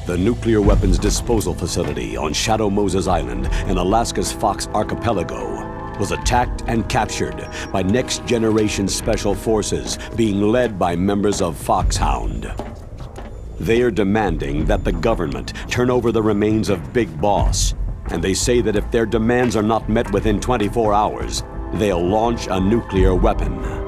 The nuclear weapons disposal facility on Shadow Moses Island in Alaska's Fox Archipelago was attacked and captured by next-generation special forces being led by members of Foxhound. They are demanding that the government turn over the remains of Big Boss, and they say that if their demands are not met within 24 hours, they'll launch a nuclear weapon.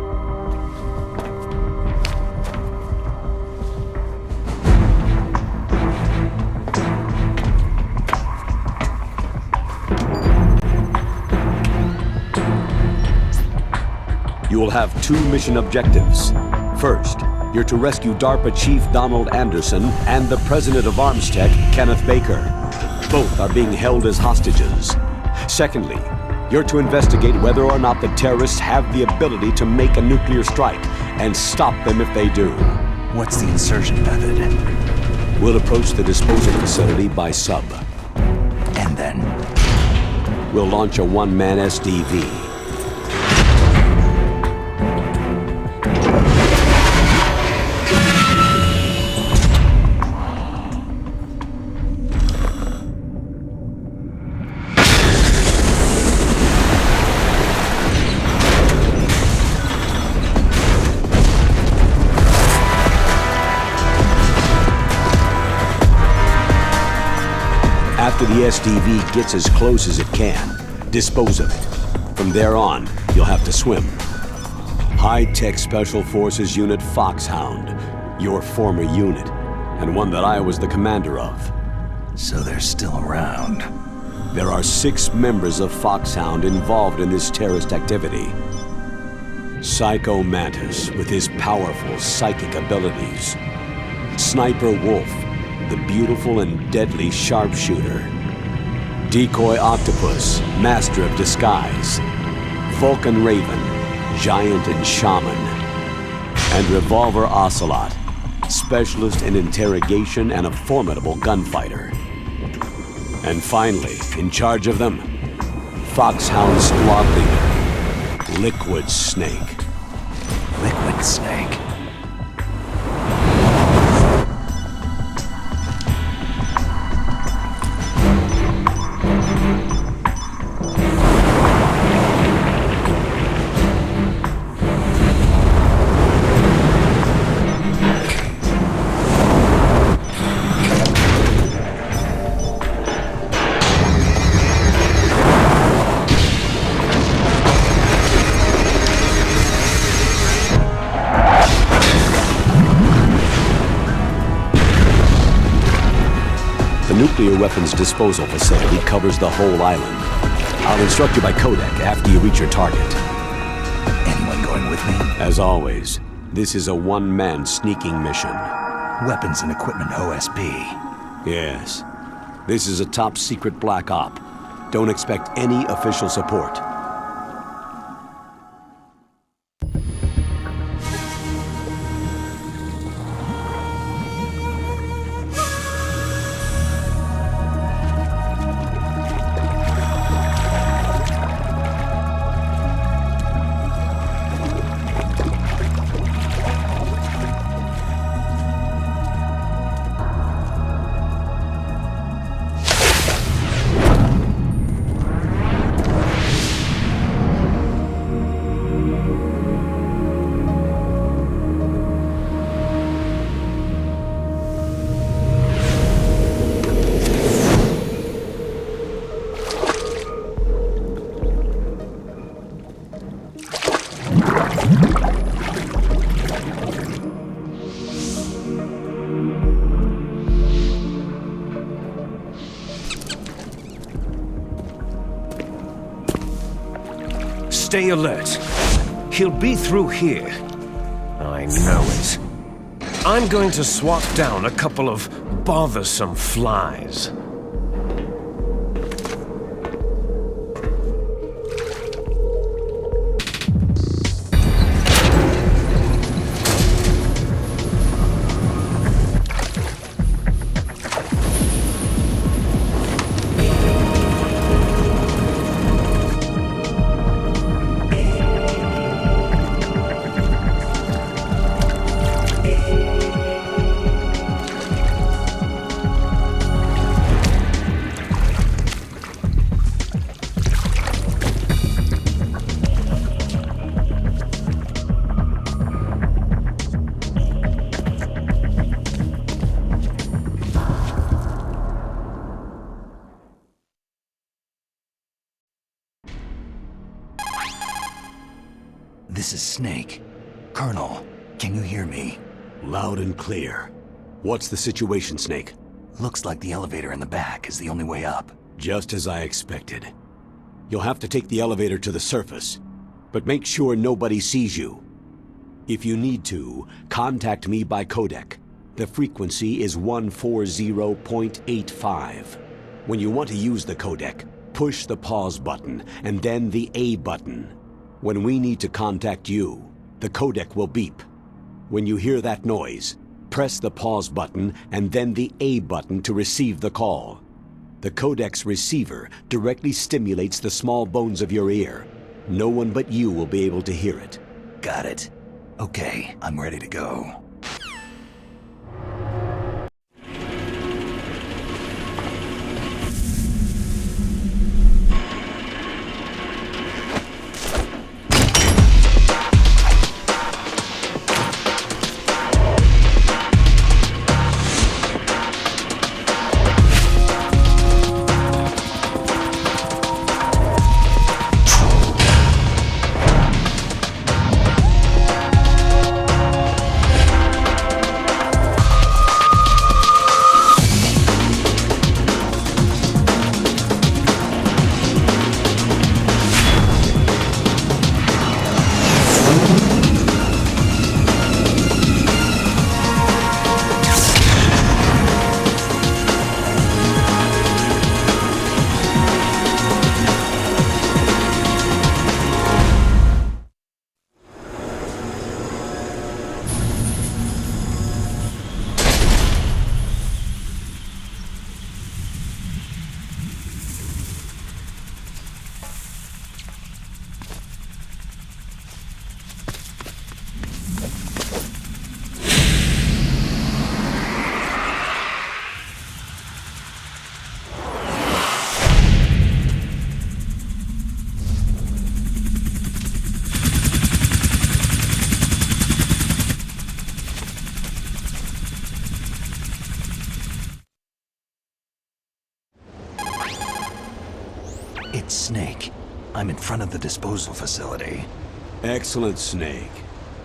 You will have two mission objectives. First, you're to rescue DARPA Chief Donald Anderson and the President of Armstech, Kenneth Baker. Both are being held as hostages. Secondly, you're to investigate whether or not the terrorists have the ability to make a nuclear strike and stop them if they do. What's the insertion method? We'll approach the disposal facility by sub. And then? We'll launch a one-man SDV. After the SDV gets as close as it can, dispose of it. From there on, you'll have to swim. High-Tech Special Forces Unit Foxhound, your former unit, and one that I was the commander of. So they're still around. There are 6 members of Foxhound involved in this terrorist activity. Psycho Mantis, with his powerful psychic abilities. Sniper Wolf, the beautiful and deadly sharpshooter. Decoy Octopus, master of disguise. Vulcan Raven, giant and shaman. And Revolver Ocelot, specialist in interrogation and a formidable gunfighter. And finally, in charge of them, Foxhound squad leader, Liquid Snake. Liquid Snake. The nuclear weapons disposal facility covers the whole island. I'll instruct you by codec after you reach your target. Anyone going with me? As always, this is a one-man sneaking mission. Weapons and equipment OSP. Yes. This is a top-secret black op. Don't expect any official support. Stay alert. He'll be through here. I know it. I'm going to swat down a couple of bothersome flies. This is Snake. Colonel, can you hear me? Loud and clear. What's the situation, Snake? Looks like the elevator in the back is the only way up. Just as I expected. You'll have to take the elevator to the surface, but make sure nobody sees you. If you need to, contact me by codec. The frequency is 140.85. When you want to use the codec, push the pause button and then the A button. When we need to contact you, the codec will beep. When you hear that noise, press the pause button and then the A button to receive the call. The codec's receiver directly stimulates the small bones of your ear. No one but you will be able to hear it. Got it. Okay, I'm ready to go. It's Snake. I'm in front of the disposal facility. Excellent, Snake.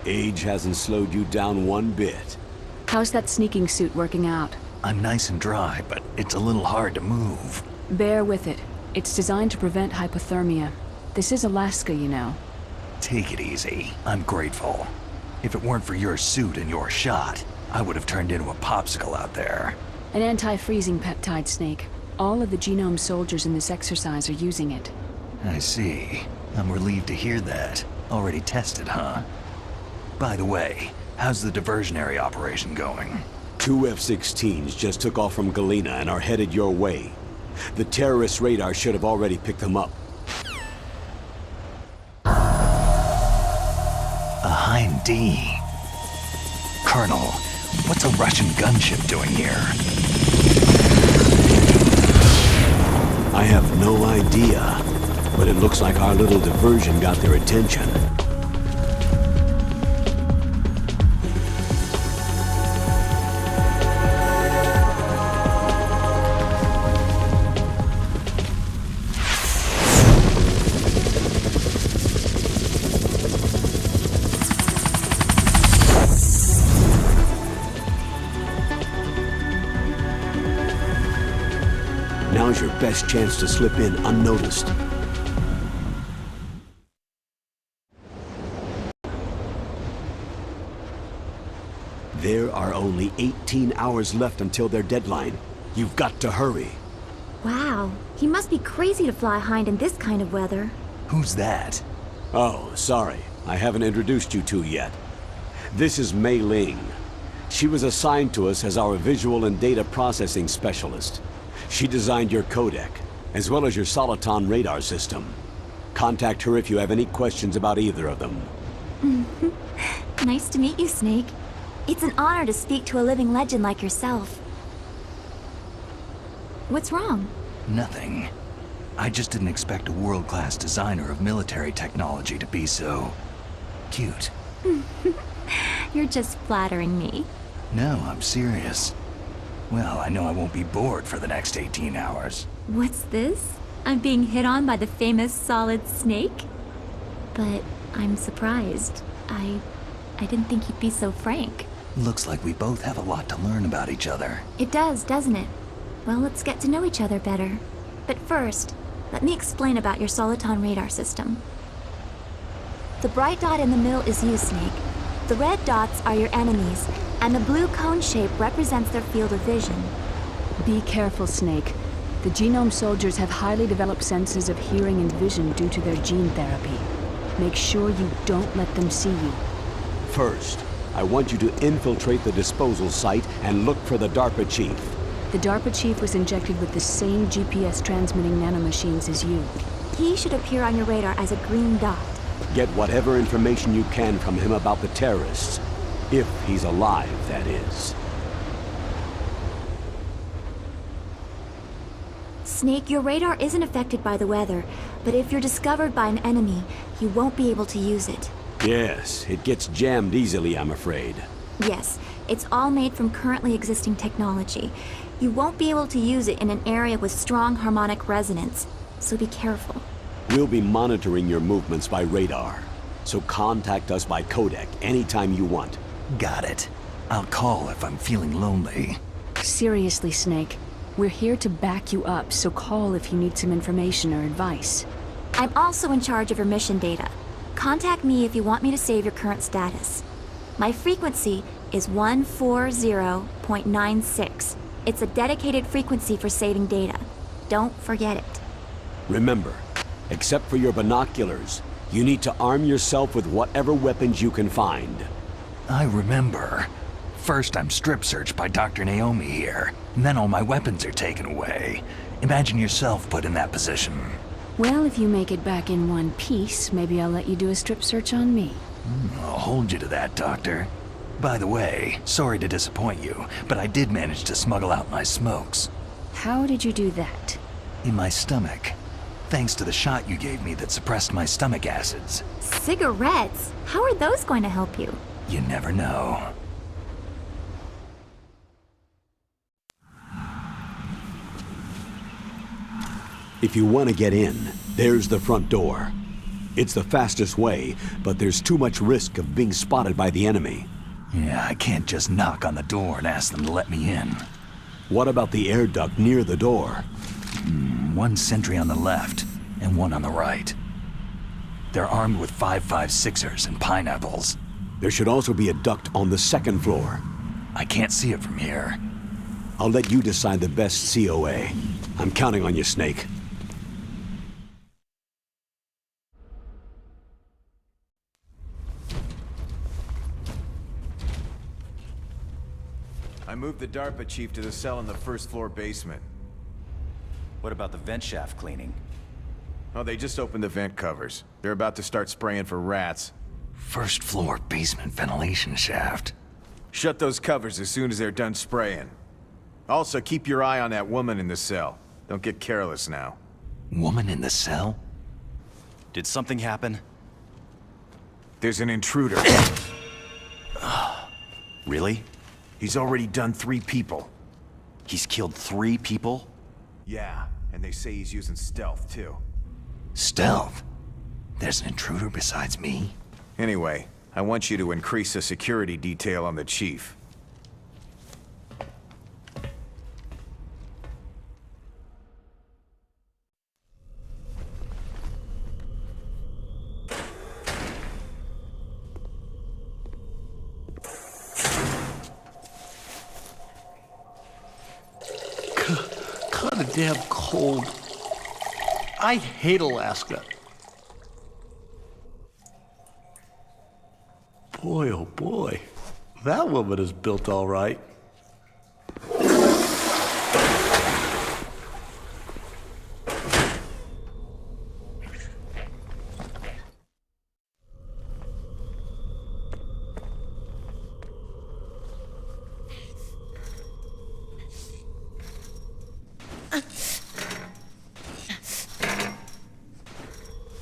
Age hasn't slowed you down one bit. How's that sneaking suit working out? I'm nice and dry, but it's a little hard to move. Bear with it. It's designed to prevent hypothermia. This is Alaska, you know. Take it easy. I'm grateful. If it weren't for your suit and your shot, I would have turned into a popsicle out there. An anti-freezing peptide, Snake. All of the genome soldiers in this exercise are using it. I see. I'm relieved to hear that. Already tested, huh? By the way, how's the diversionary operation going? 2 F-16s just took off from Galena and are headed your way. The terrorist radar should have already picked them up. A Hind D. Colonel, what's a Russian gunship doing here? I have no idea, but it looks like our little diversion got their attention. Now's your best chance to slip in unnoticed. There are only 18 hours left until their deadline. You've got to hurry. Wow, he must be crazy to fly Hind in this kind of weather. Who's that? Oh, sorry. I haven't introduced you two yet. This is Mei Ling. She was assigned to us as our visual and data processing specialist. She designed your codec, as well as your Soliton radar system. Contact her if you have any questions about either of them. Nice to meet you, Snake. It's an honor to speak to a living legend like yourself. What's wrong? Nothing. I just didn't expect a world-class designer of military technology to be so... cute. You're just flattering me. No, I'm serious. Well, I know I won't be bored for the next 18 hours. What's this? I'm being hit on by the famous Solid Snake? but I'm surprised. I didn't think you'd be so frank. Looks like we both have a lot to learn about each other. It does, doesn't it? Well, let's get to know each other better. But first, let me explain about your Soliton radar system. The bright dot in the middle is you, Snake. The red dots are your enemies, and the blue cone shape represents their field of vision. Be careful, Snake. The genome soldiers have highly developed senses of hearing and vision due to their gene therapy. Make sure you don't let them see you. First, I want you to infiltrate the disposal site and look for the DARPA chief. The DARPA chief was injected with the same GPS transmitting nanomachines as you. He should appear on your radar as a green dot. Get whatever information you can from him about the terrorists. If he's alive, that is. Snake, your radar isn't affected by the weather, but if you're discovered by an enemy, you won't be able to use it. Yes, it gets jammed easily, I'm afraid. Yes, it's all made from currently existing technology. You won't be able to use it in an area with strong harmonic resonance, so be careful. We'll be monitoring your movements by radar, so contact us by codec anytime you want. Got it. I'll call if I'm feeling lonely. Seriously, Snake. We're here to back you up, so call if you need some information or advice. I'm also in charge of your mission data. Contact me if you want me to save your current status. My frequency is 140.96. It's a dedicated frequency for saving data. Don't forget it. Remember, except for your binoculars, you need to arm yourself with whatever weapons you can find. I remember. First I'm strip searched by Dr. Naomi here, and then all my weapons are taken away. Imagine yourself put in that position. Well, if you make it back in one piece, maybe I'll let you do a strip search on me. I'll hold you to that, Doctor. By the way, sorry to disappoint you, but I did manage to smuggle out my smokes. How did you do that? In my stomach. Thanks to the shot you gave me that suppressed my stomach acids. Cigarettes? How are those going to help you? You never know. If you want to get in, there's the front door. It's the fastest way, but there's too much risk of being spotted by the enemy. Yeah, I can't just knock on the door and ask them to let me in. What about the air duct near the door? One sentry on the left, and one on the right. They're armed with 5.56ers and pineapples. There should also be a duct on the second floor. I can't see it from here. I'll let you decide the best COA. I'm counting on you, Snake. I moved the DARPA chief to the cell in the first floor basement. What about the vent shaft cleaning? Oh, they just opened the vent covers. They're about to start spraying for rats. First floor basement ventilation shaft. Shut those covers as soon as they're done spraying. Also, keep your eye on that woman in the cell. Don't get careless now. Woman in the cell? Did something happen? There's an intruder. Really? He's already done 3 people. He's killed 3 people? Yeah, and they say he's using stealth, too. Stealth? There's an intruder besides me? Anyway, I want you to increase the security detail on the chief. Kinda damn cold. I hate Alaska. Boy, oh boy. That woman is built all right.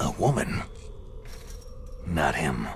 A woman. Not him.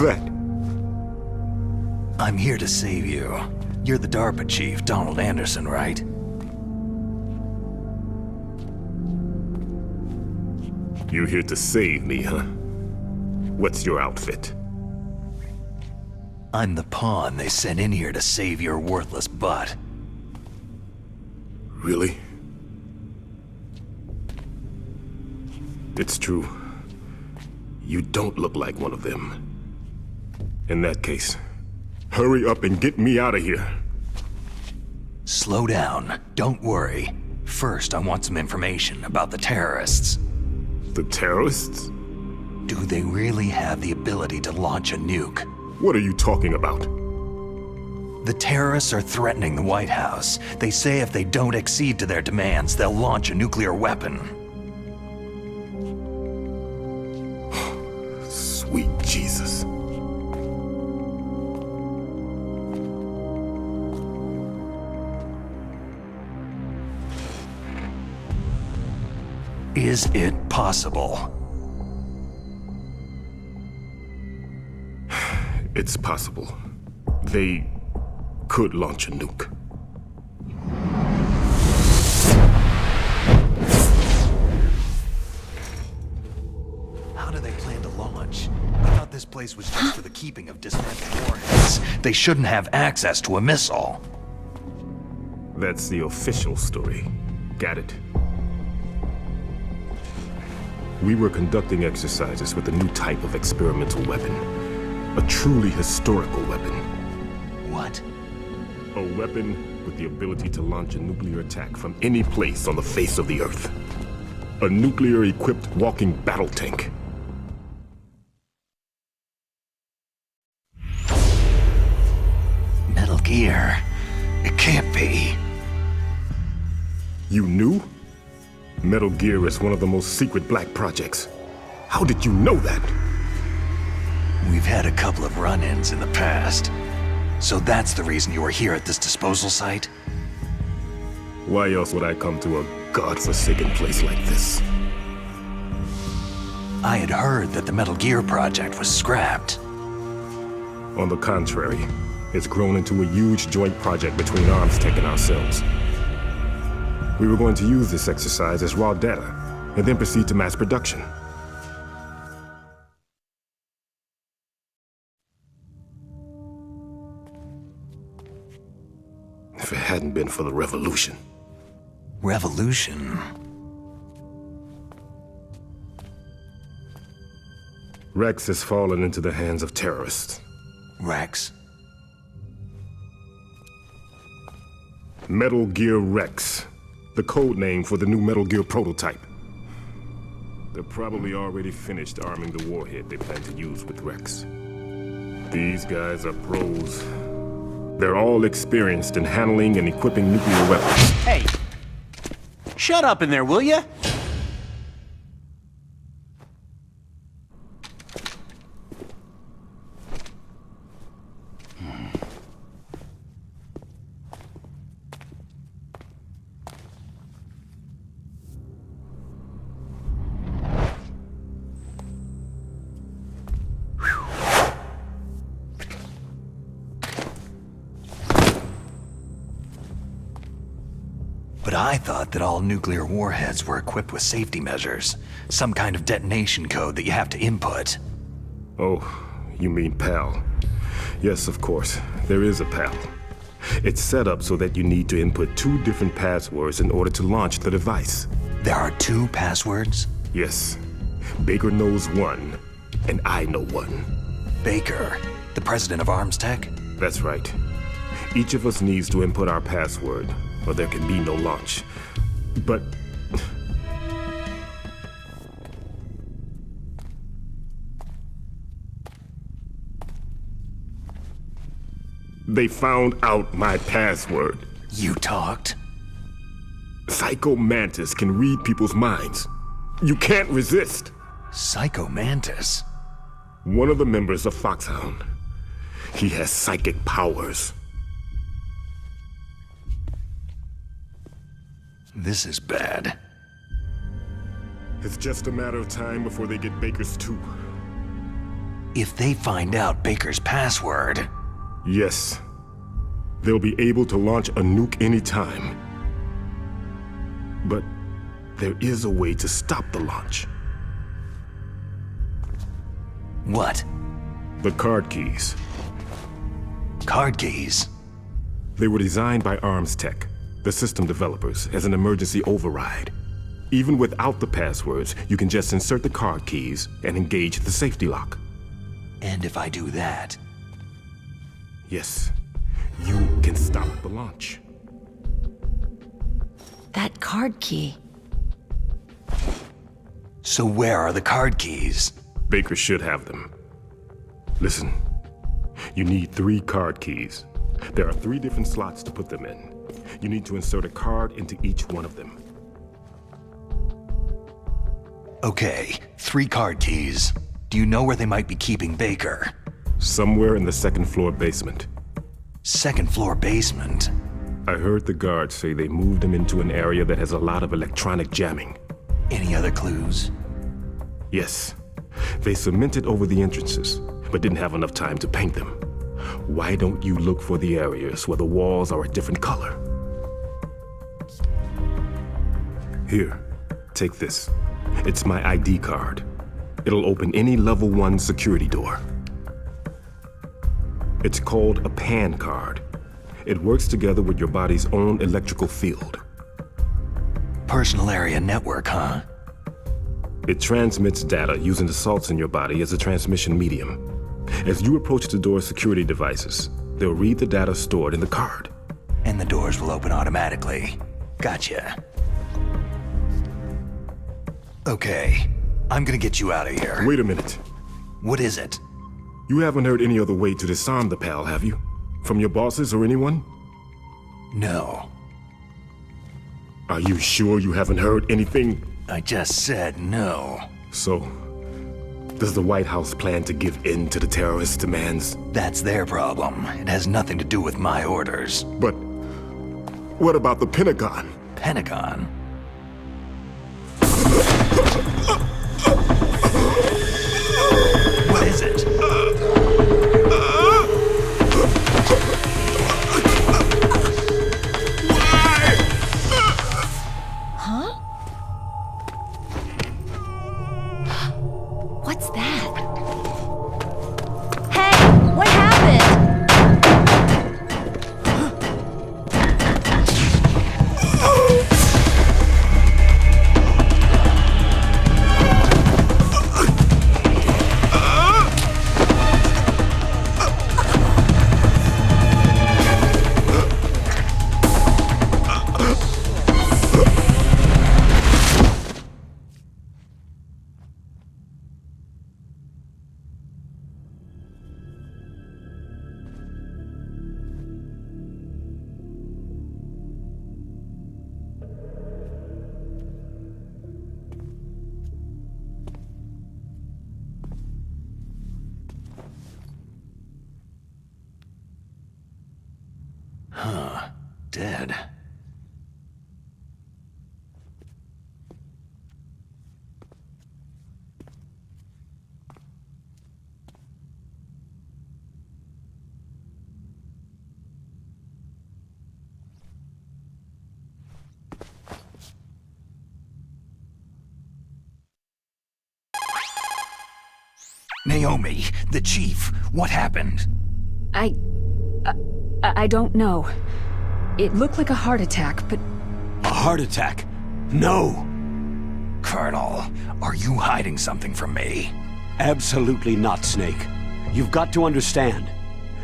that? I'm here to save you. You're the DARPA chief, Donald Anderson, right? You're here to save me, huh? What's your outfit? I'm the pawn they sent in here to save your worthless butt. Really? It's true. You don't look like one of them. In that case, hurry up and get me out of here. Slow down. Don't worry. First, I want some information about the terrorists. The terrorists? Do they really have the ability to launch a nuke? What are you talking about? The terrorists are threatening the White House. They say if they don't accede to their demands, they'll launch a nuclear weapon. Sweet Jesus. Is it possible? It's possible. They could launch a nuke. How do they plan to launch? I thought this place was just for the keeping of dismantled warheads. They shouldn't have access to a missile. That's the official story. Got it. We were conducting exercises with a new type of experimental weapon. A truly historical weapon. What? A weapon with the ability to launch a nuclear attack from any place on the face of the Earth. A nuclear-equipped walking battle tank. Metal Gear. It can't be. You knew? Metal Gear is one of the most secret black projects. How did you know that? We've had a couple of run-ins in the past. So that's the reason you were here at this disposal site? Why else would I come to a godforsaken place like this? I had heard that the Metal Gear project was scrapped. On the contrary, it's grown into a huge joint project between ArmsTech and ourselves. We were going to use this exercise as raw data, and then proceed to mass production. If it hadn't been for the revolution. Revolution? Rex has fallen into the hands of terrorists. Rex? Metal Gear Rex. The code name for the new Metal Gear prototype. They're probably already finished arming the warhead they plan to use with Rex. These guys are pros. They're all experienced in handling and equipping nuclear weapons. Hey! Shut up in there, will ya? But I thought that all nuclear warheads were equipped with safety measures. Some kind of detonation code that you have to input. Oh, you mean PAL. Yes, of course. There is a PAL. It's set up so that you need to input 2 different passwords in order to launch the device. There are 2 passwords? Yes. Baker knows one, and I know one. Baker, the president of ArmsTech? That's right. Each of us needs to input our password, or there can be no launch. But... they found out my password. You talked? Psycho Mantis can read people's minds. You can't resist. Psycho Mantis? One of the members of Foxhound. He has psychic powers. This is bad. It's just a matter of time before they get Baker's too. If they find out Baker's password... Yes. They'll be able to launch a nuke anytime. But there is a way to stop the launch. What? The card keys. Card keys? They were designed by Arms Tech, the system developers, as an emergency override. Even without the passwords, you can just insert the card keys and engage the safety lock. And if I do that... Yes, you can stop the launch. That card key. So where are the card keys? Baker should have them. Listen, you need 3 card keys. There are 3 different slots to put them in. You need to insert a card into each one of them. Okay, 3 card keys. Do you know where they might be keeping Baker? Somewhere in the 2nd floor basement. 2nd floor basement? I heard the guards say they moved him into an area that has a lot of electronic jamming. Any other clues? Yes. They cemented over the entrances, but didn't have enough time to paint them. Why don't you look for the areas where the walls are a different color? Here, take this. It's my ID card. It'll open any level 1 security door. It's called a PAN card. It works together with your body's own electrical field. Personal area network, huh? It transmits data using the salts in your body as a transmission medium. As you approach the door's security devices, they'll read the data stored in the card. And the doors will open automatically. Gotcha. Okay, I'm gonna get you out of here. Wait a minute. What is it? You haven't heard any other way to disarm the PAL, have you? From your bosses or anyone? No. Are you sure you haven't heard anything? I just said no. So, does the White House plan to give in to the terrorists' demands? That's their problem. It has nothing to do with my orders. But what about the Pentagon? Pentagon? What is it? Huh? What's that? Hey! What happened? Huh. Dead. Naomi, the chief, what happened? I don't know. It looked like a heart attack, but... A heart attack? No! Colonel, are you hiding something from me? Absolutely not, Snake. You've got to understand.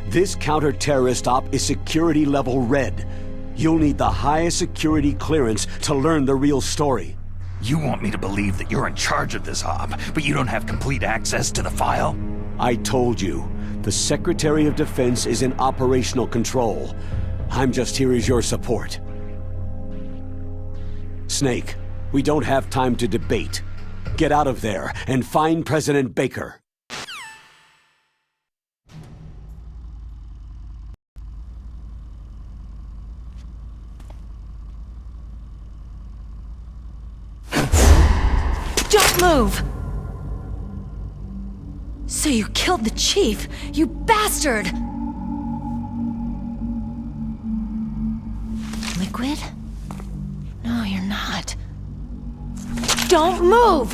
This counter-terrorist op is security level red. You'll need the highest security clearance to learn the real story. You want me to believe that you're in charge of this op, but you don't have complete access to the file? I told you. The Secretary of Defense is in operational control. I'm just here as your support. Snake, we don't have time to debate. Get out of there and find President Baker. Don't move! So you killed the chief, you bastard! Liquid? No, you're not. Don't move!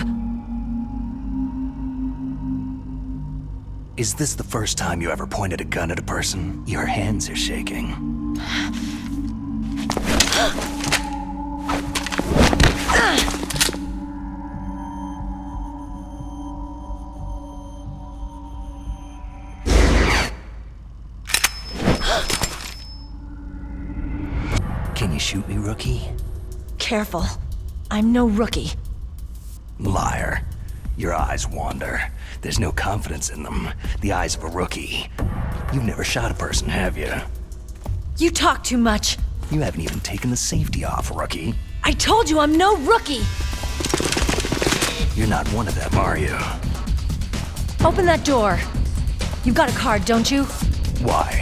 Is this the first time you ever pointed a gun at a person? Your hands are shaking. Can you shoot me, rookie? Careful. I'm no rookie. Liar. Your eyes wander. There's no confidence in them. The eyes of a rookie. You've never shot a person, have you? You talk too much. You haven't even taken the safety off, rookie. I told you I'm no rookie! You're not one of them, are you? Open that door. You've got a card, don't you? Why?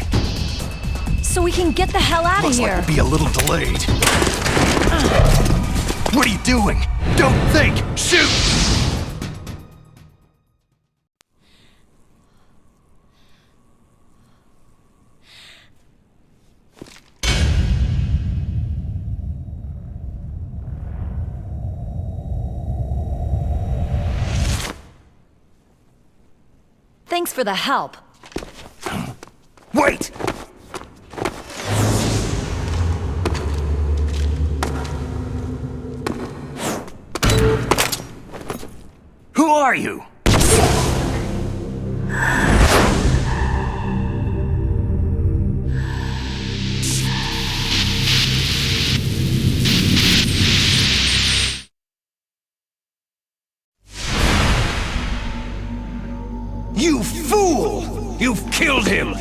So we can get the hell out of here. Looks like we'll be a little delayed. What are you doing? Don't think! Shoot! Thanks for the help. Wait! Who are you? You fool! You've killed him!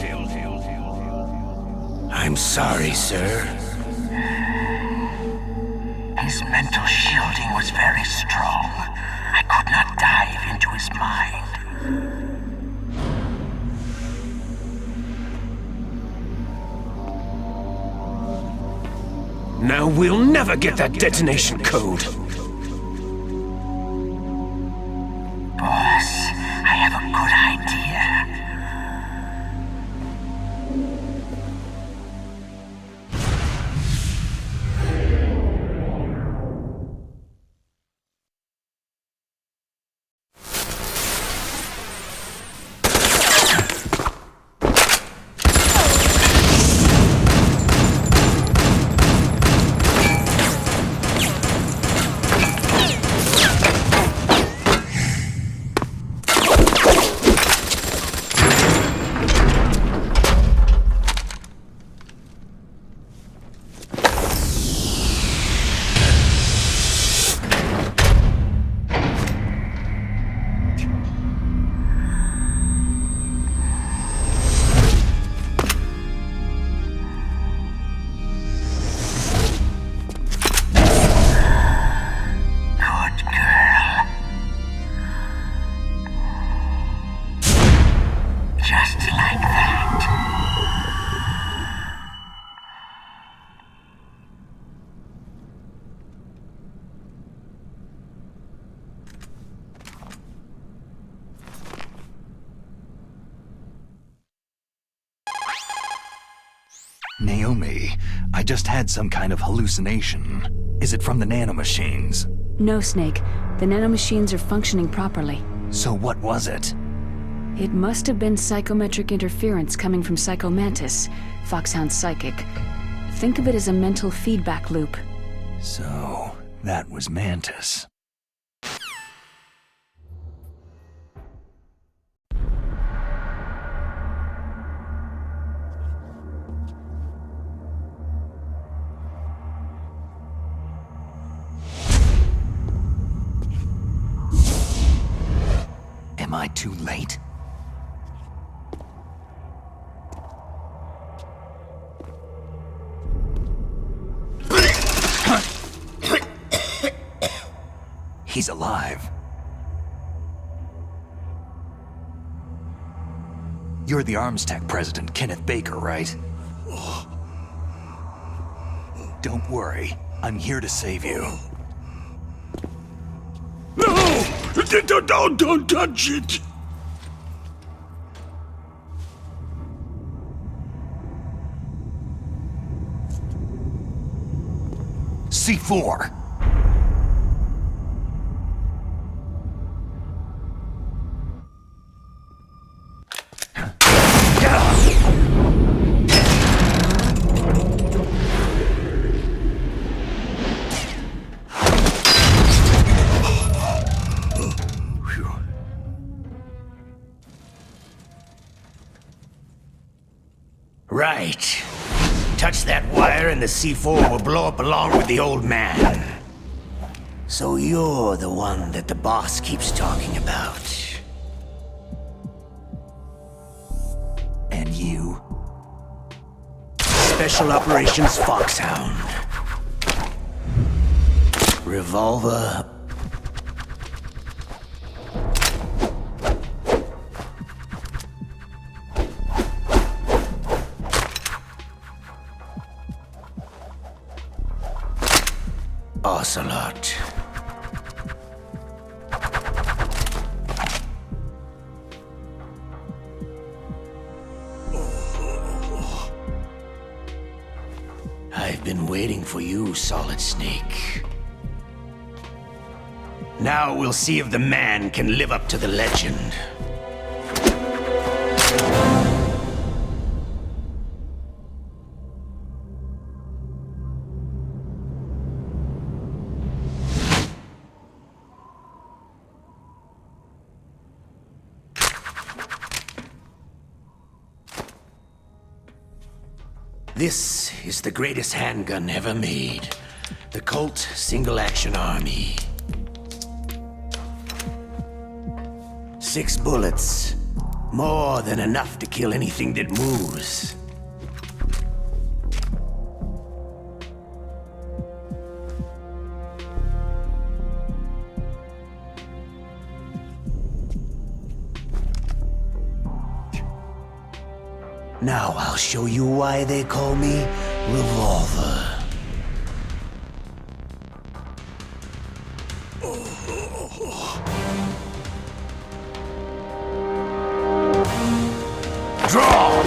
I'm sorry, sir. His mental shielding was very strong. I could not dive into his mind. Now we'll never get that detonation code. Boss, I have a good idea. Naomi, I just had some kind of hallucination. Is it from the nanomachines? No, Snake. The nanomachines are functioning properly. So what was it? It must have been psychometric interference coming from Psycho Mantis, Foxhound's psychic. Think of it as a mental feedback loop. So, that was Mantis. Am I too late? He's alive. You're the Arms Tech president, Kenneth Baker, right? Don't worry. I'm here to save you. No! Don't touch it! C4. Right. Touch that wire and the C4 will blow up along with the old man. So you're the one that the boss keeps talking about. And you? Special Operations Foxhound. Revolver. Ocelot. I've been waiting for you, Solid Snake. Now we'll see if the man can live up to the legend. This is the greatest handgun ever made. The Colt Single Action Army. 6 bullets. More than enough to kill anything that moves. Now I'll show you why they call me Revolver. Draw!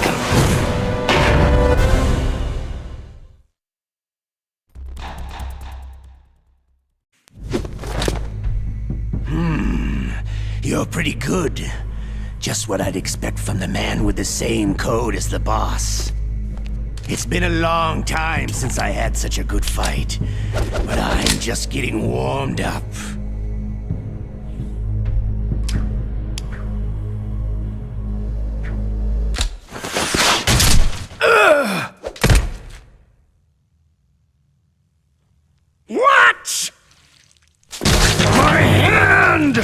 You're pretty good. Just what I'd expect from the man with the same code as the boss. It's been a long time since I had such a good fight, but I'm just getting warmed up. What? My hand!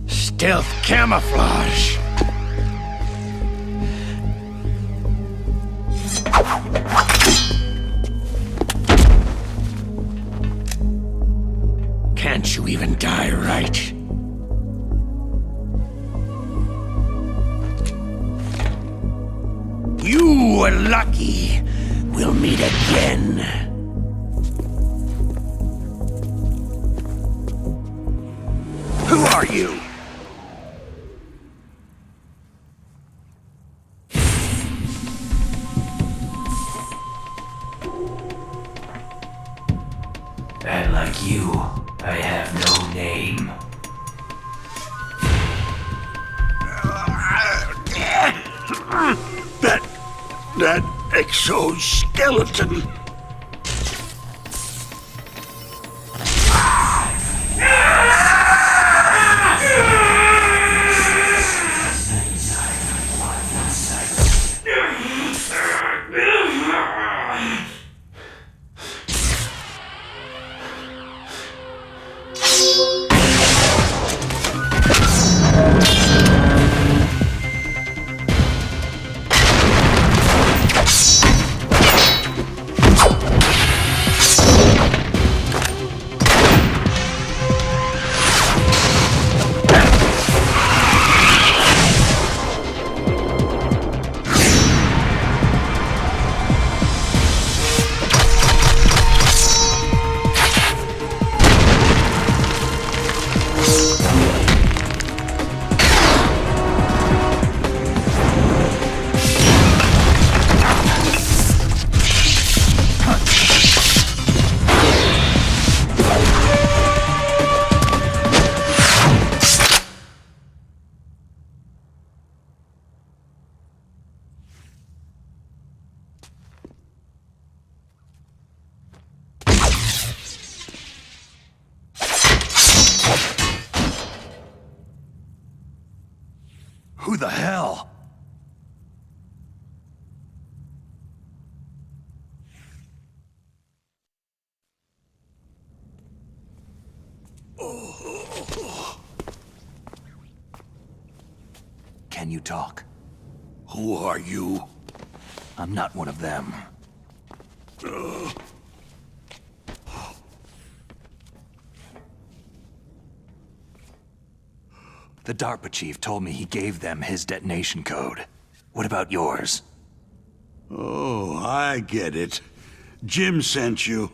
Stealth camouflage. Can't you even die right? You were lucky. We'll meet again. Who are you? And like you, I have no name. That exoskeleton. Who the hell? Can you talk? Who are you? I'm not one of them. The DARPA chief told me he gave them his detonation code. What about yours? Oh, I get it. Jim sent you.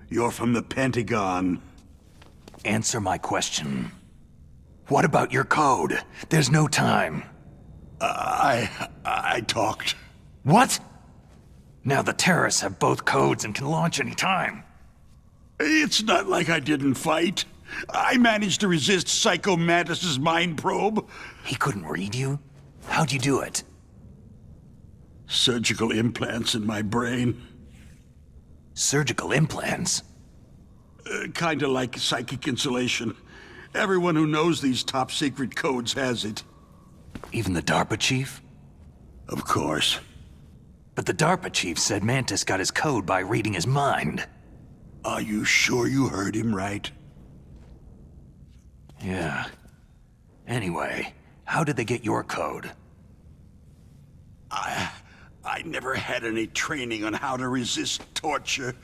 You're from the Pentagon. Answer my question. What about your code? There's no time. I talked. What? Now the terrorists have both codes and can launch any time. It's not like I didn't fight. I managed to resist Psycho Mantis's mind probe. He couldn't read you? How'd you do it? Surgical implants in my brain. Surgical implants? Kinda like psychic insulation. Everyone who knows these top-secret codes has it. Even the DARPA chief? Of course. But the DARPA chief said Mantis got his code by reading his mind. Are you sure you heard him right? Yeah. Anyway, how did they get your code? I never had any training on how to resist torture.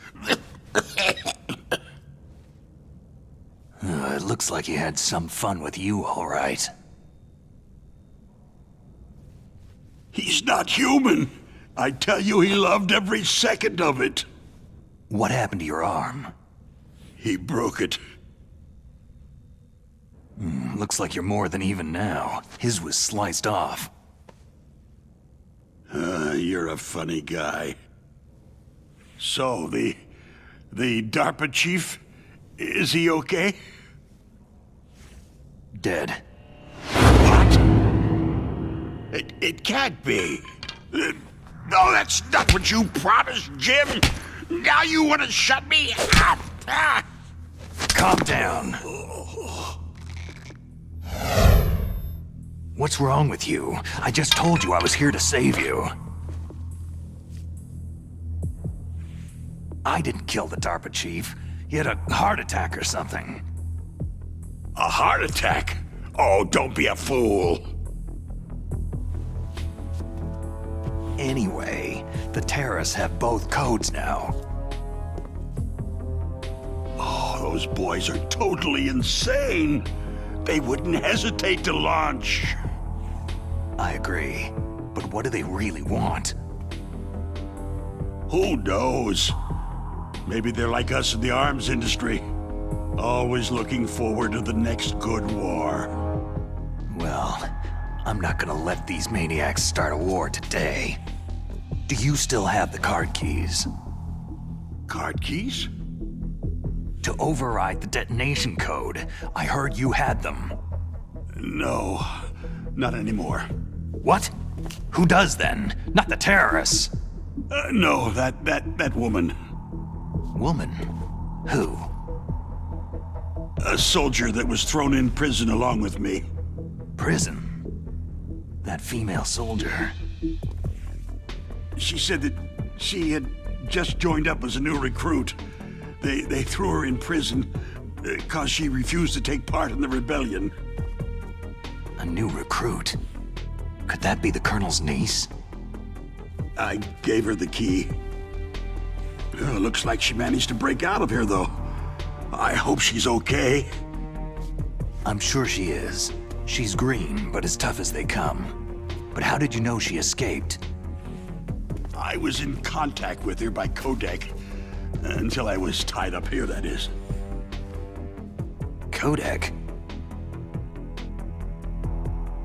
It looks like he had some fun with you, all right. He's not human. I tell you, he loved every second of it. What happened to your arm? He broke it. Looks like you're more than even now. His was sliced off. You're a funny guy. So, the DARPA chief, is he okay? Dead. What? It can't be. No, that's not what you promised, Jim. Now you want to shut me up. Calm down. What's wrong with you? I just told you I was here to save you. I didn't kill the DARPA chief. He had a heart attack or something. A heart attack? Oh, don't be a fool. Anyway, the terrorists have both codes now. Oh, those boys are totally insane. They wouldn't hesitate to launch. I agree. But what do they really want? Who knows? Maybe they're like us in the arms industry. Always looking forward to the next good war. Well, I'm not gonna let these maniacs start a war today. Do you still have the card keys? Card keys? To override the detonation code. I heard you had them. No, not anymore. What? Who does then? Not the terrorists. No, that woman. Woman? Who? A soldier that was thrown in prison along with me. Prison? That female soldier. She said that she had just joined up as a new recruit. They threw her in prison because she refused to take part in the rebellion. A new recruit? Could that be the Colonel's niece? I gave her the key. Looks like she managed to break out of here, though. I hope she's okay. I'm sure she is. She's green, but as tough as they come. But how did you know she escaped? I was in contact with her by codec. Until I was tied up here, that is. Codec?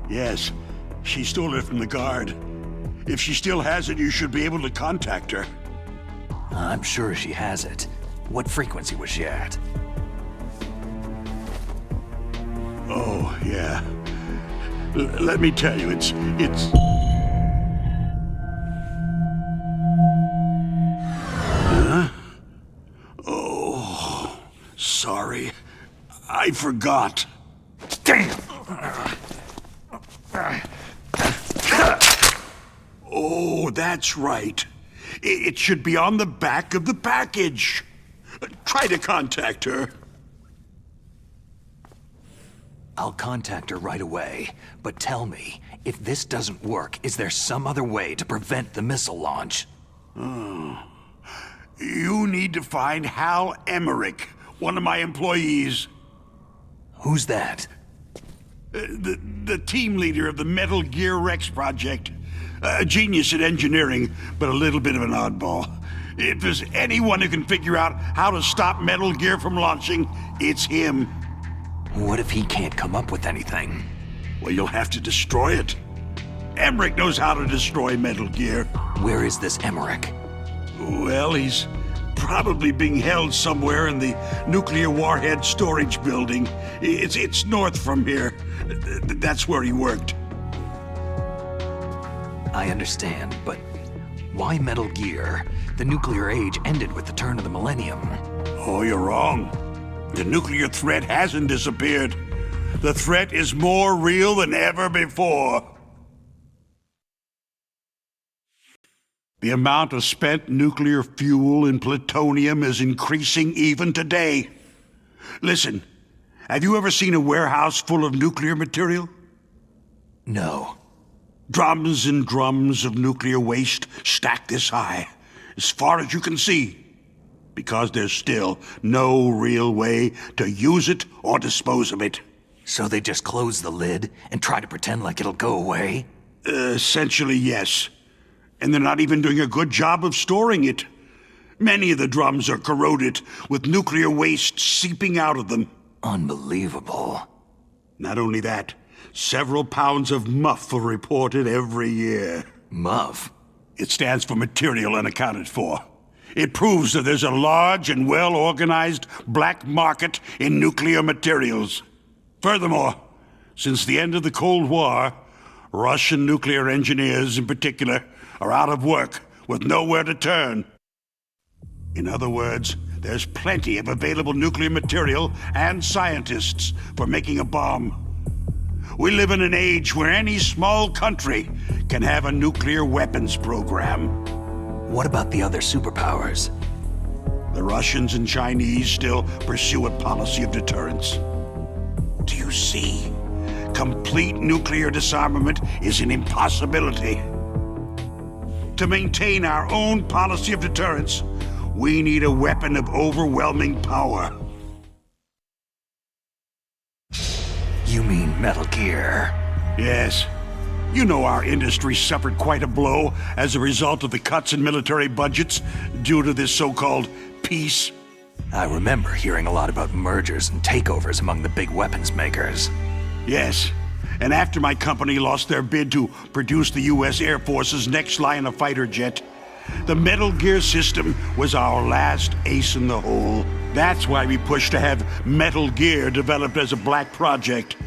Yes. She stole it from the guard. If she still has it, you should be able to contact her. I'm sure she has it. What frequency was she at? Oh, yeah. Let me tell you, it's... Huh? Oh, sorry. I forgot. Damn! that's right. It should be on the back of the package. Try to contact her. I'll contact her right away, but tell me, if this doesn't work, is there some other way to prevent the missile launch? You need to find Hal Emmerich, one of my employees. Who's that? The team leader of the Metal Gear Rex project. A genius at engineering, but a little bit of an oddball. If there's anyone who can figure out how to stop Metal Gear from launching, it's him. What if he can't come up with anything? Well, you'll have to destroy it. Emmerich knows how to destroy Metal Gear. Where is this Emmerich? Well, he's probably being held somewhere in the nuclear warhead storage building. It's north from here. That's where he worked. I understand, but why Metal Gear? The nuclear age ended with the turn of the millennium. Oh, you're wrong. The nuclear threat hasn't disappeared. The threat is more real than ever before. The amount of spent nuclear fuel and plutonium is increasing even today. Listen, have you ever seen a warehouse full of nuclear material? No. Drums and drums of nuclear waste stacked this high, as far as you can see, because there's still no real way to use it or dispose of it. So they just close the lid and try to pretend like it'll go away? Essentially, yes. And they're not even doing a good job of storing it. Many of the drums are corroded, with nuclear waste seeping out of them. Unbelievable. Not only that, several pounds of MUF are reported every year. MUF? It stands for material unaccounted for. It proves that there's a large and well-organized black market in nuclear materials. Furthermore, since the end of the Cold War, Russian nuclear engineers in particular are out of work with nowhere to turn. In other words, there's plenty of available nuclear material and scientists for making a bomb. We live in an age where any small country can have a nuclear weapons program. What about the other superpowers? The Russians and Chinese still pursue a policy of deterrence. Do you see? Complete nuclear disarmament is an impossibility. To maintain our own policy of deterrence, we need a weapon of overwhelming power. You mean Metal Gear? Yes. You know our industry suffered quite a blow as a result of the cuts in military budgets due to this so-called peace. I remember hearing a lot about mergers and takeovers among the big weapons makers. Yes. And after my company lost their bid to produce the U.S. Air Force's next line of fighter jet, the Metal Gear system was our last ace in the hole. That's why we pushed to have Metal Gear developed as a black project.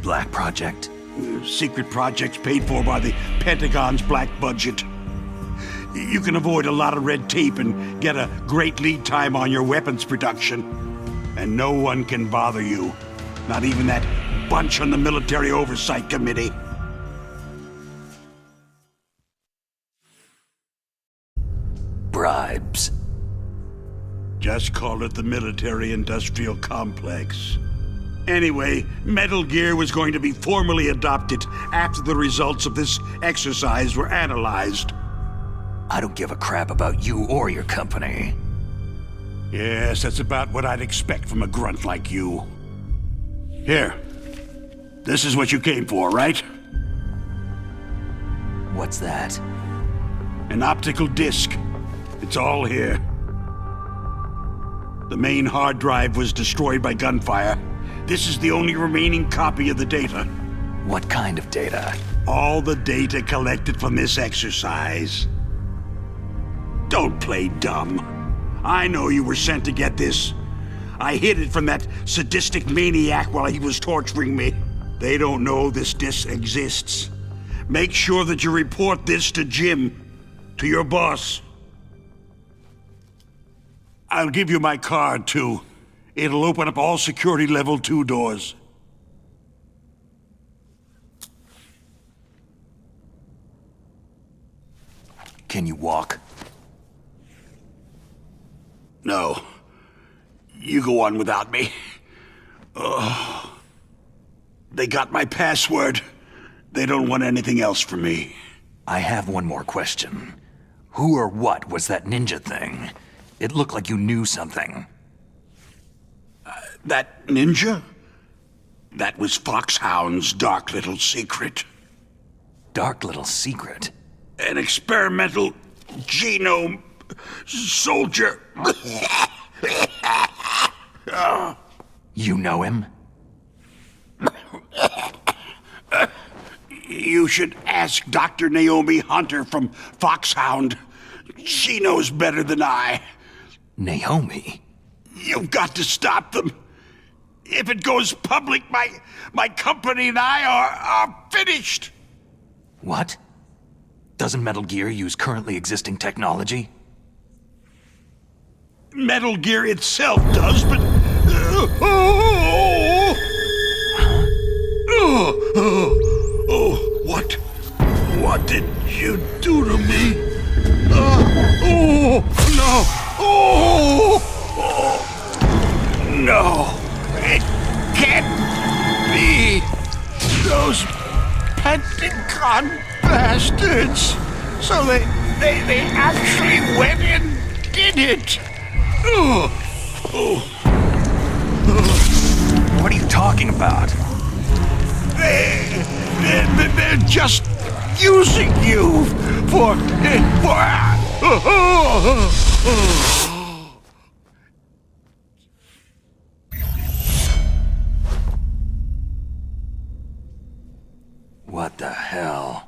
Black project? Secret projects paid for by the Pentagon's black budget. You can avoid a lot of red tape and get a great lead time on your weapons production. And no one can bother you. Not even that bunch on the Military Oversight Committee. Bribes. Just call it the military-industrial complex. Anyway, Metal Gear was going to be formally adopted after the results of this exercise were analyzed. I don't give a crap about you or your company. Yes, that's about what I'd expect from a grunt like you. Here. This is what you came for, right? What's that? An optical disc. It's all here. The main hard drive was destroyed by gunfire. This is the only remaining copy of the data. What kind of data? All the data collected from this exercise. Don't play dumb. I know you were sent to get this. I hid it from that sadistic maniac while he was torturing me. They don't know this disc exists. Make sure that you report this to Jim, to your boss. I'll give you my card, too. It'll open up all security level 2 doors. Can you walk? No. You go on without me. Oh. They got my password. They don't want anything else from me. I have one more question. Who or what was that ninja thing? It looked like you knew something. That ninja? That was Foxhound's dark little secret. Dark little secret? An experimental genome soldier. You know him? You should ask Dr. Naomi Hunter from Foxhound. She knows better than I. Naomi? You've got to stop them. If it goes public, my company and I are finished. What? Doesn't Metal Gear use currently existing technology? Metal Gear itself does, but... What did you do to me? No, it can't be. Those Pentagon bastards. So they actually went and did it. What are you talking about? They're just using you for... What the hell?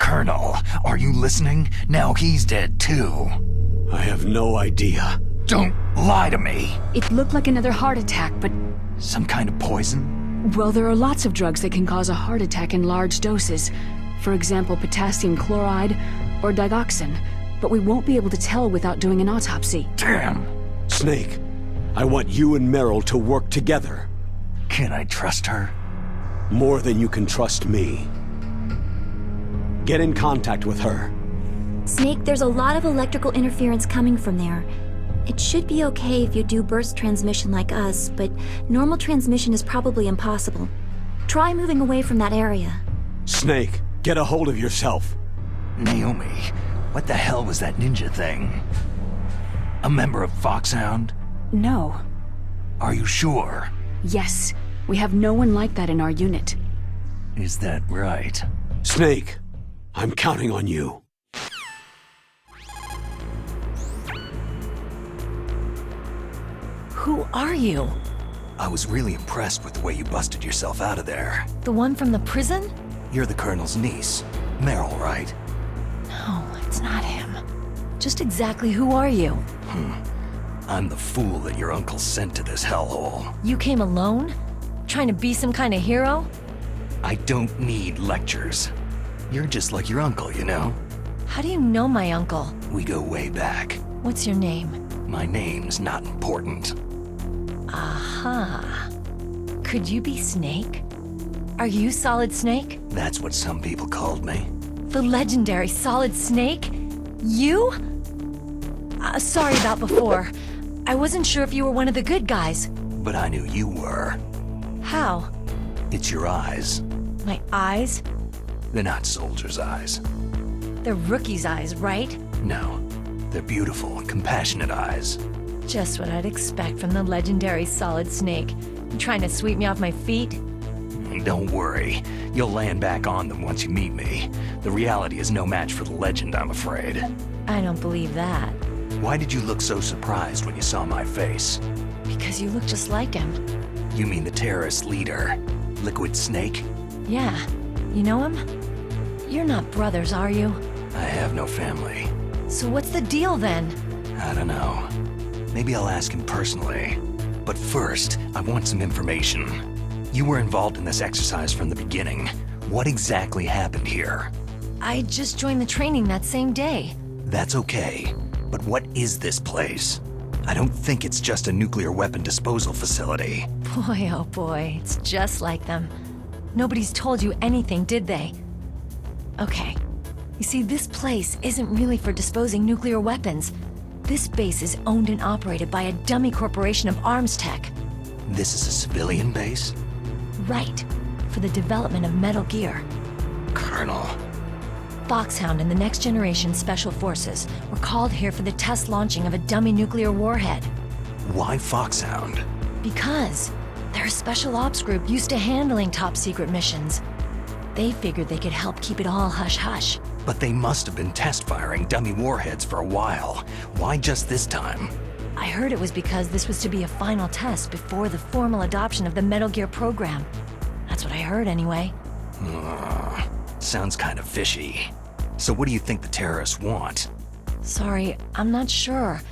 Colonel, are you listening? Now he's dead too. I have no idea. Don't lie to me. It looked like another heart attack, but... Some kind of poison? Well, there are lots of drugs that can cause a heart attack in large doses. For example, potassium chloride or digoxin. But we won't be able to tell without doing an autopsy. Damn. Snake, I want you and Meryl to work together. Can I trust her? More than you can trust me. Get in contact with her. Snake, there's a lot of electrical interference coming from there. It should be okay if you do burst transmission like us, but normal transmission is probably impossible. Try moving away from that area. Snake, get a hold of yourself. Naomi, what the hell was that ninja thing? A member of Foxhound? No. Are you sure? Yes. We have no one like that in our unit. Is that right? Snake, I'm counting on you. Who are you? I was really impressed with the way you busted yourself out of there. The one from the prison? You're the Colonel's niece. Meryl, right? No, it's not him. Just exactly who are you? I'm the fool that your uncle sent to this hellhole. You came alone? Trying to be some kind of hero? I don't need lectures. You're just like your uncle, you know? How do you know my uncle? We go way back. What's your name? My name's not important. Aha. Could you be Snake? Are you Solid Snake? That's what some people called me. The legendary Solid Snake? You? Sorry about before. I wasn't sure if you were one of the good guys. But I knew you were. How? It's your eyes. My eyes? They're not soldiers' eyes. They're rookie's eyes, right? No. They're beautiful, compassionate eyes. Just what I'd expect from the legendary Solid Snake. You trying to sweep me off my feet? Don't worry. You'll land back on them once you meet me. The reality is no match for the legend, I'm afraid. I don't believe that. Why did you look so surprised when you saw my face? Because you look just like him. You mean the terrorist leader, Liquid Snake? Yeah. You know him? You're not brothers, are you? I have no family. So what's the deal then? I don't know. Maybe I'll ask him personally. But first, I want some information. You were involved in this exercise from the beginning. What exactly happened here? I just joined the training that same day. That's okay. But what is this place? I don't think it's just a nuclear weapon disposal facility. Boy, oh boy, it's just like them. Nobody's told you anything, did they? Okay. You see, this place isn't really for disposing nuclear weapons. This base is owned and operated by a dummy corporation of arms tech. This is a civilian base? Right. For the development of Metal Gear. Colonel. Foxhound and the next generation Special Forces were called here for the test launching of a dummy nuclear warhead. Why Foxhound? Because they're a special ops group used to handling top secret missions. They figured they could help keep it all hush-hush. But they must have been test firing dummy warheads for a while. Why just this time? I heard it was because this was to be a final test before the formal adoption of the Metal Gear program. That's what I heard anyway. Sounds kind of fishy. So what do you think the terrorists want? Sorry, I'm not sure.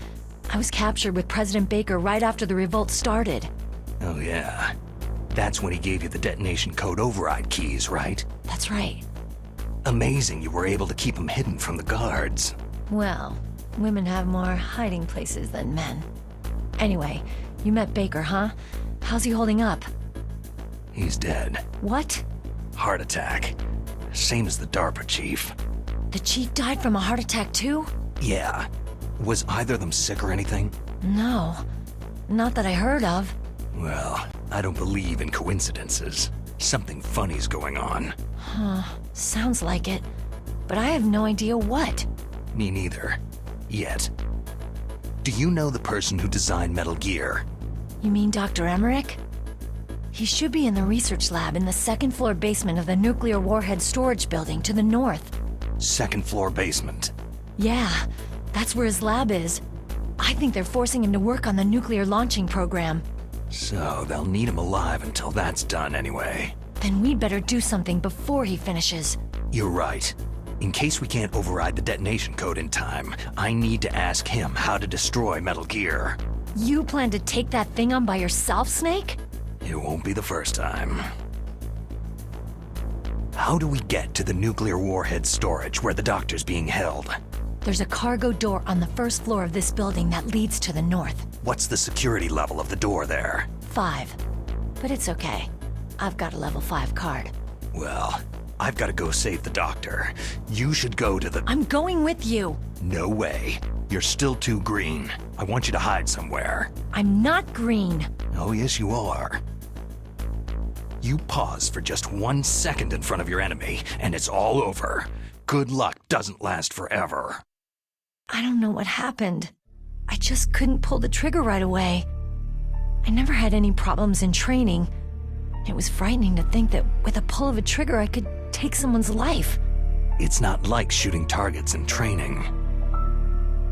I was captured with President Baker right after the revolt started. Oh yeah. That's when he gave you the detonation code override keys, right? That's right. Amazing you were able to keep them hidden from the guards. Well, women have more hiding places than men. Anyway, you met Baker, huh? How's he holding up? He's dead. What? Heart attack. Same as the DARPA chief. The chief died from a heart attack too? Yeah. Was either of them sick or anything? No. Not that I heard of. Well, I don't believe in coincidences. Something funny's going on. Huh. Sounds like it. But I have no idea what. Me neither. Yet. Do you know the person who designed Metal Gear? You mean Dr. Emmerich? He should be in the research lab in the second-floor basement of the nuclear warhead storage building to the north. Second floor basement? Yeah, that's where his lab is. I think they're forcing him to work on the nuclear launching program. So they'll need him alive until that's done anyway. Then we'd better do something before he finishes. You're right. In case we can't override the detonation code in time, I need to ask him how to destroy Metal Gear. You plan to take that thing on by yourself, Snake? It won't be the first time. How do we get to the nuclear warhead storage where the doctor's being held? There's a cargo door on the first floor of this building that leads to the north. What's the security level of the door there? 5. But it's okay. I've got a level 5 card. Well, I've got to go save the doctor. You should go to the... I'm going with you. No way. You're still too green. I want you to hide somewhere. I'm not green. Oh, yes, you are. You pause for just 1 second in front of your enemy, and it's all over. Good luck doesn't last forever. I don't know what happened. I just couldn't pull the trigger right away. I never had any problems in training. It was frightening to think that with a pull of a trigger I could take someone's life. It's not like shooting targets in training.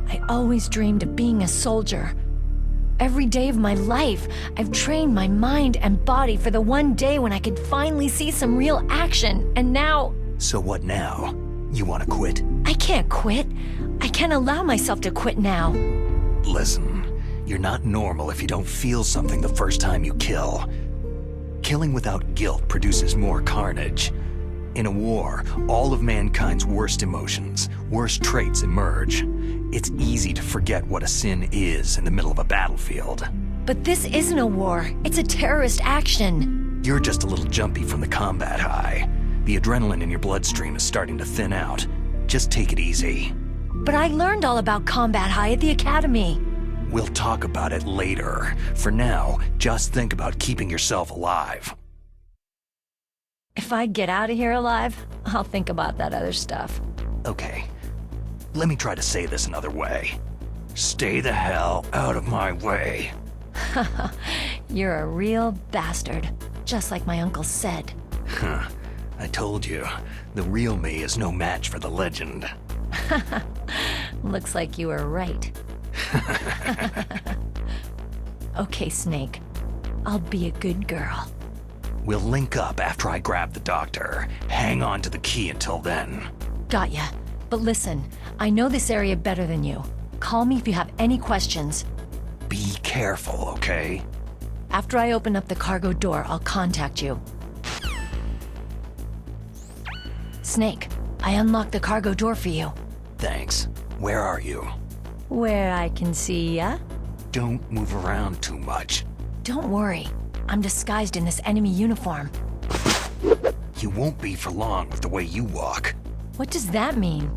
I always dreamed of being a soldier. Every day of my life, I've trained my mind and body for the one day when I could finally see some real action, and now... So what now? You want to quit? I can't quit. I can't allow myself to quit now. Listen, you're not normal if you don't feel something the first time you kill. Killing without guilt produces more carnage. In a war, all of mankind's worst emotions, worst traits emerge. It's easy to forget what a sin is in the middle of a battlefield. But this isn't a war. It's a terrorist action. You're just a little jumpy from the combat high. The adrenaline in your bloodstream is starting to thin out. Just take it easy. But I learned all about combat high at the academy. We'll talk about it later. For now, just think about keeping yourself alive. If I get out of here alive, I'll think about that other stuff. Okay. Let me try to say this another way. Stay the hell out of my way. You're a real bastard, just like my uncle said. Huh. I told you, the real me is no match for the legend. Looks like you were right. Okay, Snake. I'll be a good girl. We'll link up after I grab the doctor. Hang on to the key until then. Got ya. But listen, I know this area better than you. Call me if you have any questions. Be careful, okay? After I open up the cargo door, I'll contact you. Snake, I unlocked the cargo door for you. Thanks. Where are you? Where I can see ya. Don't move around too much. Don't worry. I'm disguised in this enemy uniform. You won't be for long with the way you walk. What does that mean?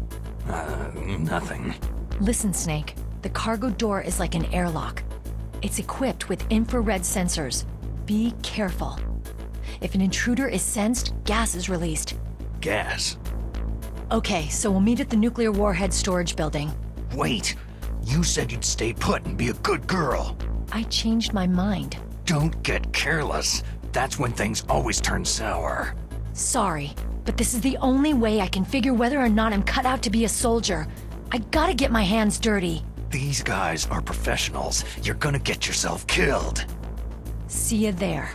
Nothing. Listen, Snake. The cargo door is like an airlock. It's equipped with infrared sensors. Be careful. If an intruder is sensed, gas is released. Gas? Okay, so we'll meet at the nuclear warhead storage building. Wait! You said you'd stay put and be a good girl. I changed my mind. Don't get careless. That's when things always turn sour. Sorry, but this is the only way I can figure whether or not I'm cut out to be a soldier. I gotta get my hands dirty. These guys are professionals. You're gonna get yourself killed. See you there.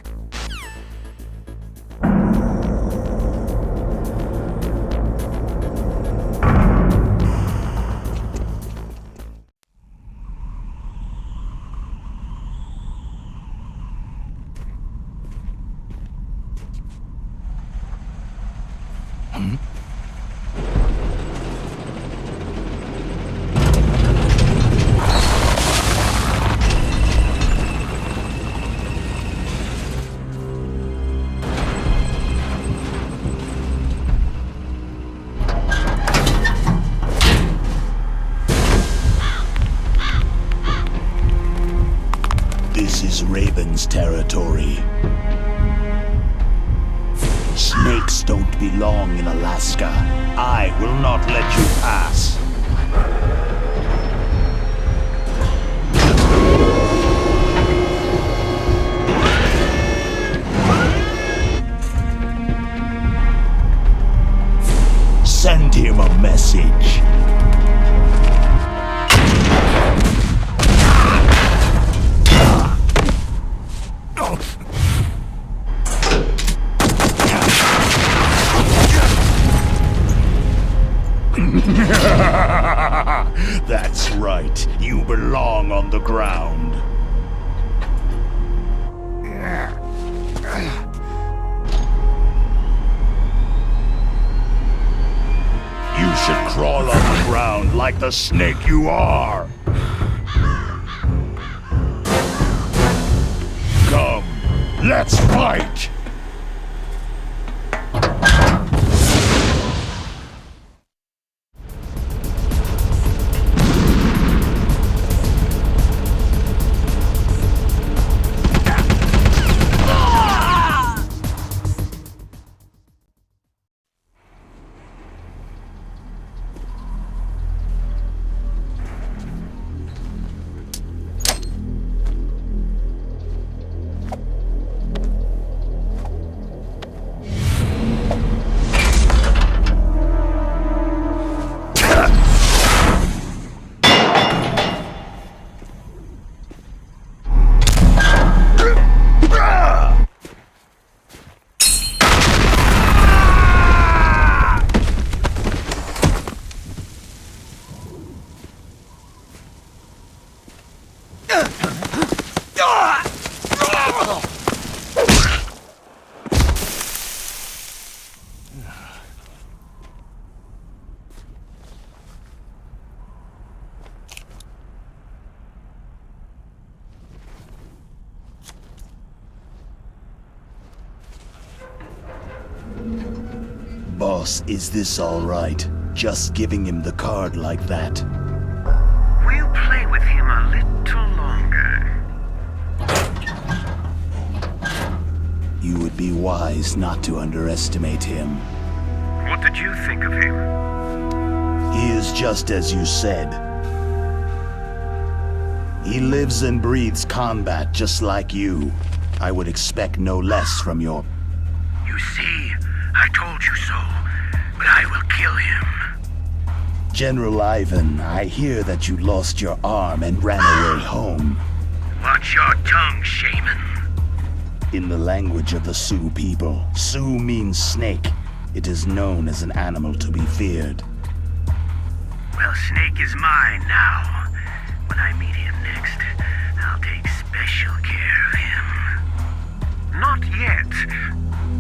Raven's territory. Snakes don't belong in Alaska. I will not let you pass. Send him a message. That's right. You belong on the ground. You should crawl on the ground like the snake you are. Come, let's fight! Boss, is this all right? Just giving him the card like that? We'll play with him a little longer. You would be wise not to underestimate him. What did you think of him? He is just as you said. He lives and breathes combat just like you. I would expect no less from your... You see, I told you so, but I will kill him. General Ivan, I hear that you lost your arm and ran away home. Watch your tongue, shaman. In the language of the Sioux people, Sioux means snake. It is known as an animal to be feared. Well, Snake is mine now. When I meet him next, I'll take special care of him. Not yet.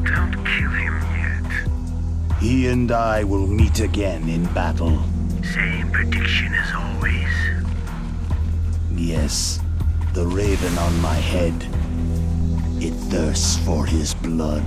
Don't kill him yet. He and I will meet again in battle. Same prediction as always. Yes, the raven on my head. It thirsts for his blood.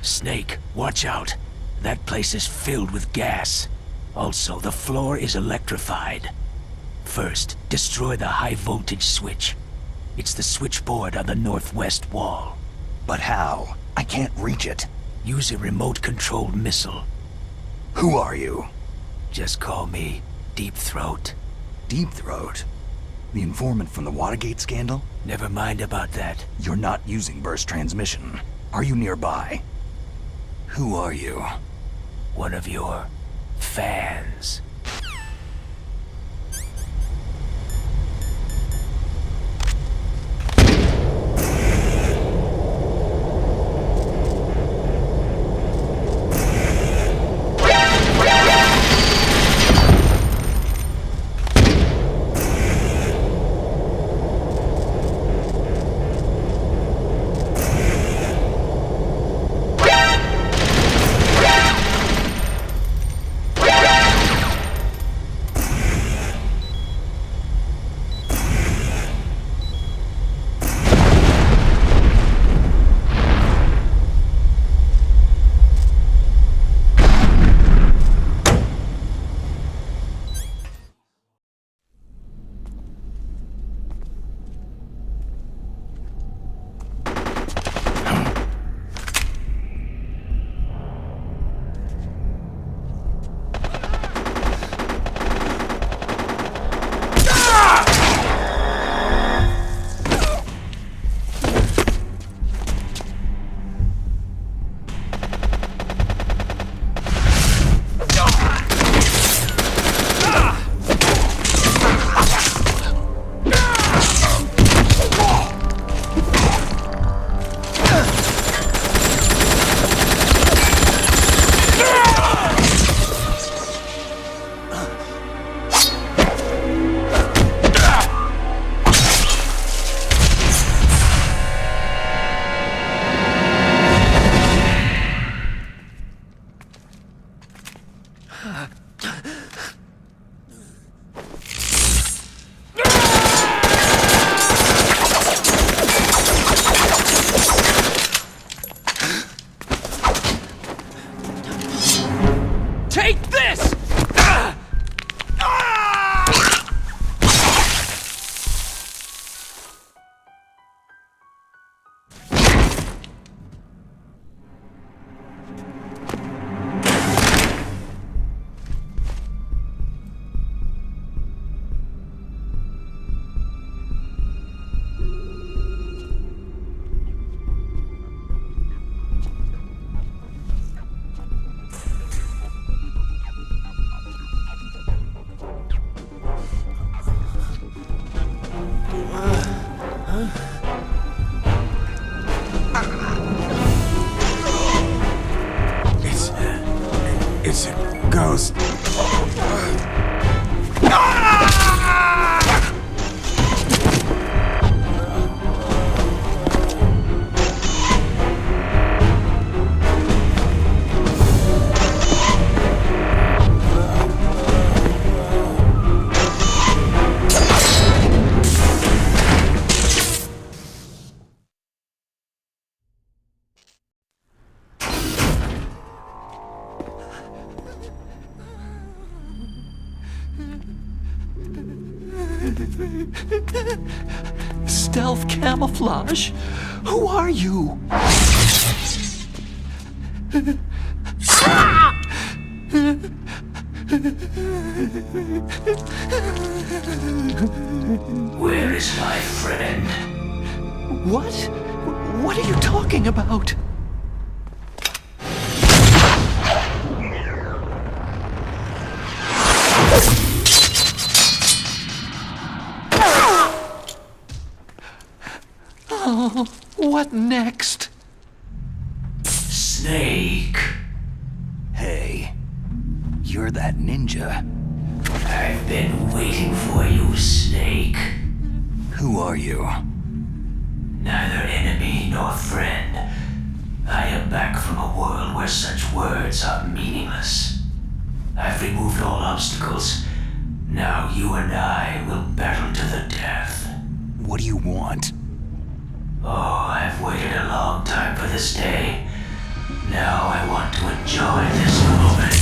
Snake, watch out. That place is filled with gas. Also, the floor is electrified. First, destroy the high-voltage switch. It's the switchboard on the northwest wall. But how? I can't reach it. Use a remote-controlled missile. Who are you? Just call me Deep Throat. Deep Throat? The informant from the Watergate scandal? Never mind about that. You're not using burst transmission. Are you nearby? Who are you? One of your fans. It's a ghost. Stealth camouflage? Who are you? Where is my friend? What? What are you talking about? Oh, what next? Snake. Hey, you're that ninja. I've been waiting for you, Snake. Who are you? Neither enemy nor friend. I am back from a world where such words are meaningless. I've removed all obstacles. Now you and I will battle to the death. What do you want? Oh, I've waited a long time for this day. Now I want to enjoy this moment.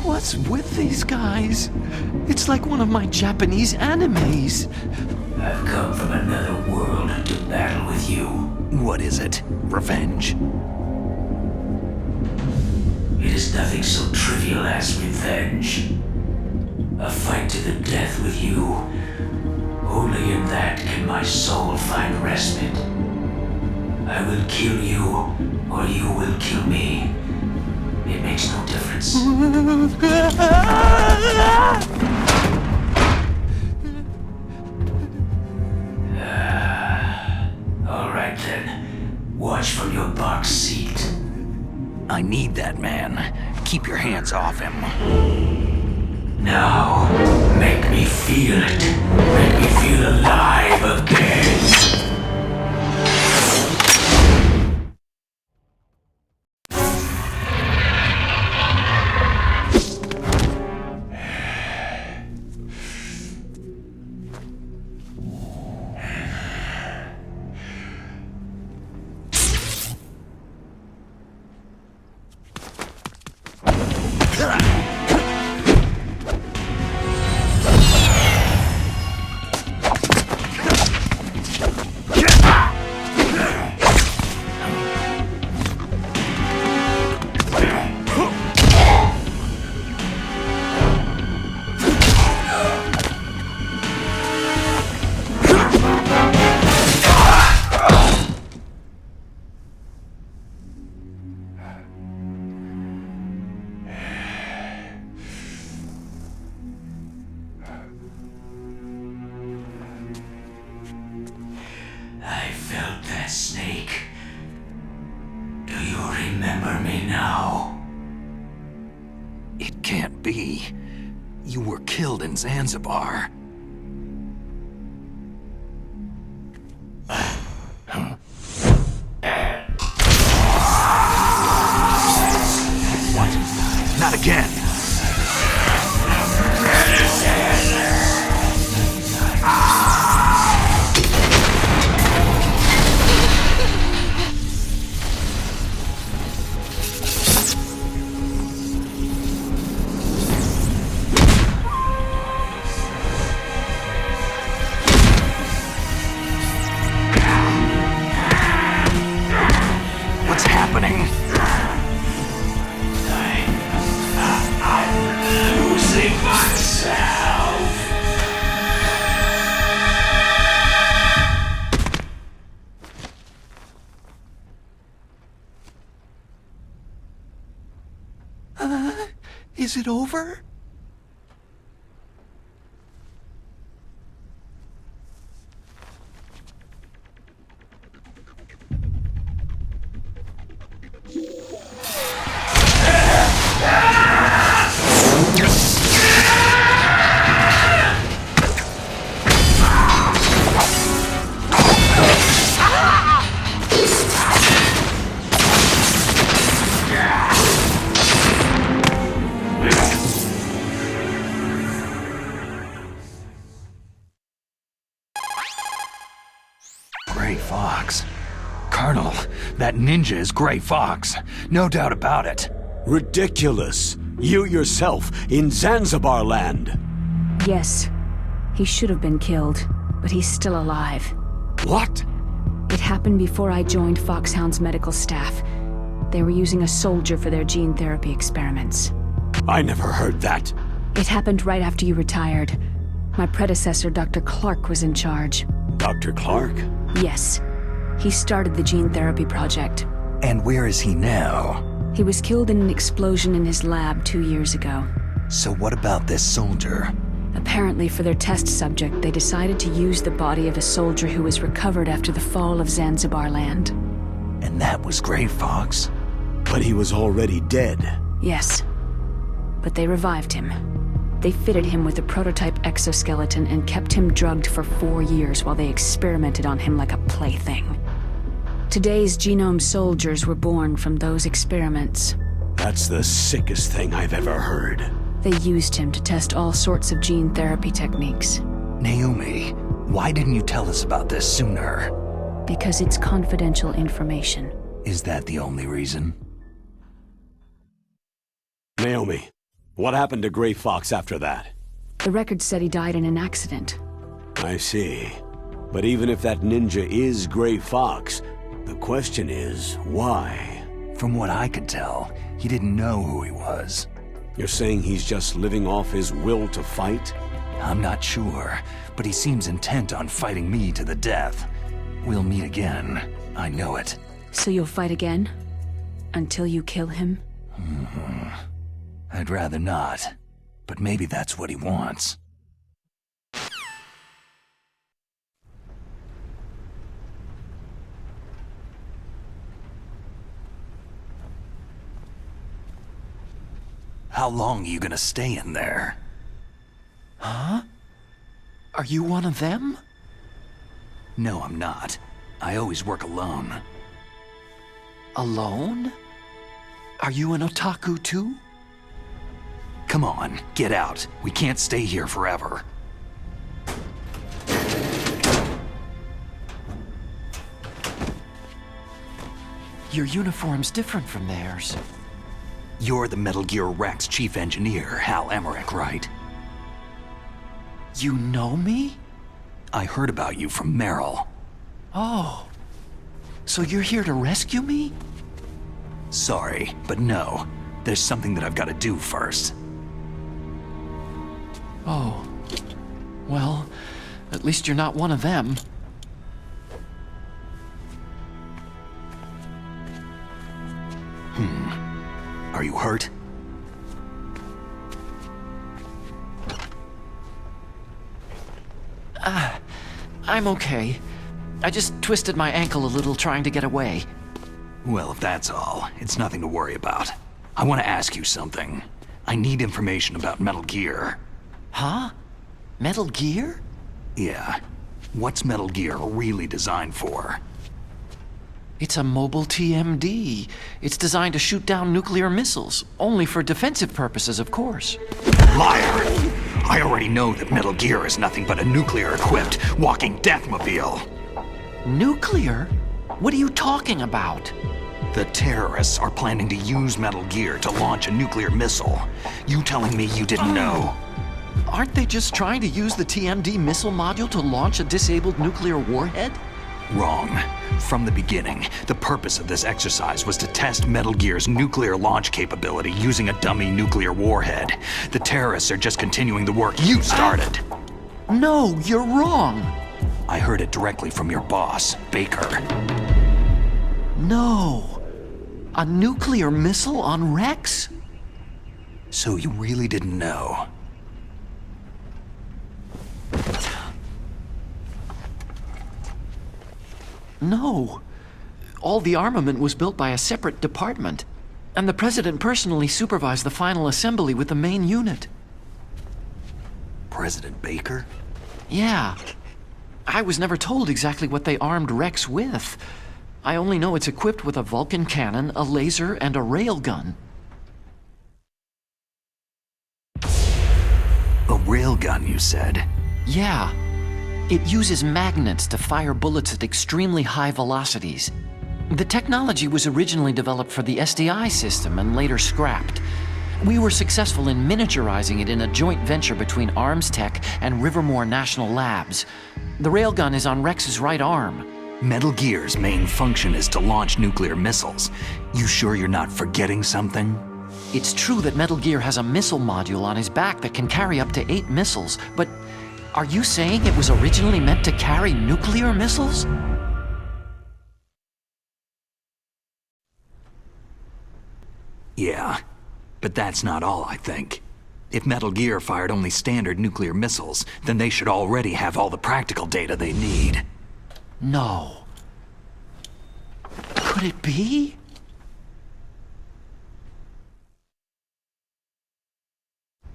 What's with these guys? It's like one of my Japanese animes. I've come from another world to battle with you. What is it? Revenge? It is nothing so trivial as revenge. A fight to the death with you. Only in that can my soul find respite. I will kill you, or you will kill me. It makes no difference. All right then. Watch from your box seat. I need that man. Keep your hands off him. Now, make me feel it. Make me feel alive again. You were killed in Zanzibar. What? Not again! Is it over? Colonel, that ninja is Gray Fox. No doubt about it. Ridiculous. You yourself, in Zanzibar land. Yes. He should have been killed, but he's still alive. What? It happened before I joined Foxhound's medical staff. They were using a soldier for their gene therapy experiments. I never heard that. It happened right after you retired. My predecessor, Dr. Clark, was in charge. Dr. Clark? Yes. He started the gene therapy project. And where is he now? He was killed in an explosion in his lab 2 years ago. So what about this soldier? Apparently, for their test subject, they decided to use the body of a soldier who was recovered after the fall of Zanzibar land. And that was Grey Fox? But he was already dead. Yes. But they revived him. They fitted him with a prototype exoskeleton and kept him drugged for 4 years while they experimented on him like a plaything. Today's genome soldiers were born from those experiments. That's the sickest thing I've ever heard. They used him to test all sorts of gene therapy techniques. Naomi, why didn't you tell us about this sooner? Because it's confidential information. Is that the only reason? Naomi, what happened to Grey Fox after that? The record said he died in an accident. I see. But even if that ninja is Grey Fox, the question is, why? From what I could tell, he didn't know who he was. You're saying he's just living off his will to fight? I'm not sure, but he seems intent on fighting me to the death. We'll meet again. I know it. So you'll fight again? Until you kill him? I'd rather not, but maybe that's what he wants. How long are you gonna stay in there? Huh? Are you one of them? No, I'm not. I always work alone. Alone? Are you an otaku too? Come on, get out. We can't stay here forever. Your uniform's different from theirs. You're the Metal Gear Rex chief engineer, Hal Emmerich, right? You know me? I heard about you from Meryl. Oh. So you're here to rescue me? Sorry, but no. There's something that I've got to do first. Oh. Well, at least you're not one of them. Are you hurt? I'm okay. I just twisted my ankle a little trying to get away. Well, if that's all, it's nothing to worry about. I want to ask you something. I need information about Metal Gear. Huh? Metal Gear? Yeah. What's Metal Gear really designed for? It's a mobile TMD. It's designed to shoot down nuclear missiles, only for defensive purposes, of course. Liar! I already know that Metal Gear is nothing but a nuclear-equipped walking deathmobile. Nuclear? What are you talking about? The terrorists are planning to use Metal Gear to launch a nuclear missile. You telling me you didn't know? Aren't they just trying to use the TMD missile module to launch a disabled nuclear warhead? Wrong. From the beginning, the purpose of this exercise was to test Metal Gear's nuclear launch capability using a dummy nuclear warhead. The terrorists are just continuing the work you started. No, you're wrong. I heard it directly from your boss, Baker. No. A nuclear missile on Rex? So you really didn't know? No. All the armament was built by a separate department, and the President personally supervised the final assembly with the main unit. President Baker? Yeah. I was never told exactly what they armed Rex with. I only know it's equipped with a Vulcan cannon, a laser, and a railgun. A railgun, you said? Yeah. It uses magnets to fire bullets at extremely high velocities. The technology was originally developed for the SDI system and later scrapped. We were successful in miniaturizing it in a joint venture between Arms Tech and Rivermore National Labs. The railgun is on Rex's right arm. Metal Gear's main function is to launch nuclear missiles. You sure you're not forgetting something? It's true that Metal Gear has a missile module on his back that can carry up to 8 missiles, but are you saying it was originally meant to carry nuclear missiles? Yeah, but that's not all, I think. If Metal Gear fired only standard nuclear missiles, then they should already have all the practical data they need. No. Could it be?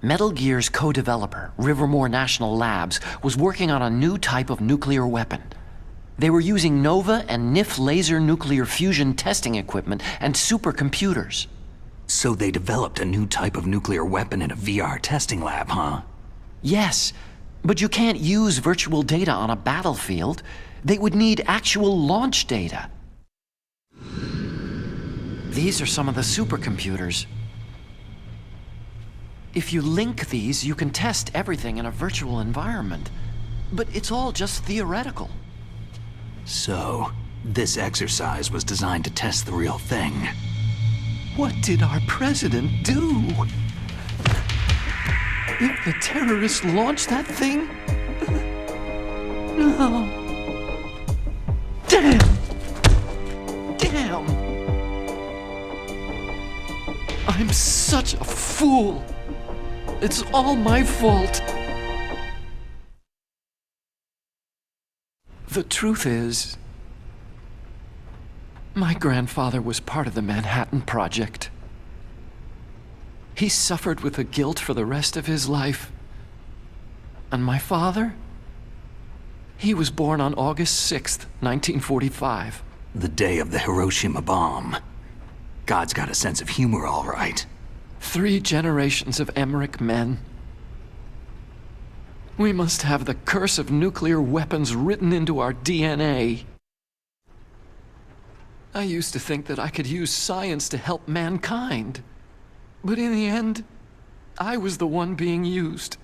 Metal Gear's co-developer, Rivermore National Labs, was working on a new type of nuclear weapon. They were using NOVA and NIF laser nuclear fusion testing equipment and supercomputers. So they developed a new type of nuclear weapon in a VR testing lab, huh? Yes, but you can't use virtual data on a battlefield. They would need actual launch data. These are some of the supercomputers. If you link these, you can test everything in a virtual environment. But it's all just theoretical. So, this exercise was designed to test the real thing. What did our president do? If the terrorists launched that thing? No. Damn! Damn! I'm such a fool! It's all my fault! The truth is, my grandfather was part of the Manhattan Project. He suffered with the guilt for the rest of his life. And my father? He was born on August 6th, 1945. The day of the Hiroshima bomb. God's got a sense of humor, all right. 3 generations of Emmerich men. We must have the curse of nuclear weapons written into our DNA. I used to think that I could use science to help mankind. But in the end, I was the one being used.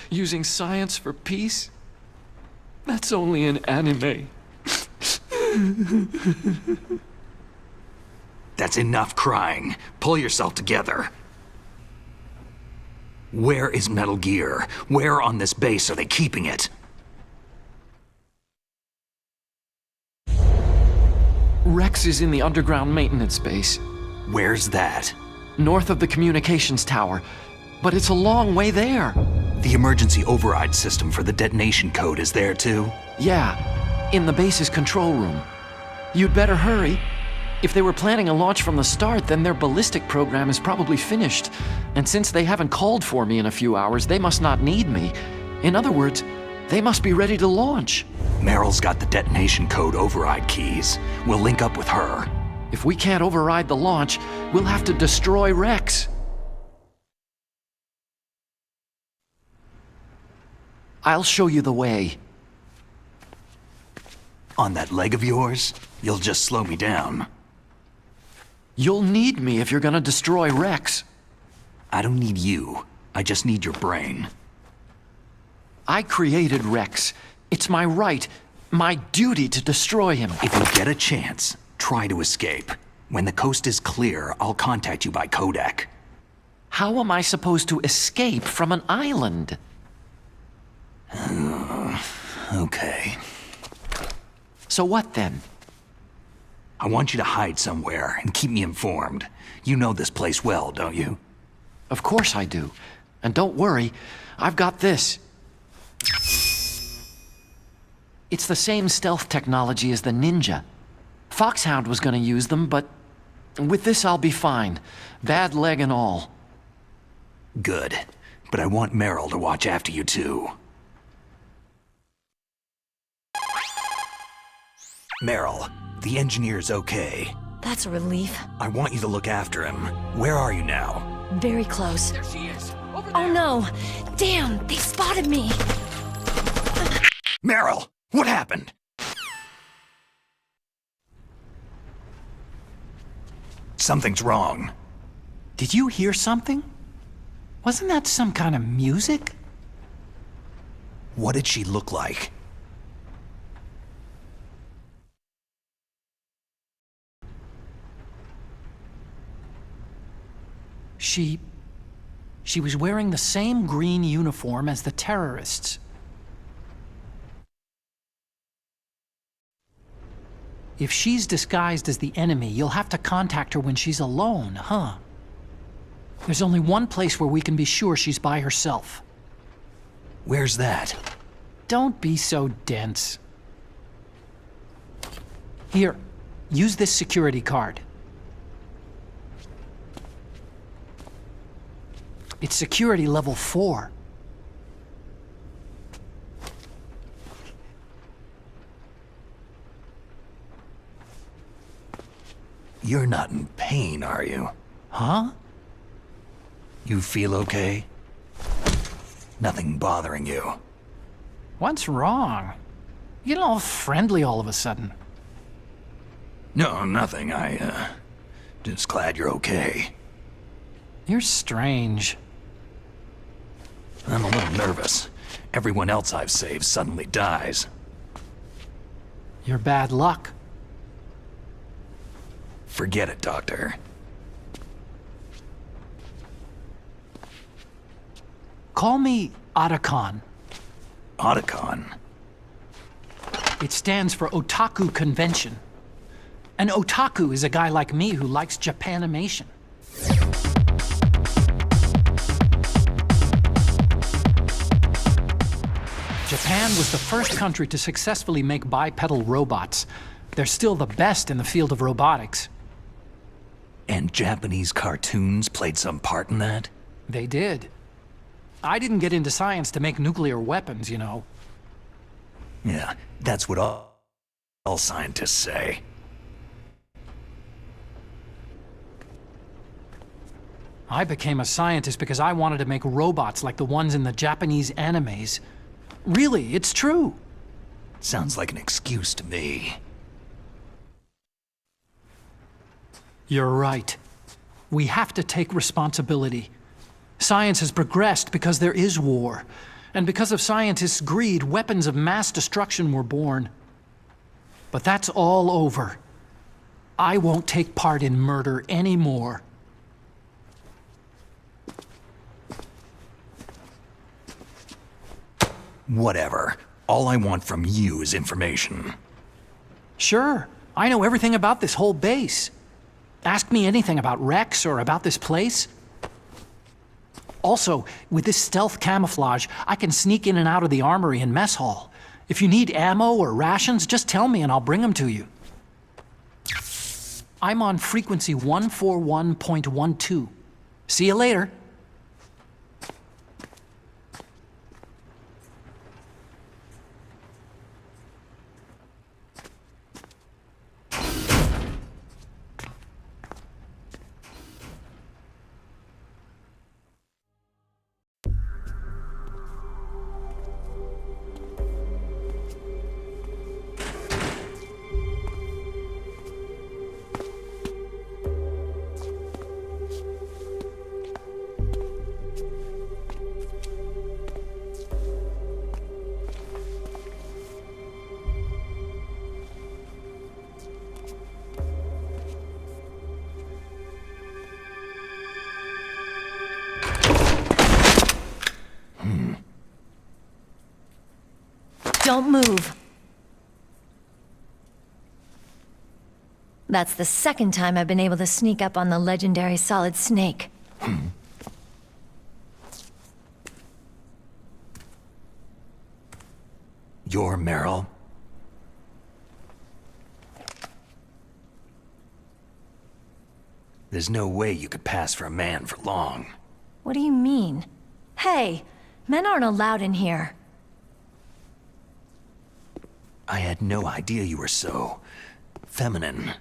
Using science for peace? That's only in anime. That's enough crying. Pull yourself together. Where is Metal Gear? Where on this base are they keeping it? Rex is in the underground maintenance base. Where's that? North of the communications tower. But it's a long way there. The emergency override system for the detonation code is there too? Yeah, in the base's control room. You'd better hurry. If they were planning a launch from the start, then their ballistic program is probably finished. And since they haven't called for me in a few hours, they must not need me. In other words, they must be ready to launch. Meryl's got the detonation code override keys. We'll link up with her. If we can't override the launch, we'll have to destroy Rex. I'll show you the way. On that leg of yours, you'll just slow me down. You'll need me if you're gonna destroy Rex. I don't need you. I just need your brain. I created Rex. It's my right, my duty to destroy him. If you get a chance, try to escape. When the coast is clear, I'll contact you by codec. How am I supposed to escape from an island? Okay. So what then? I want you to hide somewhere and keep me informed. You know this place well, don't you? Of course I do. And don't worry, I've got this. It's the same stealth technology as the Ninja. Foxhound was gonna use them, but with this I'll be fine. Bad leg and all. Good. But I want Meryl to watch after you too. Meryl, the engineer's okay. That's a relief. I want you to look after him. Where are you now? Very close. There she is. Over there. Oh no! Damn, they spotted me! Meryl, what happened? Something's wrong. Did you hear something? Wasn't that some kind of music? What did she look like? She was wearing the same green uniform as the terrorists. If she's disguised as the enemy, you'll have to contact her when she's alone, huh? There's only one place where we can be sure she's by herself. Where's that? Don't be so dense. Here, use this security card. It's security level 4. You're not in pain, are you? Huh? You feel okay? Nothing bothering you? What's wrong? You get all friendly all of a sudden. No, nothing. Just glad you're okay. You're strange. I'm a little nervous. Everyone else I've saved suddenly dies. You're bad luck. Forget it, Doctor. Call me Otacon. Otacon? It stands for Otaku Convention. An otaku is a guy like me who likes Japanimation. Japan was the first country to successfully make bipedal robots. They're still the best in the field of robotics. And Japanese cartoons played some part in that? They did. I didn't get into science to make nuclear weapons, you know. Yeah, that's what all scientists say. I became a scientist because I wanted to make robots like the ones in the Japanese animes. Really, it's true. Sounds like an excuse to me. You're right. We have to take responsibility. Science has progressed because there is war. And because of scientists' greed, weapons of mass destruction were born. But that's all over. I won't take part in murder anymore. Whatever. All I want from you is information. Sure. I know everything about this whole base. Ask me anything about Rex or about this place. Also, with this stealth camouflage, I can sneak in and out of the armory and mess hall. If you need ammo or rations, just tell me and I'll bring them to you. I'm on frequency 141.12. See you later. Don't move. That's the second time I've been able to sneak up on the legendary Solid Snake. You're Meryl? There's no way you could pass for a man for long. What do you mean? Hey, men aren't allowed in here. I had no idea you were so feminine.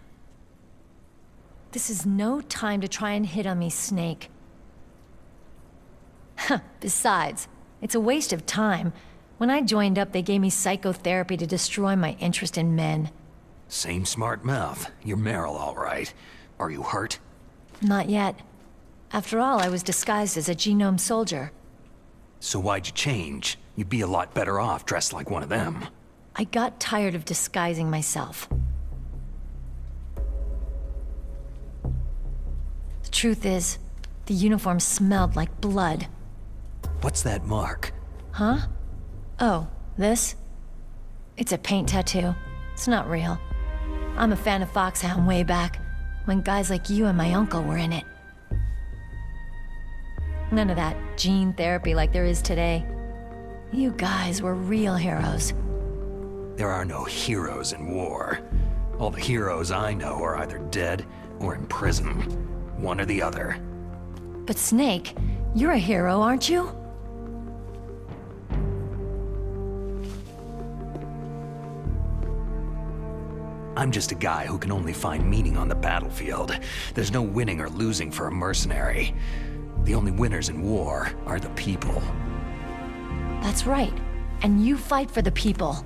This is no time to try and hit on me, Snake. Besides, it's a waste of time. When I joined up, they gave me psychotherapy to destroy my interest in men. Same smart mouth. You're Meryl, all right. Are you hurt? Not yet. After all, I was disguised as a genome soldier. So why'd you change? You'd be a lot better off dressed like one of them. I got tired of disguising myself. The truth is, the uniform smelled like blood. What's that mark? Huh? Oh, this? It's a paint tattoo. It's not real. I'm a fan of Foxhound way back, when guys like you and my uncle were in it. None of that gene therapy like there is today. You guys were real heroes. There are no heroes in war. All the heroes I know are either dead or in prison. One or the other. But Snake, you're a hero, aren't you? I'm just a guy who can only find meaning on the battlefield. There's no winning or losing for a mercenary. The only winners in war are the people. That's right. And you fight for the people.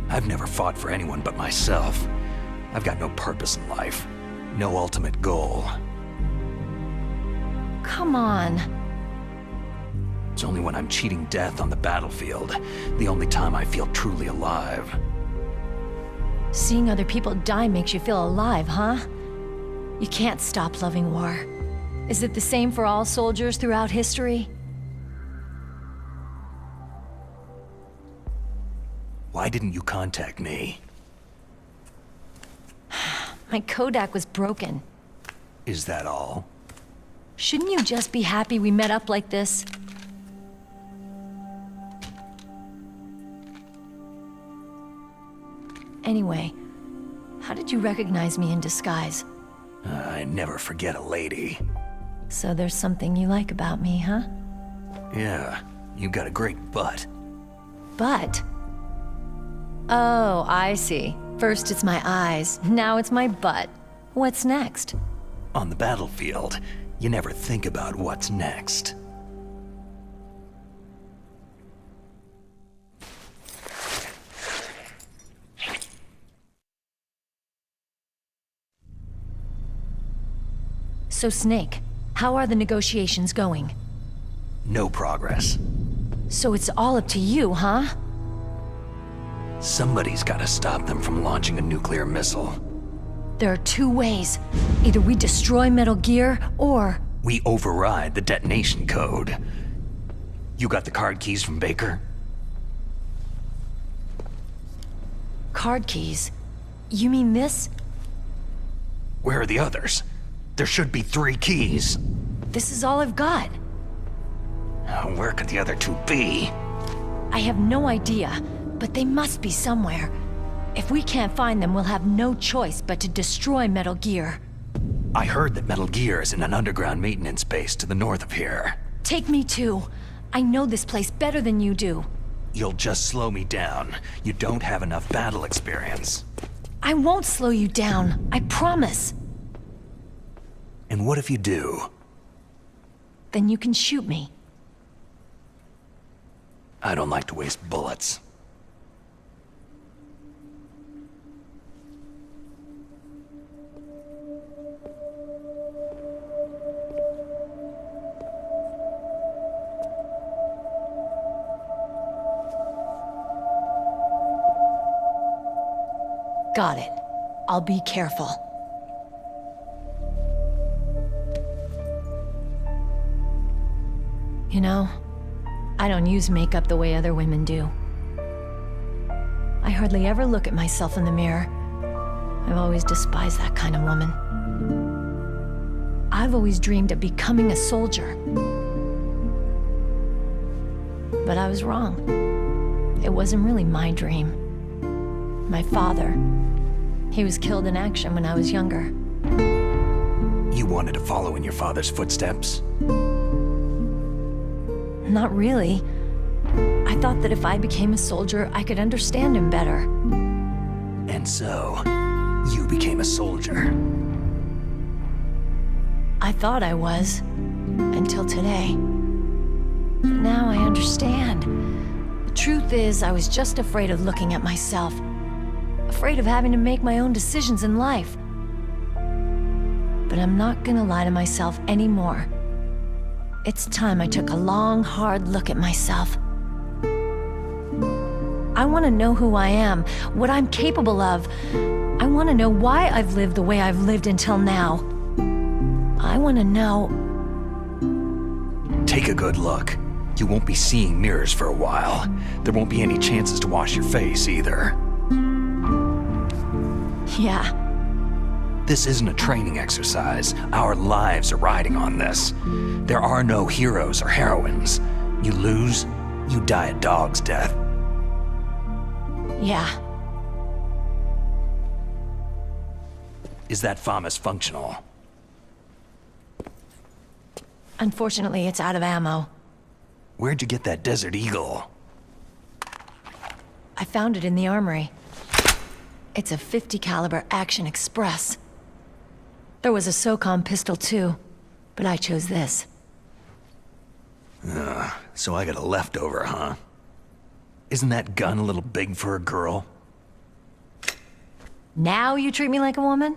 I've never fought for anyone but myself. I've got no purpose in life. No ultimate goal. Come on. It's only when I'm cheating death on the battlefield, the only time I feel truly alive. Seeing other people die makes you feel alive, huh? You can't stop loving war. Is it the same for all soldiers throughout history? Why didn't you contact me? My Kodak was broken. Is that all? Shouldn't you just be happy we met up like this? Anyway, how did you recognize me in disguise? I never forget a lady. So there's something you like about me, huh? Yeah, you got a great butt. Butt? Oh, I see. First it's my eyes, now it's my butt. What's next? On the battlefield, you never think about what's next. So Snake, how are the negotiations going? No progress. So it's all up to you, huh? Somebody's gotta stop them from launching a nuclear missile. There are two ways. Either we destroy Metal Gear, or... we override the detonation code. You got the card keys from Baker? Card keys? You mean this? Where are the others? There should be 3 keys. This is all I've got. Where could the other 2 be? I have no idea, but they must be somewhere. If we can't find them, we'll have no choice but to destroy Metal Gear. I heard that Metal Gear is in an underground maintenance base to the north of here. Take me too. I know this place better than you do. You'll just slow me down. You don't have enough battle experience. I won't slow you down, I promise. And what if you do? Then you can shoot me. I don't like to waste bullets. Got it. I'll be careful. You know, I don't use makeup the way other women do. I hardly ever look at myself in the mirror. I've always despised that kind of woman. I've always dreamed of becoming a soldier. But I was wrong. It wasn't really my dream. My father, he was killed in action when I was younger. You wanted to follow in your father's footsteps? Not really. I thought that if I became a soldier, I could understand him better. And so, you became a soldier. I thought I was, until today. But now I understand. The truth is, I was just afraid of looking at myself. Afraid of having to make my own decisions in life. but I'm not gonna lie to myself anymore. It's time I took a long, hard look at myself. I want to know who I am, what I'm capable of. I want to know why I've lived the way I've lived until now. I want to know... Take a good look. You won't be seeing mirrors for a while. There won't be any chances to wash your face either. Yeah. This isn't a training exercise. Our lives are riding on this. There are no heroes or heroines. You lose, you die a dog's death. Yeah. Is that FAMAS functional? Unfortunately, it's out of ammo. Where'd you get that Desert Eagle? I found it in the armory. It's a .50 caliber Action Express. There was a SOCOM pistol too, but I chose this. So I got a leftover, huh? Isn't that gun a little big for a girl? Now you treat me like a woman?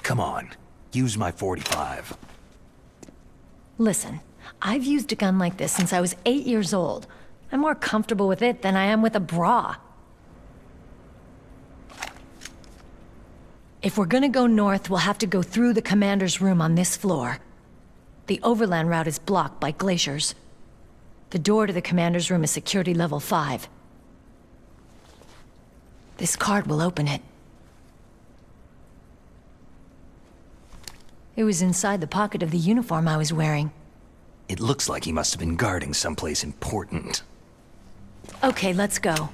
Come on, use my .45. Listen, I've used a gun like this since I was 8 years old. I'm more comfortable with it than I am with a bra. If we're gonna go north, we'll have to go through the commander's room on this floor. The overland route is blocked by glaciers. The door to the commander's room is security level 5. This card will open it. It was inside the pocket of the uniform I was wearing. It looks like he must have been guarding someplace important. Okay, let's go.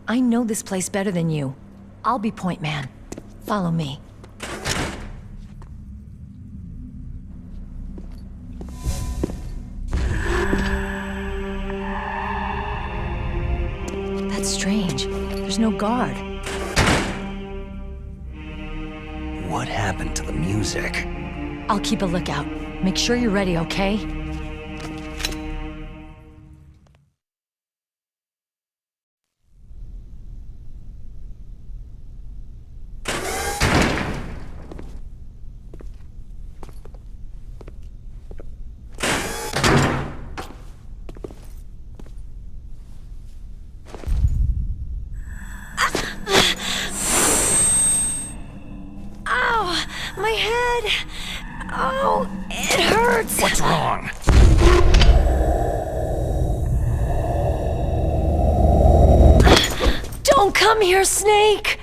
I know this place better than you. I'll be point man. Follow me. That's strange. There's no guard. What happened to the music? I'll keep a lookout. Make sure you're ready, okay? My head! Oh, it hurts! What's wrong? Don't come here, Snake!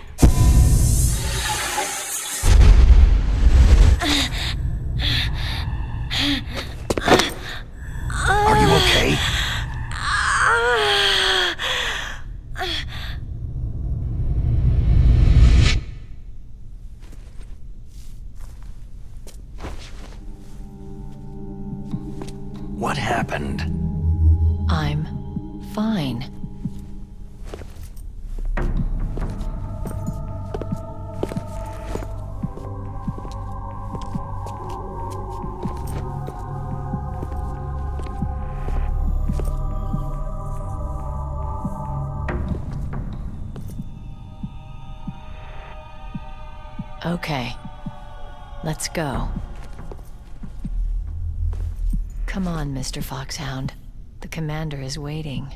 Are you okay? What happened? I'm fine. Okay, let's go. Come on, Mr. Foxhound. The commander is waiting.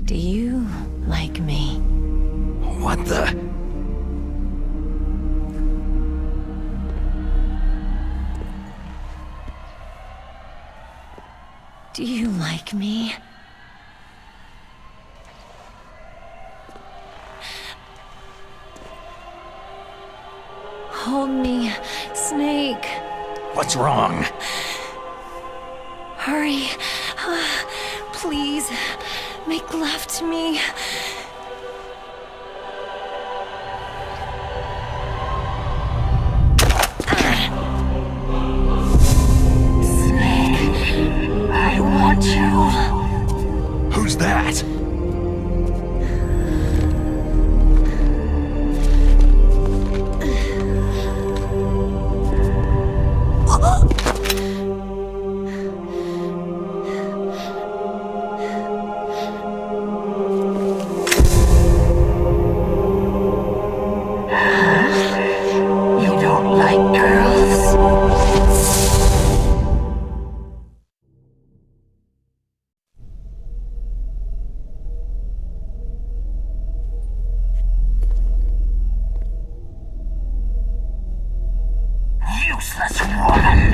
Do you like me? What the? Do you like me? Hold me, Snake. What's wrong? Hurry. Please. Make love to me. Snake, I want you. Who's that? Useless woman!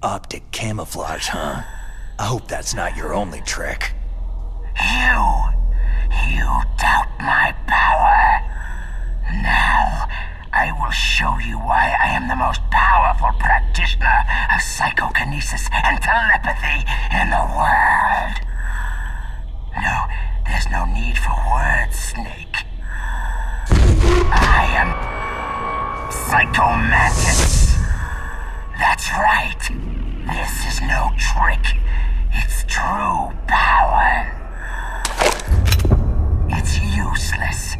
Optic camouflage, huh? I hope that's not your only trick. You doubt my power. Now, I will show you why I am the most powerful practitioner of psychokinesis and telepathy in the world. No, there's no need for words, Snake. I am Psychomantis. That's right. This is no trick. It's true power. It's useless.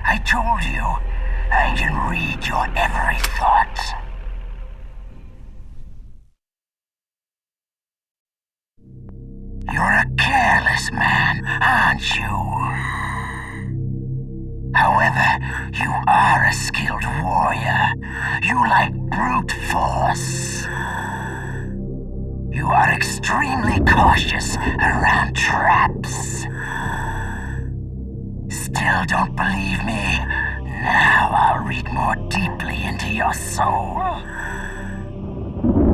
I told you, I can read your every thought. You're a careless man, aren't you? However, you are a skilled warrior. You like brute force. You are extremely cautious around traps. Still don't believe me? Now I'll read more deeply into your soul.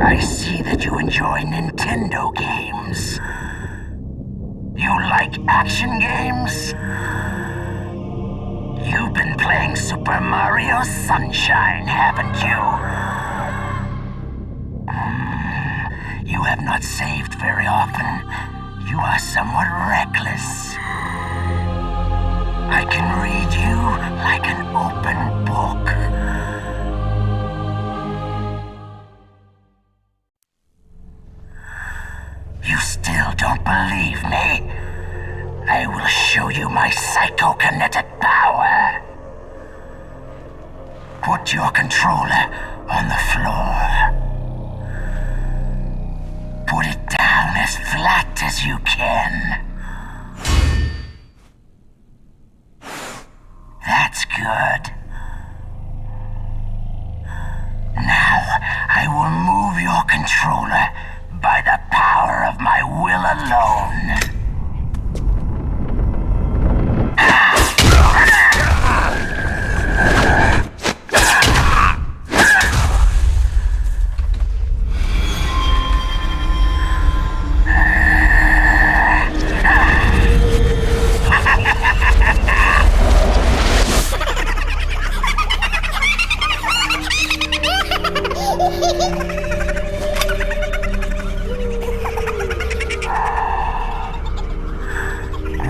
I see that you enjoy Nintendo games. You like action games? You've been playing Super Mario Sunshine, haven't you? You have not saved very often. You are somewhat reckless. I can read you like an open book. You still don't believe me? I will show you my psychokinetic power. Put your controller on the floor. Put it down as flat as you can. That's good. Now, I will move your controller by the power of my will alone.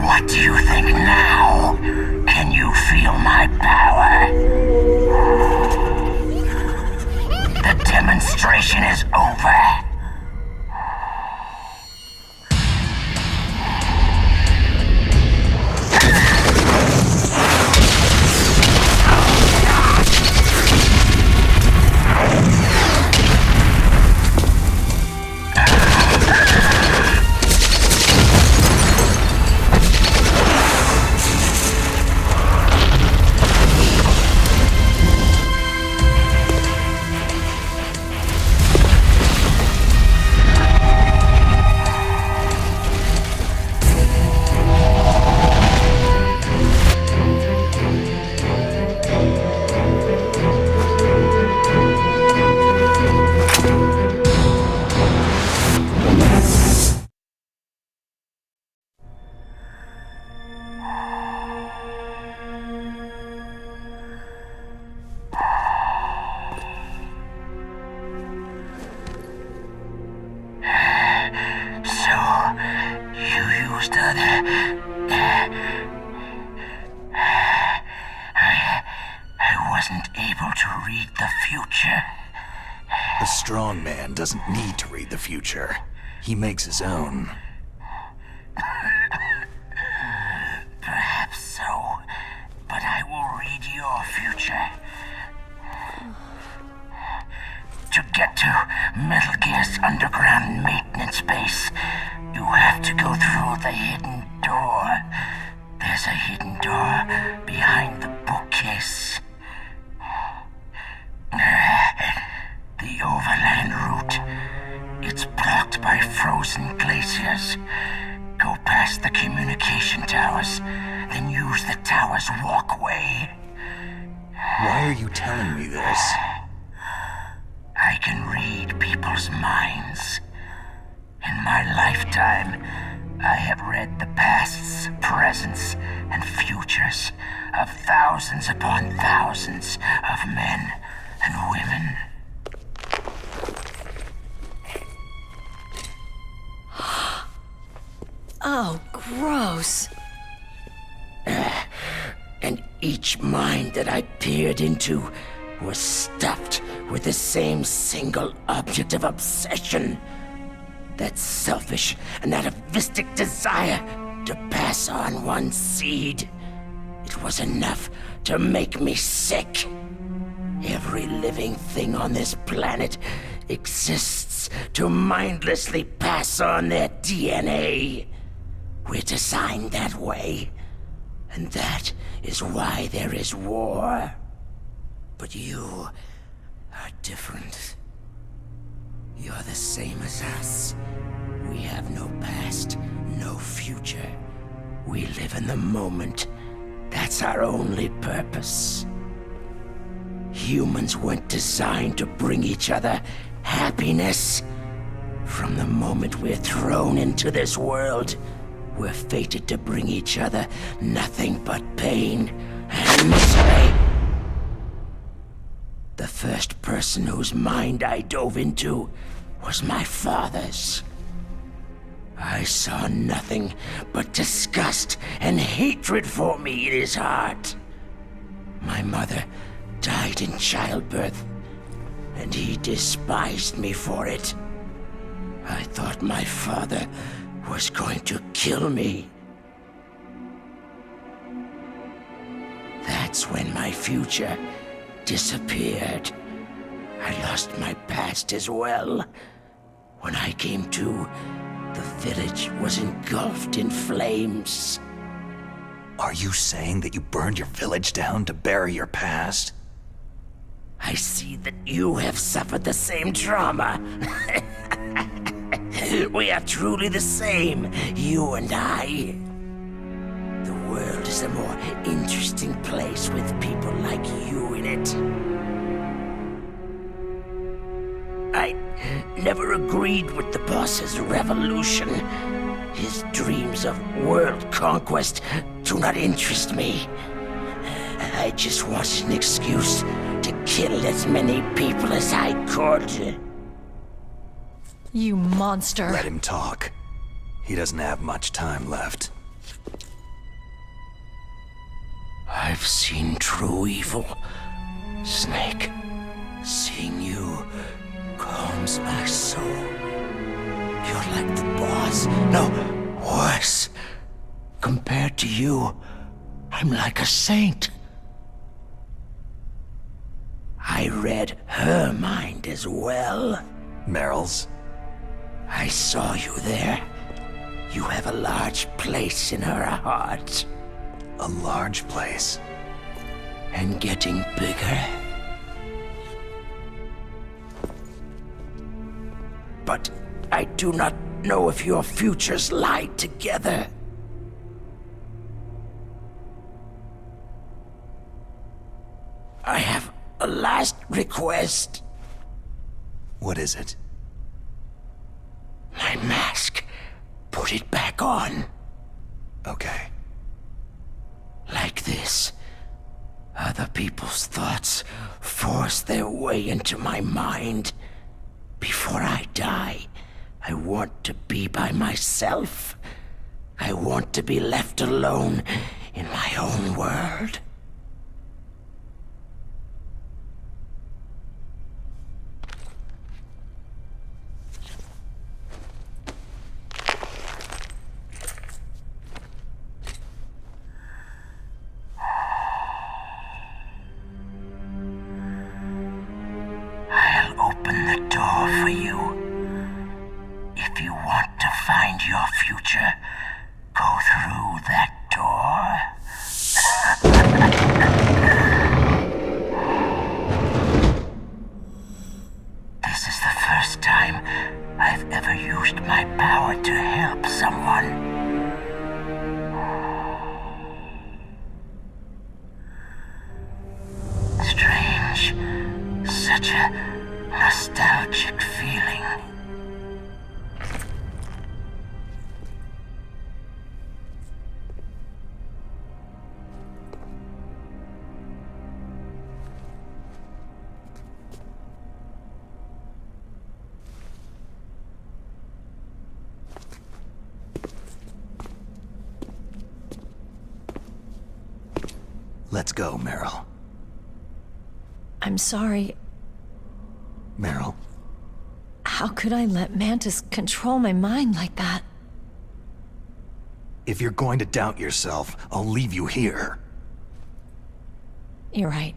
What do you think now? Can you feel my power? The demonstration is over. Understood. I wasn't able to read the future. A strong man doesn't need to read the future. He makes his own. Perhaps so, but I will read your future. To get to Metal Gear's underground maintenance base, you have to go through the hidden door. There's a hidden door behind the bookcase. The overland route. It's blocked by frozen glaciers. Go past the communication towers, then use the tower's walkway. Why are you telling me this? I can read people's minds. In my lifetime, I have read the pasts, presents, and futures of thousands upon thousands of men and women. Oh, gross. And each mind that I peered into was stuffed with the same single object of obsession. That selfish and atavistic desire to pass on one seed. It was enough to make me sick. Every living thing on this planet exists to mindlessly pass on their DNA. We're designed that way. And that is why there is war. But you are different. You're the same as us. We have no past, no future. We live in the moment. That's our only purpose. Humans weren't designed to bring each other happiness. From the moment we're thrown into this world, we're fated to bring each other nothing but pain and misery. The first person whose mind I dove into was my father's. I saw nothing but disgust and hatred for me in his heart. My mother died in childbirth, and he despised me for it. I thought my father was going to kill me. That's when my future disappeared. I lost my past as well. When I came to, the village was engulfed in flames. Are you saying that you burned your village down to bury your past? I see that you have suffered the same trauma. We are truly the same, you and I. The world is a more interesting place with people like you in it. I never agreed with the boss's revolution. His dreams of world conquest do not interest me. I just wanted an excuse to kill as many people as I could. You monster. Let him talk. He doesn't have much time left. I've seen true evil, Snake. Seeing you calms my soul. You're like the boss. No, worse. Compared to you, I'm like a saint. I read her mind as well. Meryl's? I saw you there. You have a large place in her heart. A large place? And getting bigger. But I do not know if your futures lie together. I have a last request. What is it? My mask. Put it back on. Okay. Like this. Other people's thoughts force their way into my mind. Before I die, I want to be by myself. I want to be left alone in my own world. I'll open the door for you. If you want to find your future, go through that door. This is the first time I've ever used my power to help someone. Strange. Such a nostalgic feeling. Let's go, Meryl. I'm sorry. Meryl, How could I let Mantis control my mind like that? if you're going to doubt yourself, I'll leave you here. You're right.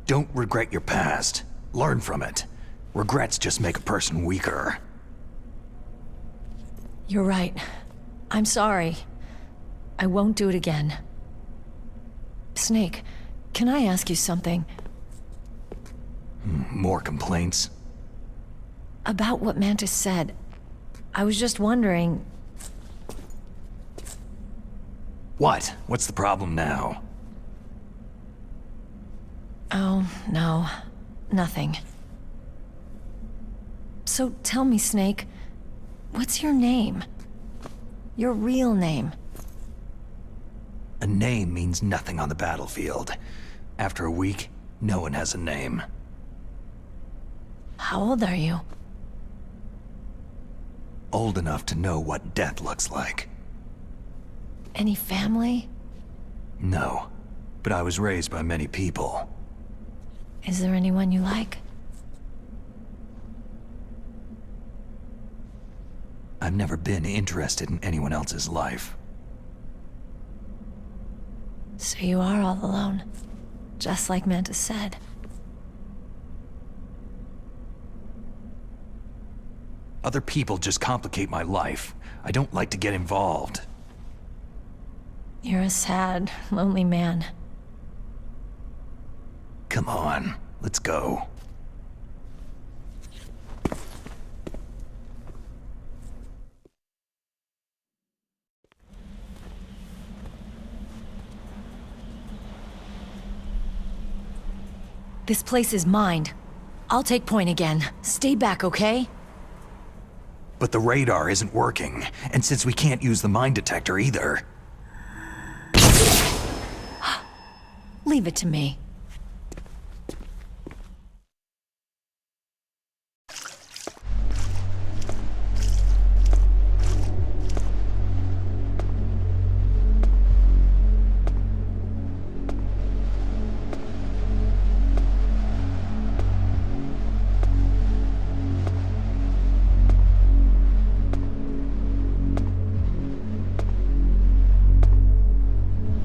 Don't regret your past. Learn from it. Regrets just make a person weaker. You're right. I'm sorry. I won't do it again. Snake, can I ask you something? More complaints? About what Mantis said. I was just wondering... What? What's the problem now? Oh, no. Nothing. So tell me, Snake, what's your name? Your real name? A name means nothing on the battlefield. After a week, no one has a name. How old are you? Old enough to know what death looks like. Any family? No, but I was raised by many people. Is there anyone you like? I've never been interested in anyone else's life. So you are all alone, just like Mantis said. Other people just complicate my life. I don't like to get involved. You're a sad, lonely man. Come on, let's go. This place is mine. I'll take point again. Stay back, okay? But the radar isn't working, and since we can't use the mine detector either... Leave it to me.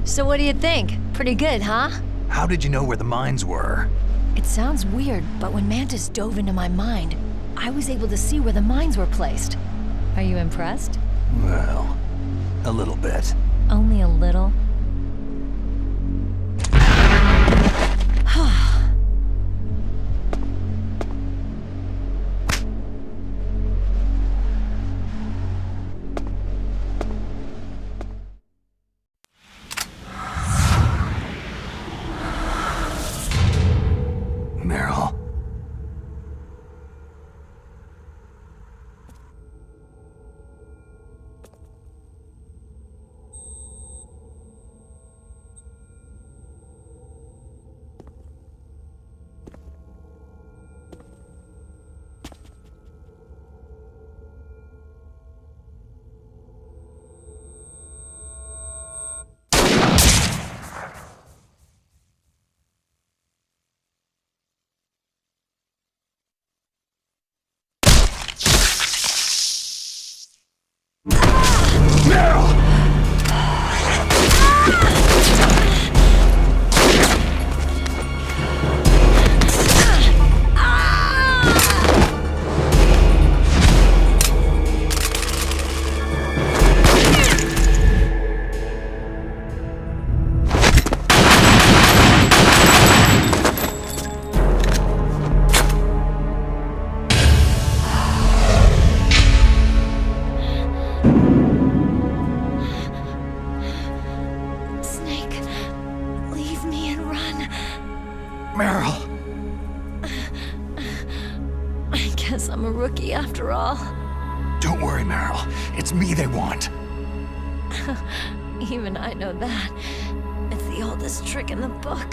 So what do you think? Pretty good, huh? How did you know where the mines were? It sounds weird, but when Mantis dove into my mind, I was able to see where the mines were placed. Are you impressed? Well, a little bit. Only a little? Meryl. after all. Don't worry, Meryl. It's me they want. Even I know that. It's the oldest trick in the book.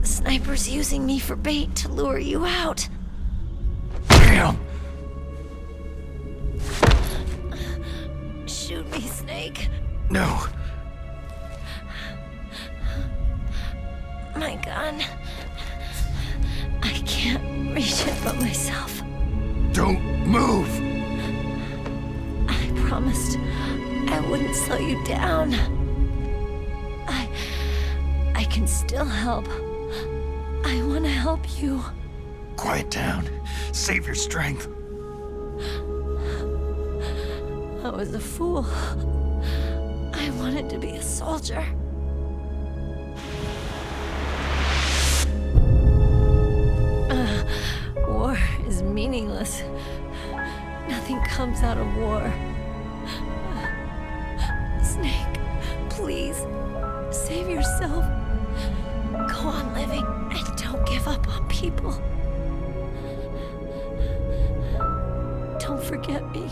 The sniper's using me for bait to lure you out. Damn! Shoot me, Snake. No. My gun. I can't reach it but myself. Don't move! I promised I wouldn't slow you down. I can still help. I want to help you. Quiet down. Save your strength. I was a fool. I wanted to be a soldier. War is meaningless. Nothing comes out of war. Snake, please, save yourself. Go on living and don't give up on people. Don't forget me.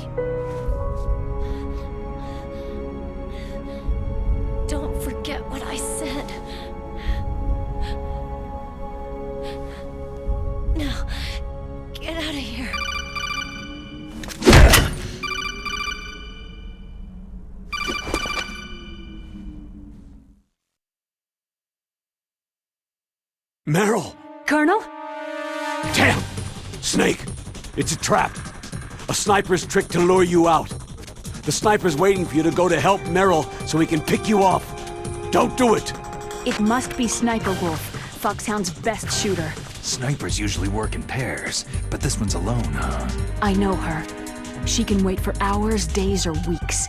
Don't forget what I said. Now, get out of here. Meryl! Colonel? Damn! Snake! It's a trap. A sniper's trick to lure you out. The sniper's waiting for you to go to help Meryl so he can pick you off. Don't do it! It must be Sniper Wolf, Foxhound's best shooter. Snipers usually work in pairs, but this one's alone, huh? I know her. She can wait for hours, days, or weeks.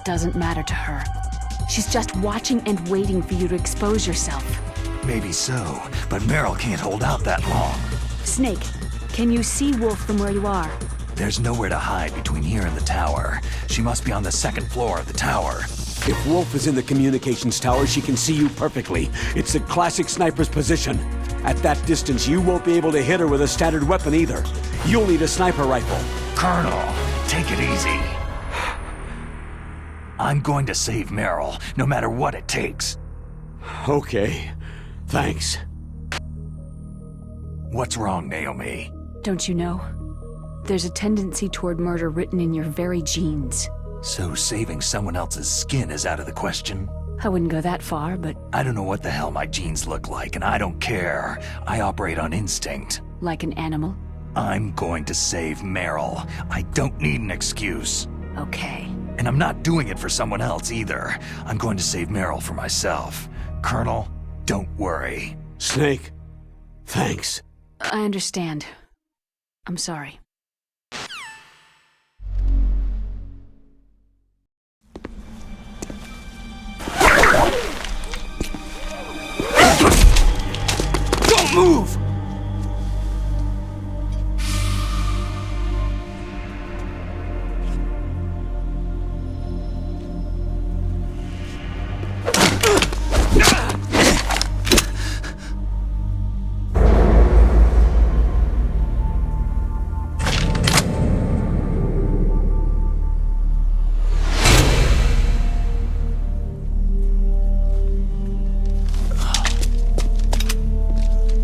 Doesn't matter to her. She's just watching and waiting for you to expose yourself. Maybe so, but Meryl can't hold out that long. Snake, can you see Wolf from where you are? There's nowhere to hide between here and the tower. She must be on the second floor of the tower. If Wolf is in the communications tower, she can see you perfectly. It's the classic sniper's position. At that distance, you won't be able to hit her with a standard weapon either. You'll need a sniper rifle. Colonel, take it easy. I'm going to save Meryl, no matter what it takes. Okay. Thanks. What's wrong, Naomi? Don't you know? There's a tendency toward murder written in your very genes. So saving someone else's skin is out of the question? I wouldn't go that far, but... I don't know what the hell my genes look like, and I don't care. I operate on instinct. Like an animal? I'm going to save Meryl. I don't need an excuse. Okay. And I'm not doing it for someone else either. I'm going to save Meryl for myself. Colonel, don't worry. Snake, thanks. I understand. I'm sorry. Don't move!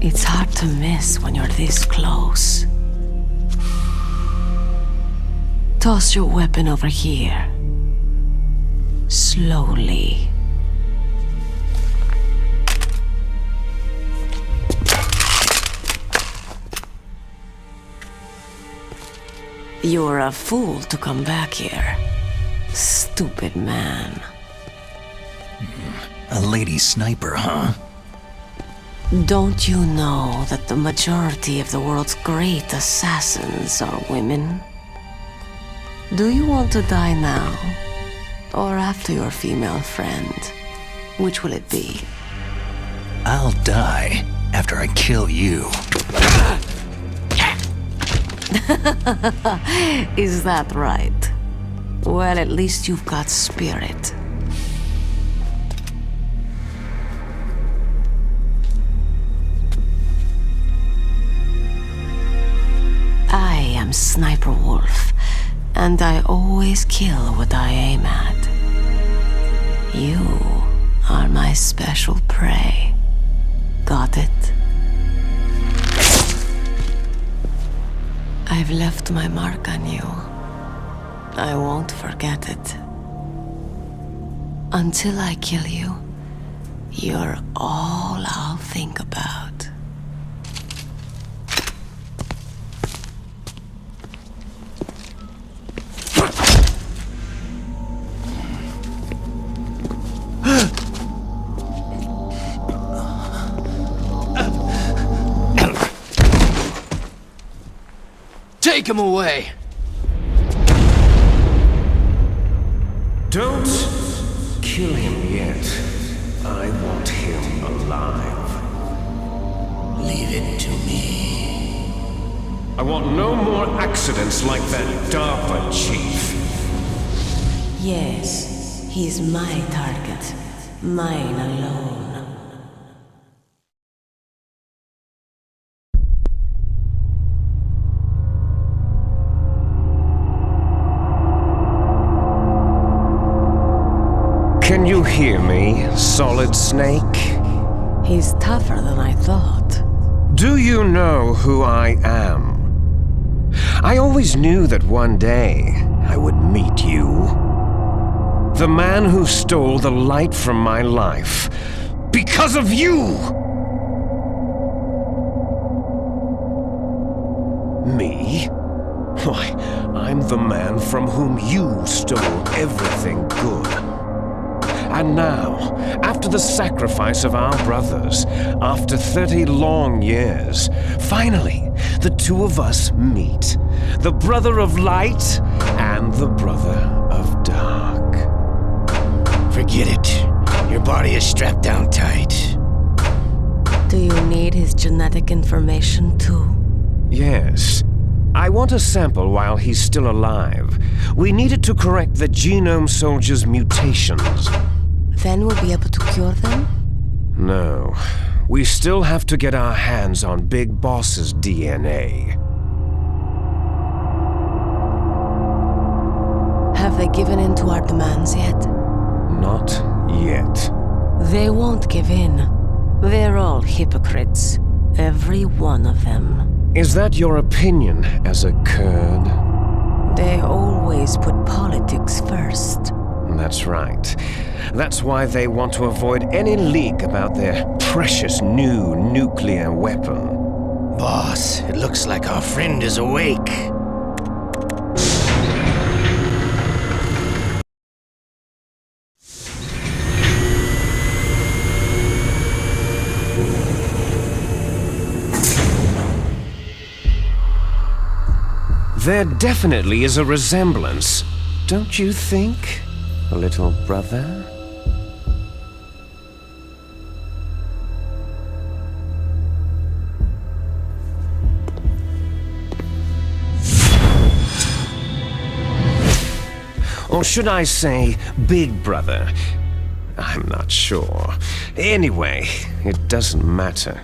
It's hard to miss when you're this close. Toss your weapon over here. Slowly. You're a fool to come back here. Stupid man. A lady sniper, huh? Don't you know that the majority of the world's great assassins are women? Do you want to die now? Or after your female friend? Which will it be? I'll die after I kill you. Is that right? Well, at least you've got spirit. Sniper Wolf, and I always kill what I aim at. You are my special prey. Got it? I've left my mark on you. I won't forget it. Until I kill you, you're all I'll think about. Take him away! Don't kill him yet. I want him alive. Leave it to me. I want no more accidents like that DARPA chief. Yes, he's my target. Mine alone. Can you hear me, Solid Snake? He's tougher than I thought. Do you know who I am? I always knew that one day I would meet you. The man who stole the light from my life because of you! Me? Why, I'm the man from whom you stole everything good. And now, after the sacrifice of our brothers, after 30 long years, finally, the two of us meet. The brother of light and the brother of dark. Forget it. Your body is strapped down tight. Do you need his genetic information too? Yes. I want a sample while he's still alive. We need it to correct the Genome Soldier's mutations. Then we'll be able to cure them? No. We still have to get our hands on Big Boss's DNA. Have they given in to our demands yet? Not yet. They won't give in. They're all hypocrites. Every one of them. Is that your opinion as a Kurd? They always put politics first. That's right. That's why they want to avoid any leak about their precious new nuclear weapon. Boss, it looks like our friend is awake. There definitely is a resemblance, don't you think, little brother? Or should I say, big brother? I'm not sure. Anyway, it doesn't matter.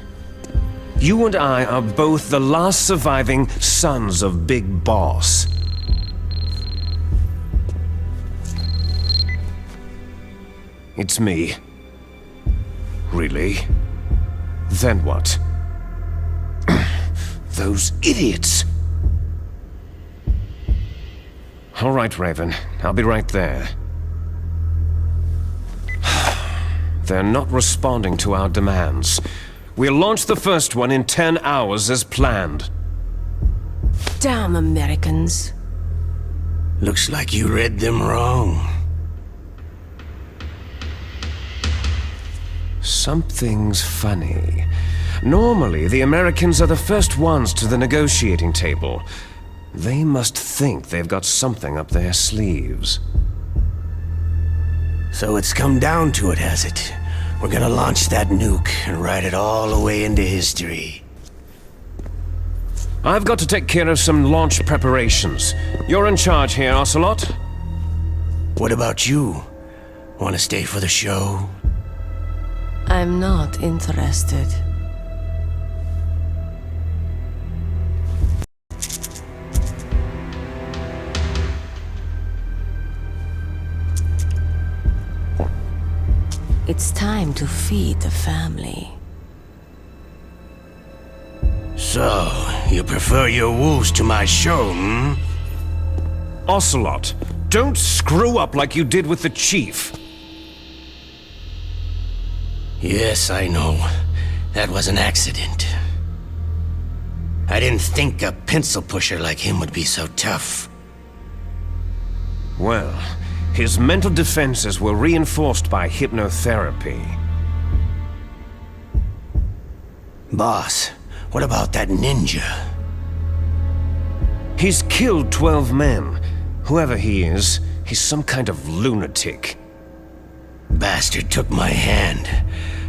You and I are both the last surviving sons of Big Boss. It's me. Really? Then what? Those idiots! All right, Raven. I'll be right there. They're not responding to our demands. We'll launch the first one in 10 hours as planned. Damn Americans. Looks like you read them wrong. Something's funny. Normally, the Americans are the first ones to the negotiating table. They must think they've got something up their sleeves. So it's come down to it, has it? We're gonna launch that nuke and ride it all the way into history. I've got to take care of some launch preparations. You're in charge here, Ocelot. What about you? Want to stay for the show? I'm not interested. It's time to feed the family. So, you prefer your wolves to my show, hmm? Ocelot, don't screw up like you did with the chief. Yes, I know. That was an accident. I didn't think a pencil pusher like him would be so tough. Well, his mental defenses were reinforced by hypnotherapy. Boss, what about that ninja? He's killed 12 men. Whoever he is, he's some kind of lunatic. Bastard took my hand.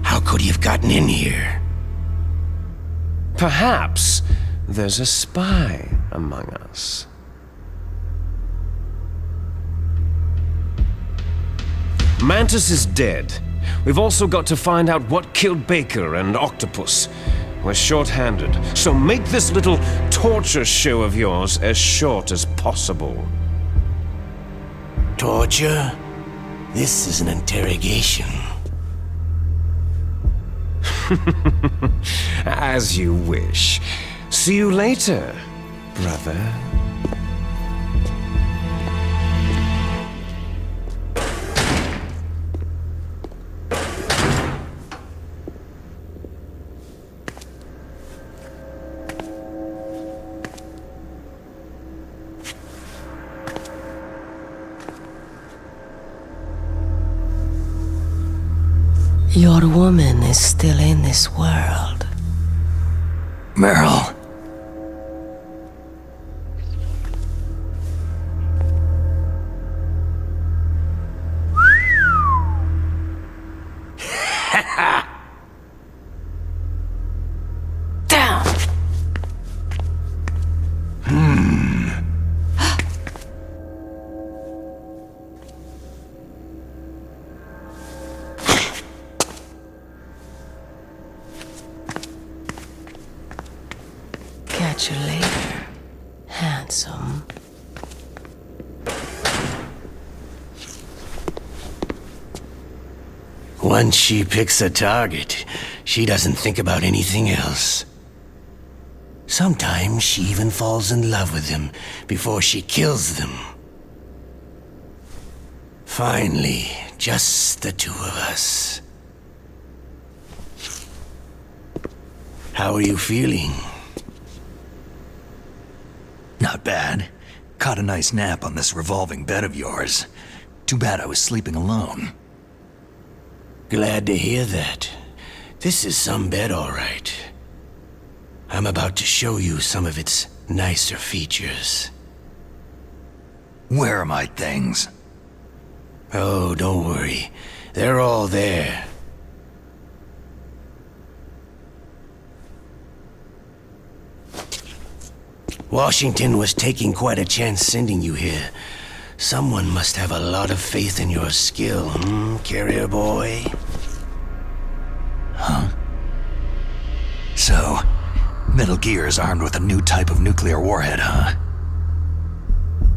How could he have gotten in here? Perhaps there's a spy among us. Mantis is dead. We've also got to find out what killed Baker and Octopus. We're short-handed, so make this little torture show of yours as short as possible. Torture? This is an interrogation. As you wish. See you later, brother. Your woman is still in this world. Meryl. Down! Catch you later, handsome. Once she picks a target, she doesn't think about anything else. Sometimes she even falls in love with them before she kills them. Finally, just the two of us. How are you feeling? Not bad. Caught a nice nap on this revolving bed of yours. Too bad I was sleeping alone. Glad to hear that. This is some bed, all right. I'm about to show you some of its nicer features. Where are my things? Oh, don't worry. They're all there. Washington was taking quite a chance sending you here. Someone must have a lot of faith in your skill, carrier boy? Huh? So, Metal Gear is armed with a new type of nuclear warhead, huh?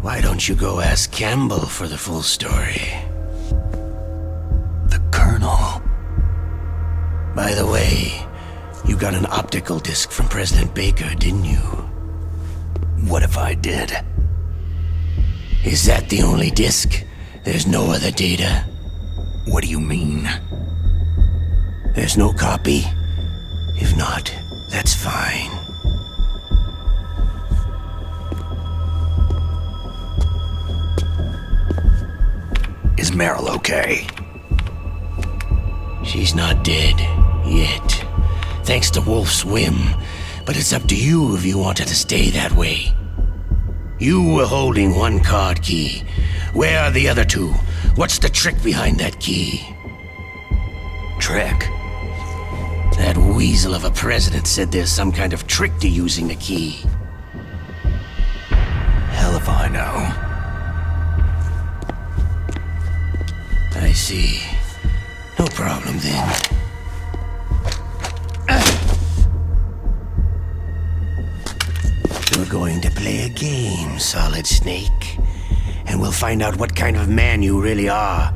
Why don't you go ask Campbell for the full story? The Colonel. By the way, you got an optical disc from President Baker, didn't you? What if I did? Is that the only disc? There's no other data? What do you mean? There's no copy? If not, that's fine. Is Meryl okay? She's not dead, yet. Thanks to Wolf's whim. But it's up to you if you want her to stay that way. You were holding one card key. Where are the other two? What's the trick behind that key? Trick? That weasel of a president said there's some kind of trick to using the key. Hell if I know. I see. No problem then. We're going to play a game, Solid Snake. And we'll find out what kind of man you really are.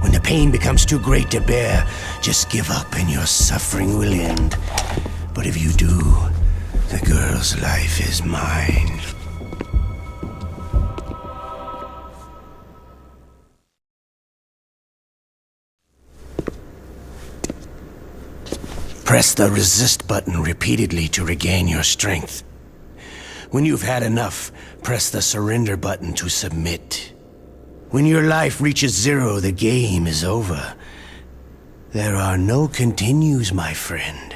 When the pain becomes too great to bear, just give up and your suffering will end. But if you do, the girl's life is mine. Press the resist button repeatedly to regain your strength. When you've had enough, press the surrender button to submit. When your life reaches 0, the game is over. There are no continues, my friend.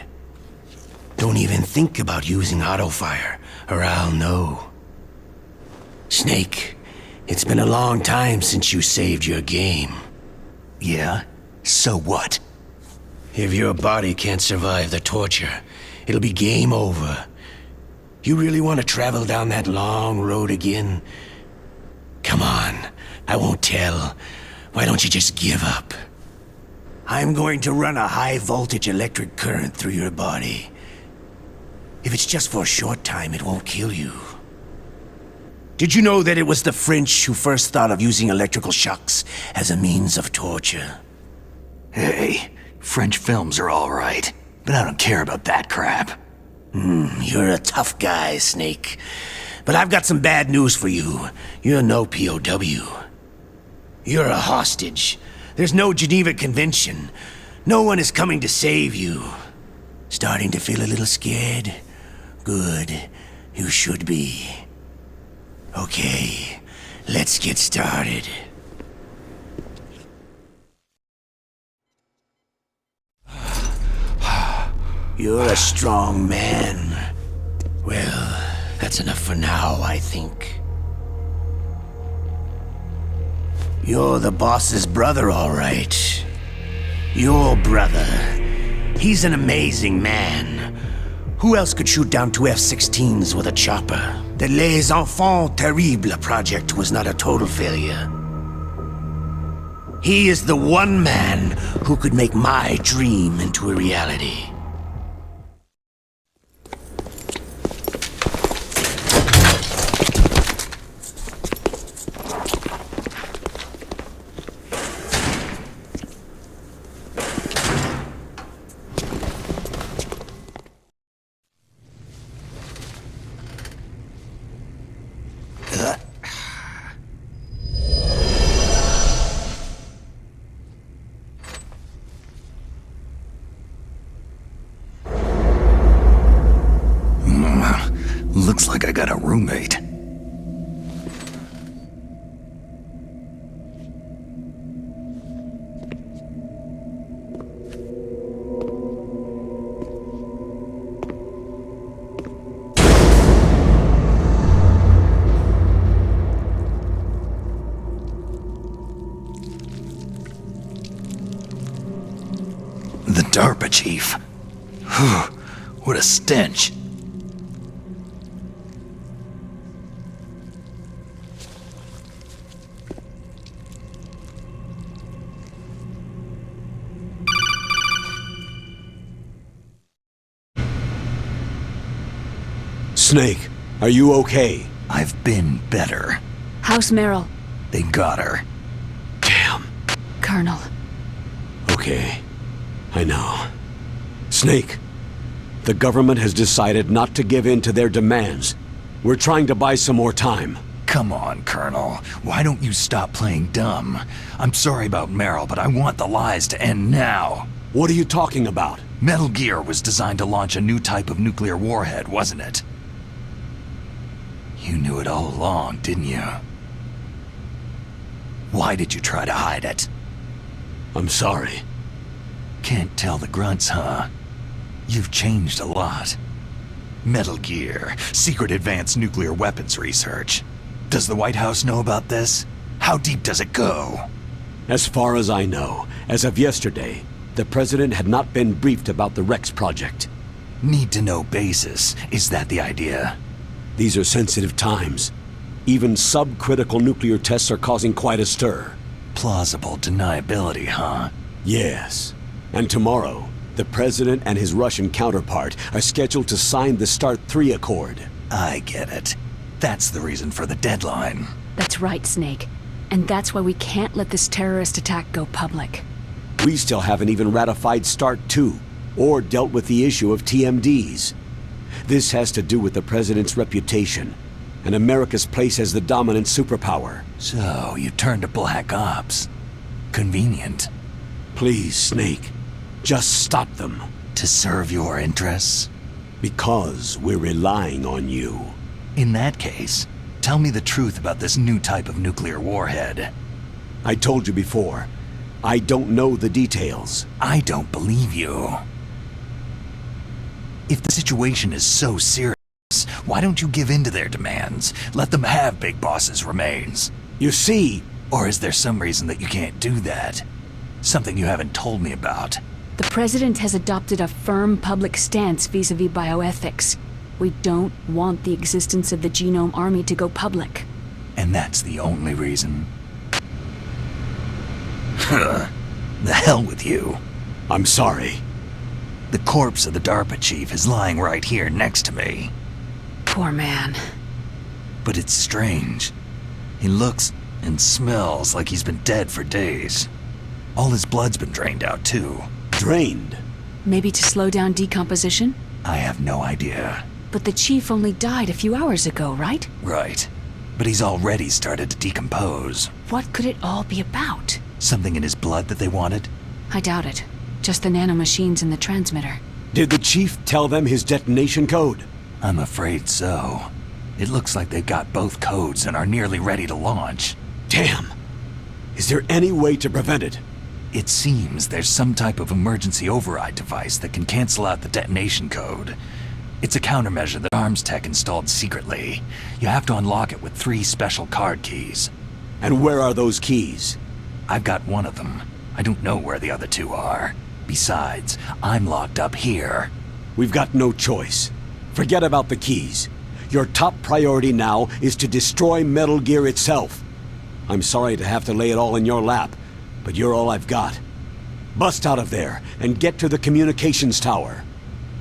Don't even think about using auto-fire, or I'll know. Snake, it's been a long time since you saved your game. Yeah? So what? If your body can't survive the torture, it'll be game over. You really want to travel down that long road again? Come on, I won't tell. Why don't you just give up? I'm going to run a high-voltage electric current through your body. If it's just for a short time, it won't kill you. Did you know that it was the French who first thought of using electrical shocks as a means of torture? Hey, French films are all right, but I don't care about that crap. You're a tough guy, Snake. But I've got some bad news for you. You're no POW. You're a hostage. There's no Geneva Convention. No one is coming to save you. Starting to feel a little scared? Good. You should be. Okay, let's get started. You're a strong man. Well, that's enough for now, I think. You're the boss's brother, all right. Your brother. He's an amazing man. Who else could shoot down 2 F-16s with a chopper? The Les Enfants Terribles project was not a total failure. He is the one man who could make my dream into a reality. Looks like I got a roommate. The DARPA chief. Whew, what a stench. Snake, are you okay? I've been better. How's Meryl? They got her. Damn. Colonel. Okay, I know. Snake, the government has decided not to give in to their demands. We're trying to buy some more time. Come on, Colonel. Why don't you stop playing dumb? I'm sorry about Meryl, but I want the lies to end now. What are you talking about? Metal Gear was designed to launch a new type of nuclear warhead, wasn't it? You knew it all along, didn't you? Why did you try to hide it? I'm sorry. Can't tell the grunts, huh? You've changed a lot. Metal Gear, secret advanced nuclear weapons research. Does the White House know about this? How deep does it go? As far as I know, as of yesterday, the President had not been briefed about the Rex project. Need-to-know basis. Is that the idea? These are sensitive times. Even subcritical nuclear tests are causing quite a stir. Plausible deniability, huh? Yes. And tomorrow, the President and his Russian counterpart are scheduled to sign the START 3 Accord. I get it. That's the reason for the deadline. That's right, Snake. And that's why we can't let this terrorist attack go public. We still haven't even ratified START 2, or dealt with the issue of TMDs. This has to do with the President's reputation, and America's place as the dominant superpower. So, you turned to Black Ops. Convenient. Please, Snake, just stop them. To serve your interests? Because we're relying on you. In that case, tell me the truth about this new type of nuclear warhead. I told you before, I don't know the details. I don't believe you. If the situation is so serious, why don't you give in to their demands? Let them have Big Boss's remains. You see... Or is there some reason that you can't do that? Something you haven't told me about. The President has adopted a firm public stance vis-à-vis bioethics. We don't want the existence of the Genome Army to go public. And that's the only reason? The hell with you. I'm sorry. The corpse of the DARPA chief is lying right here next to me. Poor man. But it's strange. He looks and smells like he's been dead for days. All his blood's been drained out too. Drained? Maybe to slow down decomposition? I have no idea. But the chief only died a few hours ago, right? Right. But he's already started to decompose. What could it all be about? Something in his blood that they wanted? I doubt it. Just the nanomachines in the transmitter. Did the chief tell them his detonation code? I'm afraid so. It looks like they've got both codes and are nearly ready to launch. Damn! Is there any way to prevent it? It seems there's some type of emergency override device that can cancel out the detonation code. It's a countermeasure that Arms Tech installed secretly. You have to unlock it with 3 special card keys. And where are those keys? I've got one of them. I don't know where the other 2 are. Besides, I'm locked up here. We've got no choice. Forget about the keys. Your top priority now is to destroy Metal Gear itself. I'm sorry to have to lay it all in your lap, but you're all I've got. Bust out of there and get to the communications tower.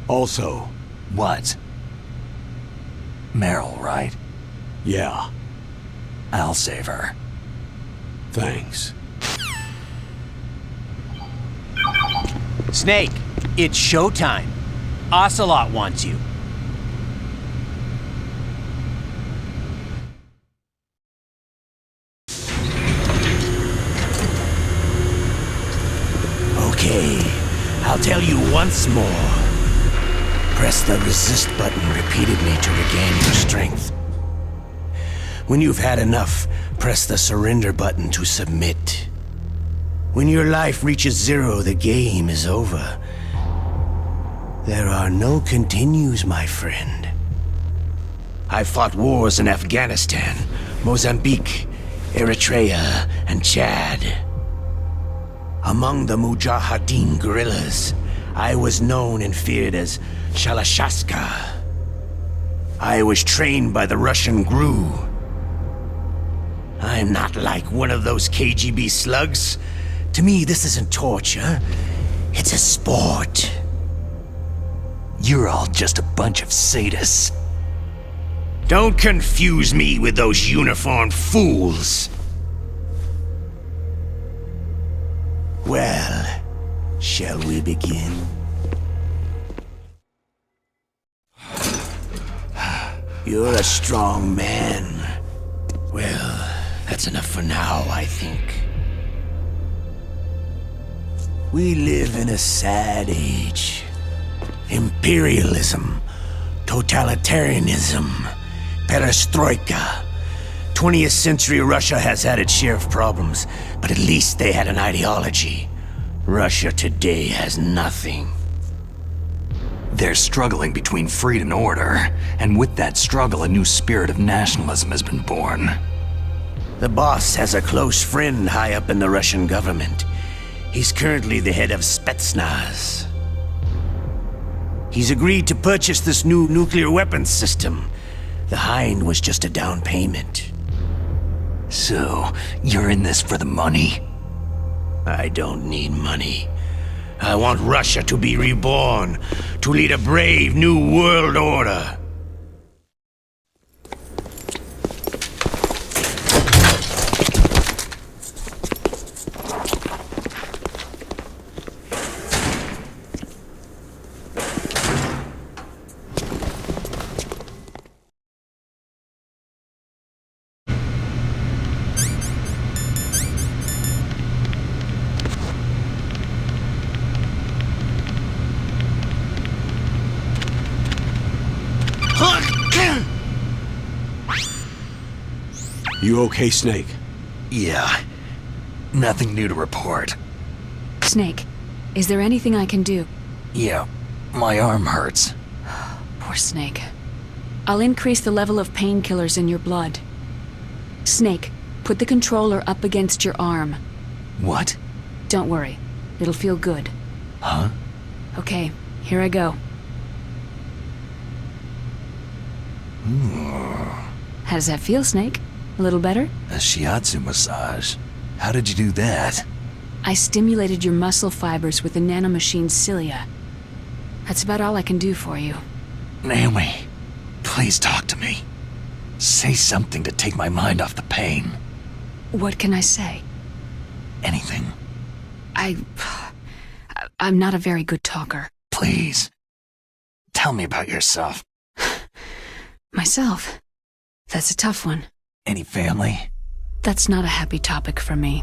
Also... What? Meryl, right? Yeah. I'll save her. Thanks. Snake, it's showtime. Ocelot wants you. Okay, I'll tell you once more. Press the resist button repeatedly to regain your strength. When you've had enough, press the surrender button to submit. When your life reaches 0, the game is over. There are no continues, my friend. I fought wars in Afghanistan, Mozambique, Eritrea, and Chad. Among the Mujahideen guerrillas, I was known and feared as Shalashaska. I was trained by the Russian GRU. I'm not like one of those KGB slugs. To me, this isn't torture. It's a sport. You're all just a bunch of sadists. Don't confuse me with those uniformed fools. Well, shall we begin? You're a strong man. Well, that's enough for now, I think. We live in a sad age. Imperialism, totalitarianism, perestroika. 20th century Russia has had its share of problems, but at least they had an ideology. Russia today has nothing. They're struggling between freedom and order, and with that struggle, a new spirit of nationalism has been born. The boss has a close friend high up in the Russian government. He's currently the head of Spetsnaz. He's agreed to purchase this new nuclear weapons system. The Hind was just a down payment. So, you're in this for the money? I don't need money. I want Russia to be reborn, to lead a brave new world order. You okay, Snake? Yeah. Nothing new to report. Snake, is there anything I can do? Yeah, my arm hurts. Poor Snake. I'll increase the level of painkillers in your blood. Snake, put the controller up against your arm. What? Don't worry. It'll feel good. Huh? Okay, here I go. How does that feel, Snake? A little better? A shiatsu massage. How did you do that? I stimulated your muscle fibers with the nanomachine cilia. That's about all I can do for you. Naomi, please talk to me. Say something to take my mind off the pain. What can I say? Anything. I'm not a very good talker. Please. Tell me about yourself. Myself? That's a tough one. Any family? That's not a happy topic for me.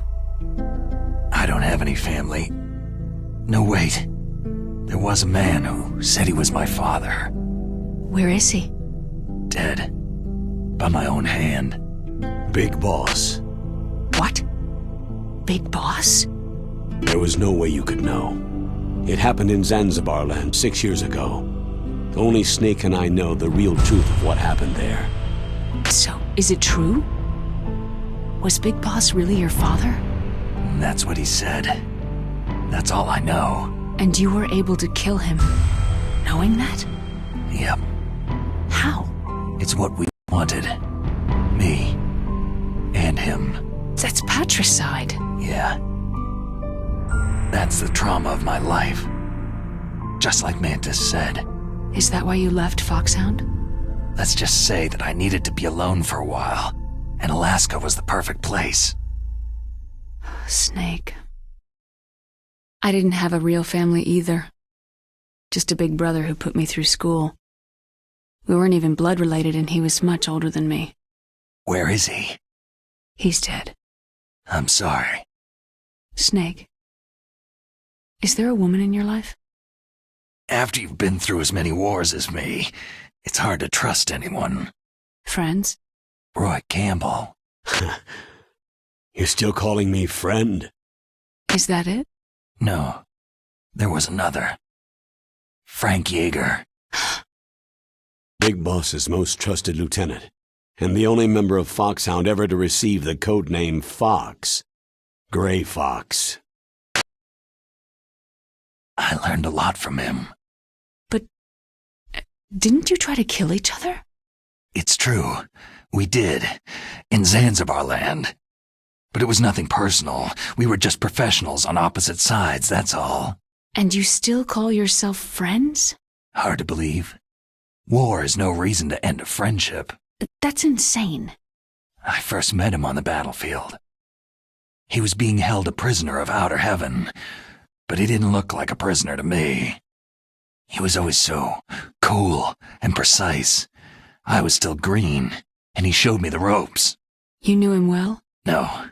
I don't have any family. No, wait. There was a man who said he was my father. Where is he? Dead. By my own hand. Big Boss. What? Big Boss? There was no way you could know. It happened in Zanzibar land 6 years ago. Only Snake and I know the real truth of what happened there. So, is it true? Was Big Boss really your father? That's what he said. That's all I know. And you were able to kill him, knowing that? Yep. How? It's what we wanted. Me. And him. That's patricide. Yeah. That's the trauma of my life. Just like Mantis said. Is that why you left Foxhound? Let's just say that I needed to be alone for a while, and Alaska was the perfect place. Snake. I didn't have a real family either. Just a big brother who put me through school. We weren't even blood related and he was much older than me. Where is he? He's dead. I'm sorry. Snake. Is there a woman in your life? After you've been through as many wars as me, it's hard to trust anyone. Friends? Roy Campbell. You're still calling me friend? Is that it? No. There was another. Frank Yeager. Big Boss's most trusted lieutenant, and the only member of Foxhound ever to receive the codename Fox. Gray Fox. I learned a lot from him. But didn't you try to kill each other? It's true. We did. In Zanzibar land. But it was nothing personal. We were just professionals on opposite sides, that's all. And you still call yourself friends? Hard to believe. War is no reason to end a friendship. That's insane. I first met him on the battlefield. He was being held a prisoner of outer heaven, but he didn't look like a prisoner to me. He was always so cool and precise. I was still green, and he showed me the ropes. You knew him well? No.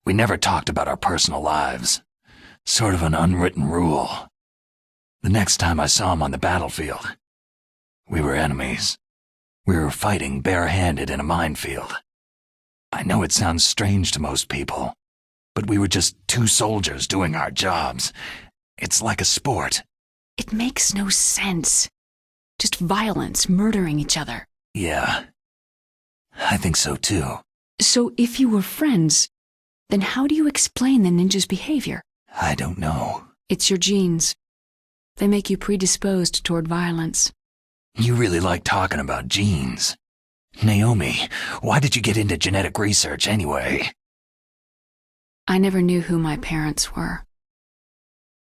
We never talked about our personal lives. Sort of an unwritten rule. The next time I saw him on the battlefield, we were enemies. We were fighting barehanded in a minefield. I know it sounds strange to most people, but we were just two soldiers doing our jobs. It's like a sport. It makes no sense. Just violence, murdering each other. Yeah. I think so too. So if you were friends, then how do you explain the ninja's behavior? I don't know. It's your genes. They make you predisposed toward violence. You really like talking about genes. Naomi, why did you get into genetic research anyway? I never knew who my parents were,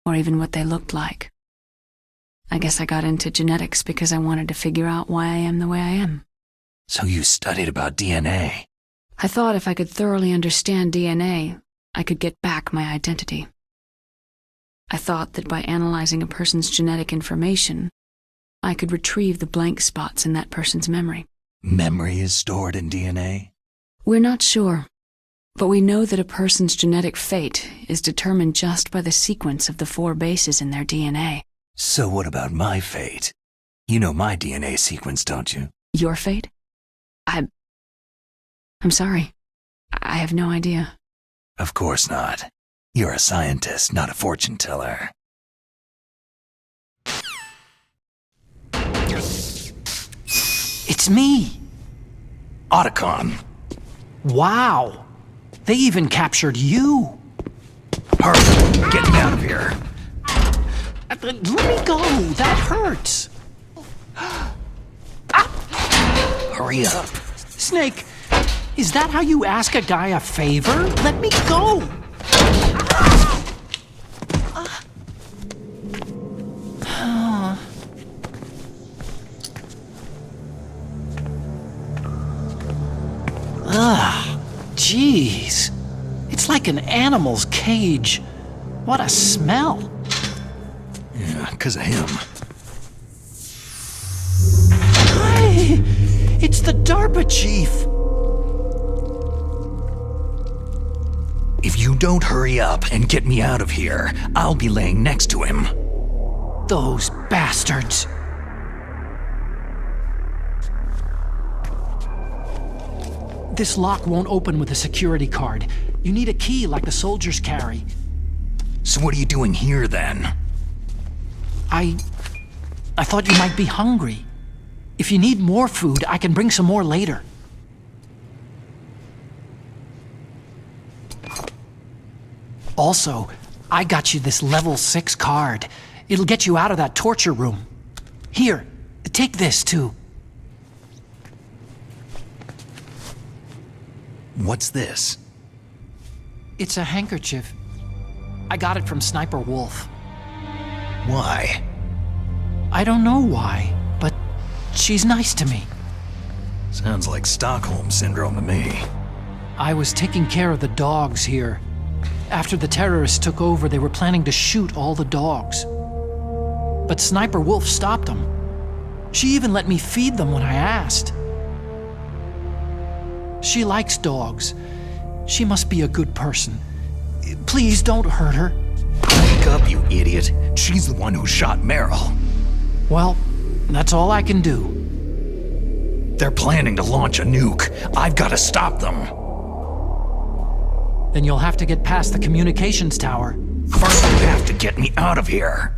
or even what they looked like. I guess I got into genetics because I wanted to figure out why I am the way I am. So you studied about DNA? I thought if I could thoroughly understand DNA, I could get back my identity. I thought that by analyzing a person's genetic information, I could retrieve the blank spots in that person's memory. Memory is stored in DNA? We're not sure, but we know that a person's genetic fate is determined just by the sequence of the 4 bases in their DNA. So what about my fate? You know my DNA sequence, don't you? Your fate? I'm sorry. I have no idea. Of course not. You're a scientist, not a fortune teller. It's me! Otacon. Wow! They even captured you! Hurry! Get me out of here! Let me go! That hurts! Hurry up! Snake, is that how you ask a guy a favor? Let me go! Jeez. It's like an animal's cage. What a smell. Yeah, 'cause of him. Hi! It's the DARPA chief! If you don't hurry up and get me out of here, I'll be laying next to him. Those bastards. This lock won't open with a security card. You need a key like the soldiers carry. So what are you doing here, then? I thought you might be hungry. If you need more food, I can bring some more later. Also, I got you this level 6 card. It'll get you out of that torture room. Here, take this too. What's this? It's a handkerchief. I got it from Sniper Wolf. Why? I don't know why, but she's nice to me. Sounds like Stockholm Syndrome to me. I was taking care of the dogs here. After the terrorists took over, they were planning to shoot all the dogs. But Sniper Wolf stopped them. She even let me feed them when I asked. She likes dogs. She must be a good person. Please don't hurt her. Wake up, you idiot. She's the one who shot Meryl. Well, that's all I can do. They're planning to launch a nuke. I've got to stop them. Then you'll have to get past the communications tower. First, you have to get me out of here.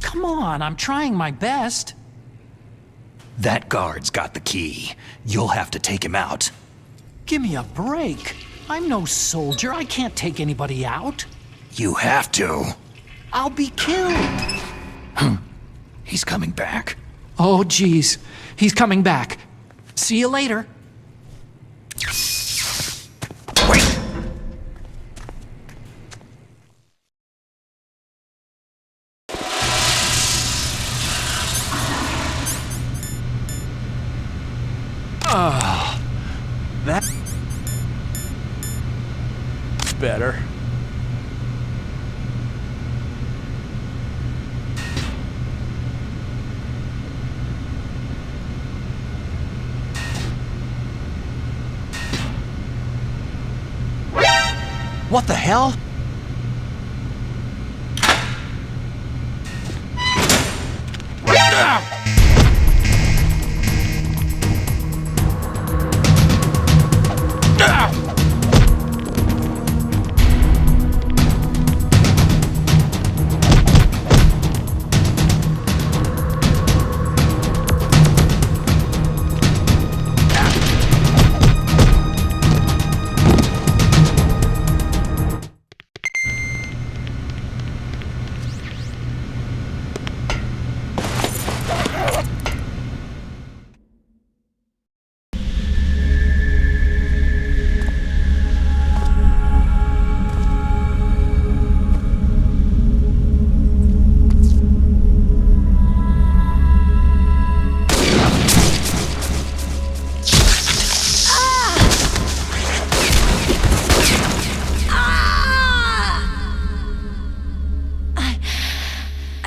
Come on, I'm trying my best. That guard's got the key. You'll have to take him out. Give me a break. I'm no soldier. I can't take anybody out. You have to. I'll be killed. He's coming back. Oh, geez. He's coming back. See you later. Wait. That's better. What the hell?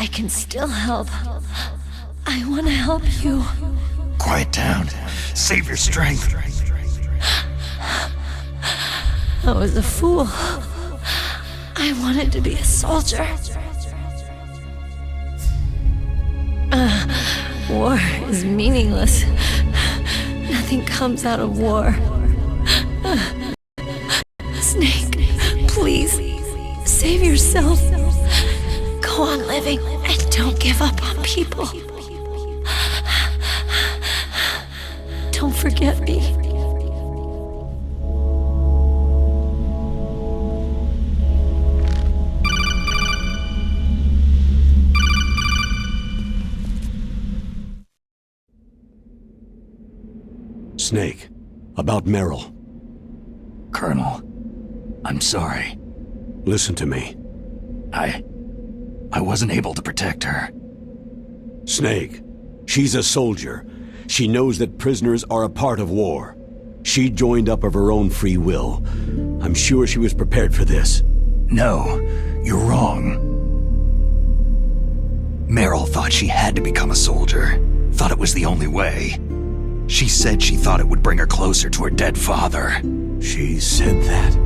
I can still help. I want to help you. Quiet down. Save your strength. I was a fool. I wanted to be a soldier. War is meaningless. Nothing comes out of war. Snake, please, save yourself. Go on living and don't give up on people. Don't forget me. Snake, about Meryl. Colonel, I'm sorry. Listen to me. I wasn't able to protect her. Snake, she's a soldier. She knows that prisoners are a part of war. She joined up of her own free will. I'm sure she was prepared for this. No, you're wrong. Meryl thought she had to become a soldier. Thought it was the only way. She said she thought it would bring her closer to her dead father. She said that?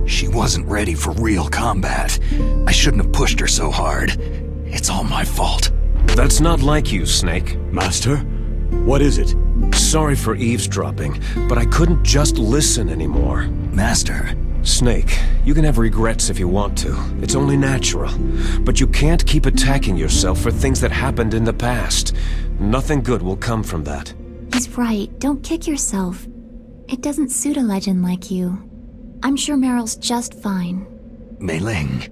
She wasn't ready for real combat. I shouldn't have pushed her so hard. It's all my fault. That's not like you, Snake. Master? What is it? Sorry for eavesdropping, but I couldn't just listen anymore. Master? Snake, you can have regrets if you want to. It's only natural. But you can't keep attacking yourself for things that happened in the past. Nothing good will come from that. He's right. Don't kick yourself. It doesn't suit a legend like you. I'm sure Meryl's just fine. Mei Ling.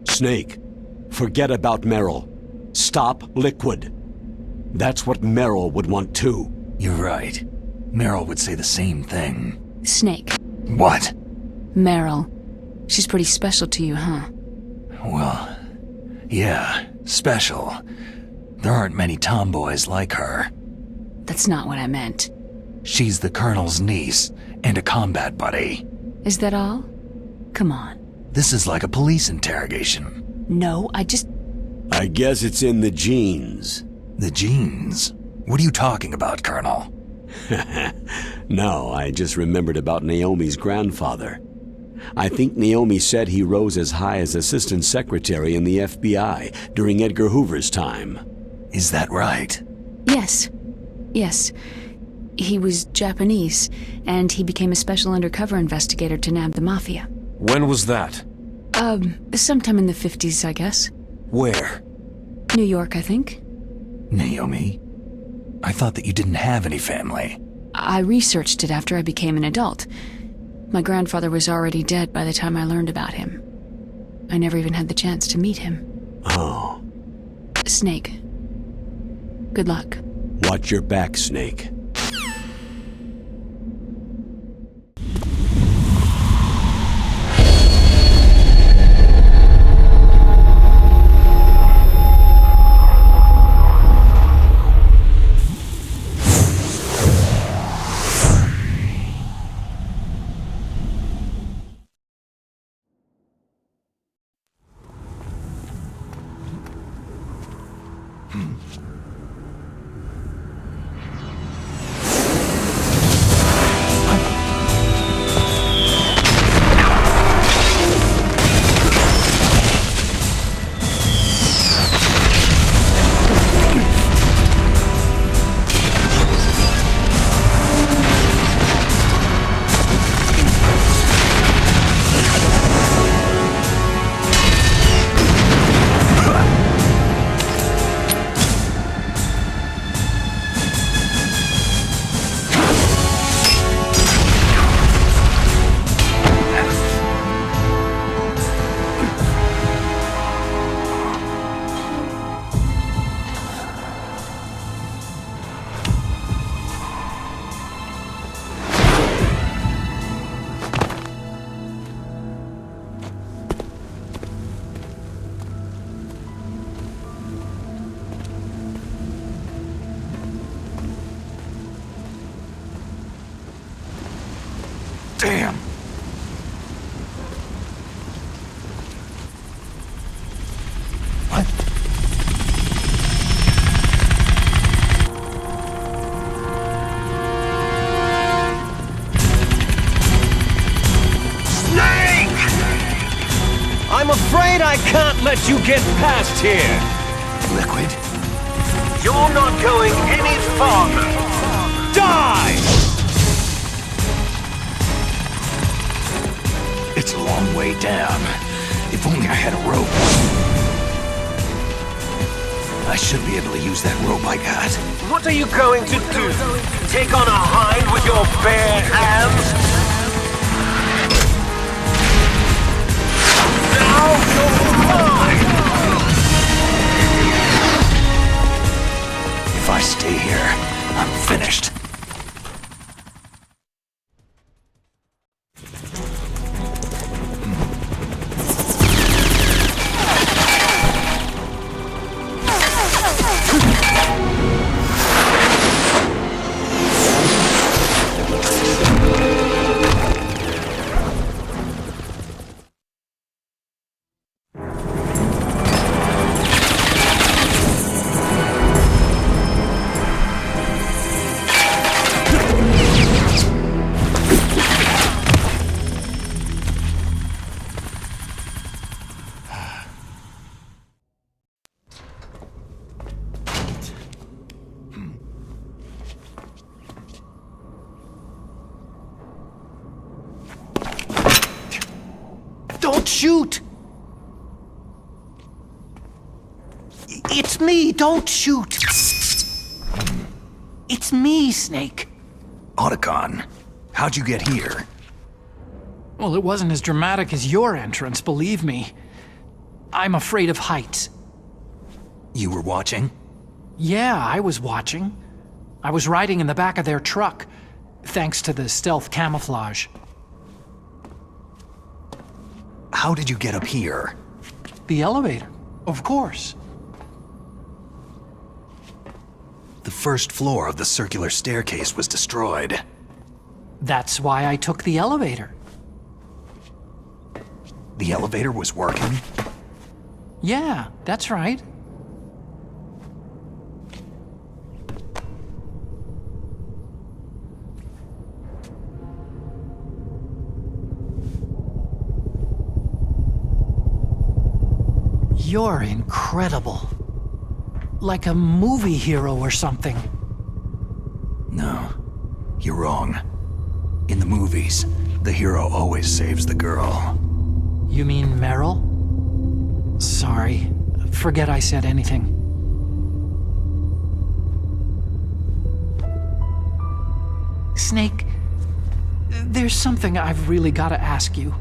Snake, forget about Meryl. Stop Liquid. That's what Meryl would want too. You're right. Meryl would say the same thing. Snake. What? Meryl. She's pretty special to you, huh? Well, yeah, special. There aren't many tomboys like her. That's not what I meant. She's the Colonel's niece and a combat buddy. Is that all? Come on. This is like a police interrogation. No, I guess it's in the genes. The genes? What are you talking about, Colonel? No, I just remembered about Naomi's grandfather. I think Naomi said he rose as high as assistant secretary in the FBI during Edgar Hoover's time. Is that right? Yes. Yes. He was Japanese, and he became a special undercover investigator to nab the Mafia. When was that? Sometime in the 50s, I guess. Where? New York, I think. Naomi? I thought that you didn't have any family. I researched it after I became an adult. My grandfather was already dead by the time I learned about him. I never even had the chance to meet him. Oh. Snake. Good luck. Watch your back, Snake. Damn! What? Snake! I'm afraid I can't let you get past here. Liquid? You're not going any farther. Die! It's a long way down. If only I had a rope. I should be able to use that rope I got. What are you going to do? Take on a hind with your bare hands? Now you're mine! If I stay here, I'm finished. Don't shoot! It's me, don't shoot! It's me, Snake. Otacon, how'd you get here? Well, it wasn't as dramatic as your entrance, believe me. I'm afraid of heights. You were watching? Yeah, I was watching. I was riding in the back of their truck, thanks to the stealth camouflage. How did you get up here? The elevator, of course. The first floor of the circular staircase was destroyed. That's why I took the elevator. The elevator was working? Yeah, that's right. You're incredible. Like a movie hero or something. No, you're wrong. In the movies, the hero always saves the girl. You mean Meryl? Sorry, forget I said anything. Snake, there's something I've really got to ask you.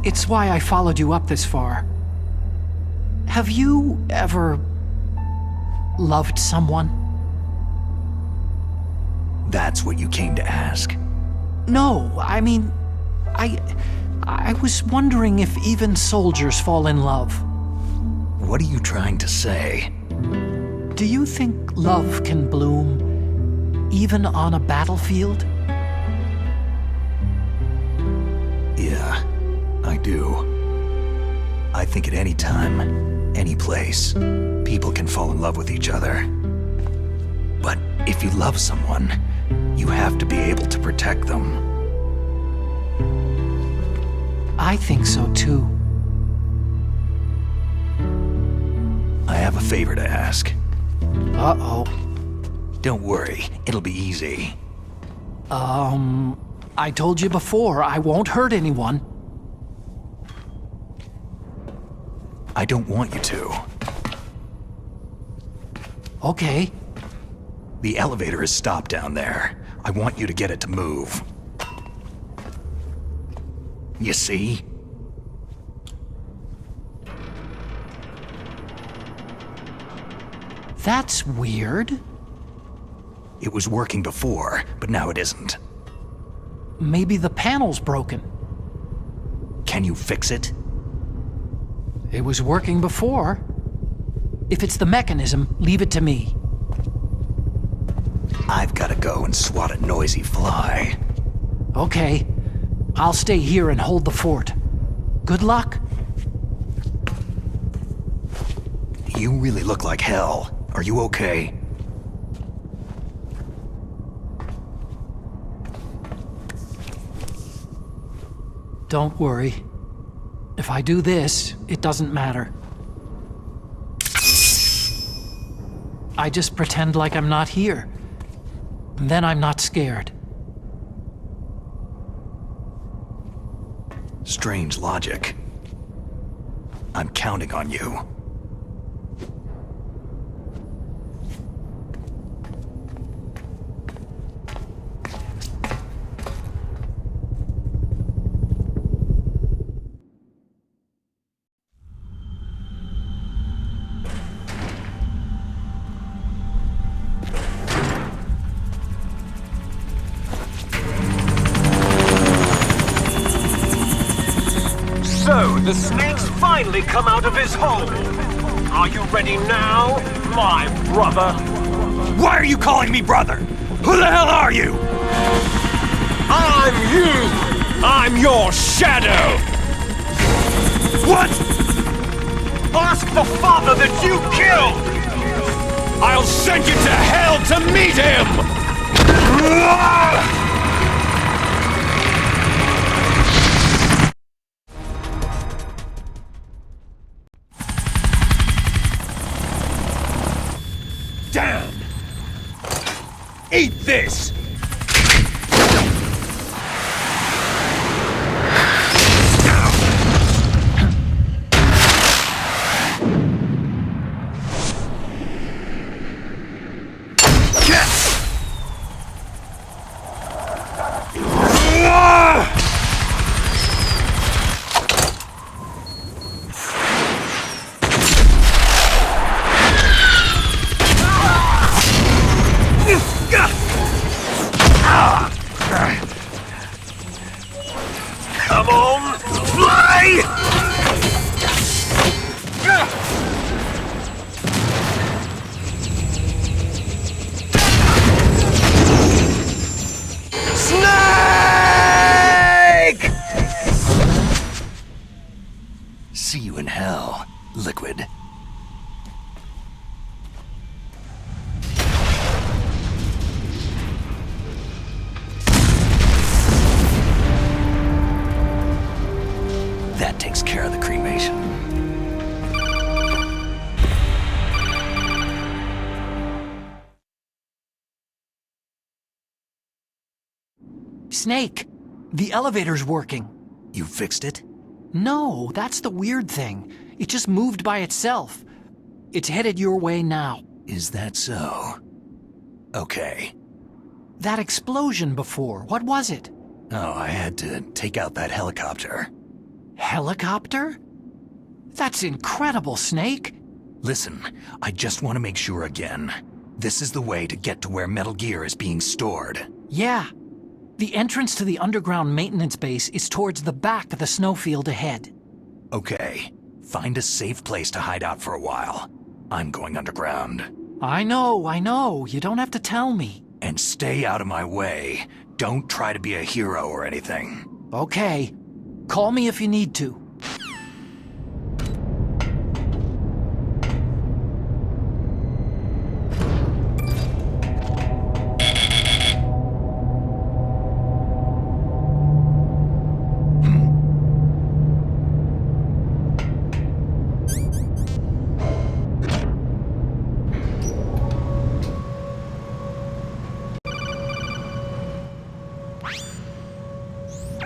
It's why I followed you up this far. Have you ever loved someone? That's what you came to ask? No, I mean, I was wondering if even soldiers fall in love. What are you trying to say? Do you think love can bloom even on a battlefield? Yeah, I do. I think at any time, any place, people can fall in love with each other. But if you love someone, you have to be able to protect them. I think so too. I have a favor to ask. Uh-oh. Don't worry, it'll be easy. I told you before, I won't hurt anyone. I don't want you to. Okay. The elevator is stopped down there. I want you to get it to move. You see? That's weird. It was working before, but now it isn't. Maybe the panel's broken. Can you fix it? It was working before. If it's the mechanism, leave it to me. I've got to go and swat a noisy fly. Okay. I'll stay here and hold the fort. Good luck. You really look like hell. Are you okay? Don't worry. If I do this, it doesn't matter. I just pretend like I'm not here. And then I'm not scared. Strange logic. I'm counting on you. So, the snake's finally come out of his hole. Are you ready now, my brother? Why are you calling me brother? Who the hell are you? I'm you! I'm your shadow! What? Ask the father that you killed! I'll send you to hell to meet him! Damn! Eat this! Come on, fly! Snake! See you in hell, Liquid. That takes care of the cremation. Snake, the elevator's working. You fixed it? No, that's the weird thing. It just moved by itself. It's headed your way now. Is that so? Okay. That explosion before, what was it? Oh, I had to take out that helicopter. Helicopter? That's incredible, Snake. Listen, I just want to make sure again. This is the way to get to where Metal Gear is being stored. Yeah. The entrance to the underground maintenance base is towards the back of the snowfield ahead. Okay. Find a safe place to hide out for a while. I'm going underground. I know. You don't have to tell me. And stay out of my way. Don't try to be a hero or anything. Okay. Call me if you need to.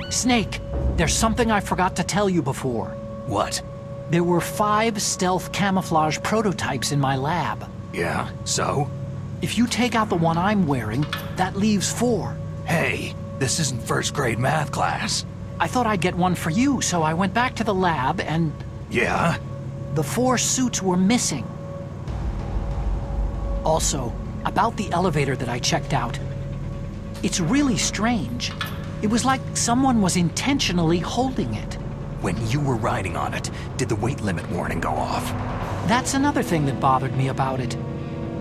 Snake, there's something I forgot to tell you before. What? There were 5 stealth camouflage prototypes in my lab. Yeah, so? If you take out the one I'm wearing, that leaves 4. Hey, this isn't first grade math class. I thought I'd get one for you, so I went back to the lab and... Yeah? The 4 suits were missing. Also, about the elevator that I checked out. It's really strange. It was like someone was intentionally holding it. When you were riding on it, did the weight limit warning go off? That's another thing that bothered me about it.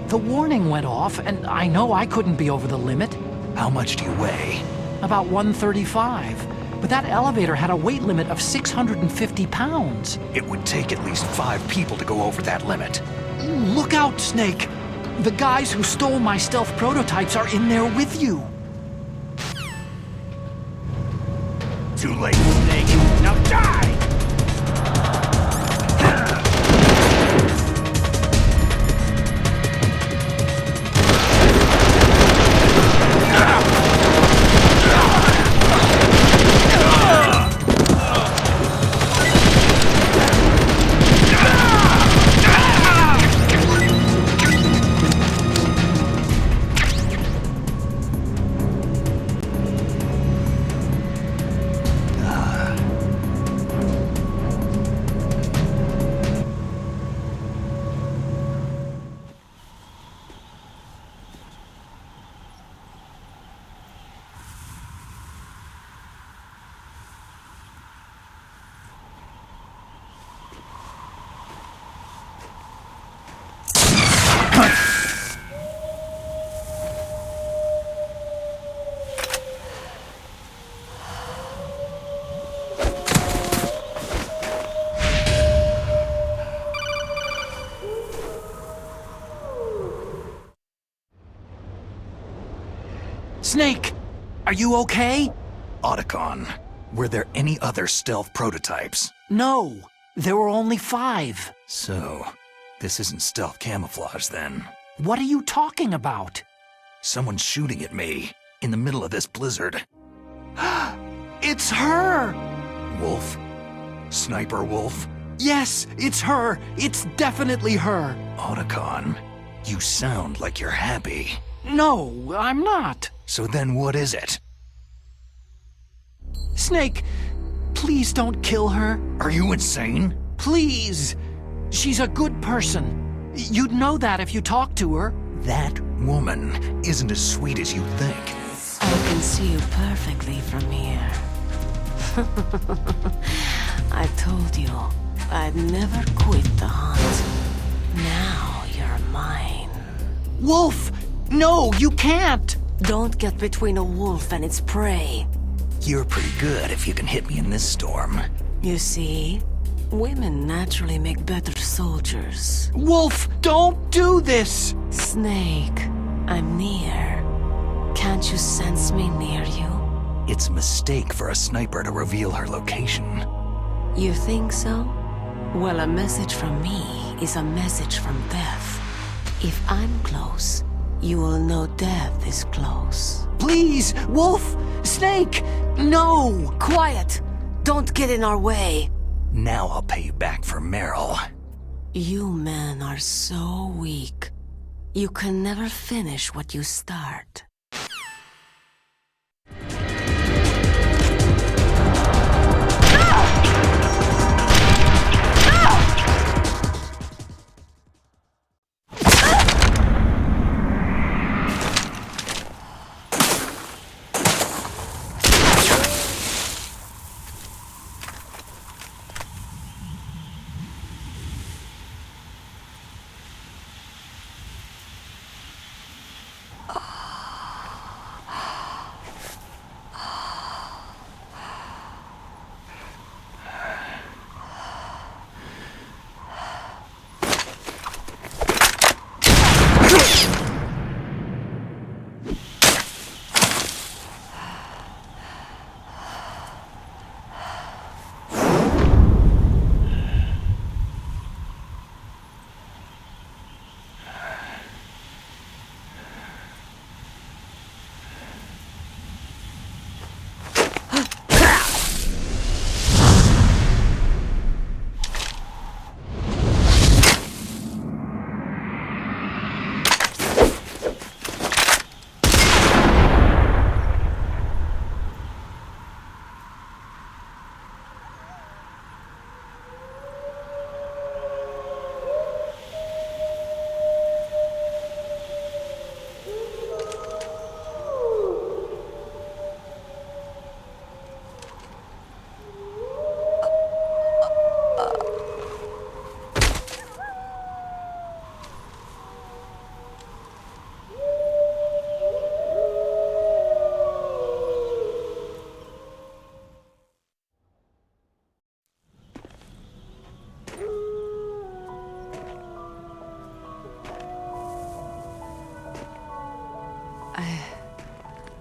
The warning went off, and I know I couldn't be over the limit. How much do you weigh? About 135. But that elevator had a weight limit of 650 pounds. It would take at least 5 people to go over that limit. Look out, Snake! The guys who stole my stealth prototypes are in there with you. Too late, Snake. Now die! Snake! Are you okay? Otacon, were there any other stealth prototypes? No! There were only 5. So, this isn't stealth camouflage then. What are you talking about? Someone's shooting at me, in the middle of this blizzard. It's her! Wolf? Sniper Wolf? Yes, it's her! It's definitely her! Otacon, you sound like you're happy. No, I'm not. So then what is it? Snake, please don't kill her. Are you insane? Please! She's a good person. You'd know that if you talked to her. That woman isn't as sweet as you think. I can see you perfectly from here. I told you I'd never quit the hunt. Now you're mine. Wolf! No, you can't! Don't get between a wolf and its prey. You're pretty good if you can hit me in this storm. You see, women naturally make better soldiers. Wolf, don't do this! Snake, I'm near. Can't you sense me near you? It's a mistake for a sniper to reveal her location. You think so? Well, a message from me is a message from death. If I'm close, you will know death is close. Please, Wolf! Snake! No! Quiet! Don't get in our way! Now I'll pay you back for Meryl. You men are so weak. You can never finish what you start.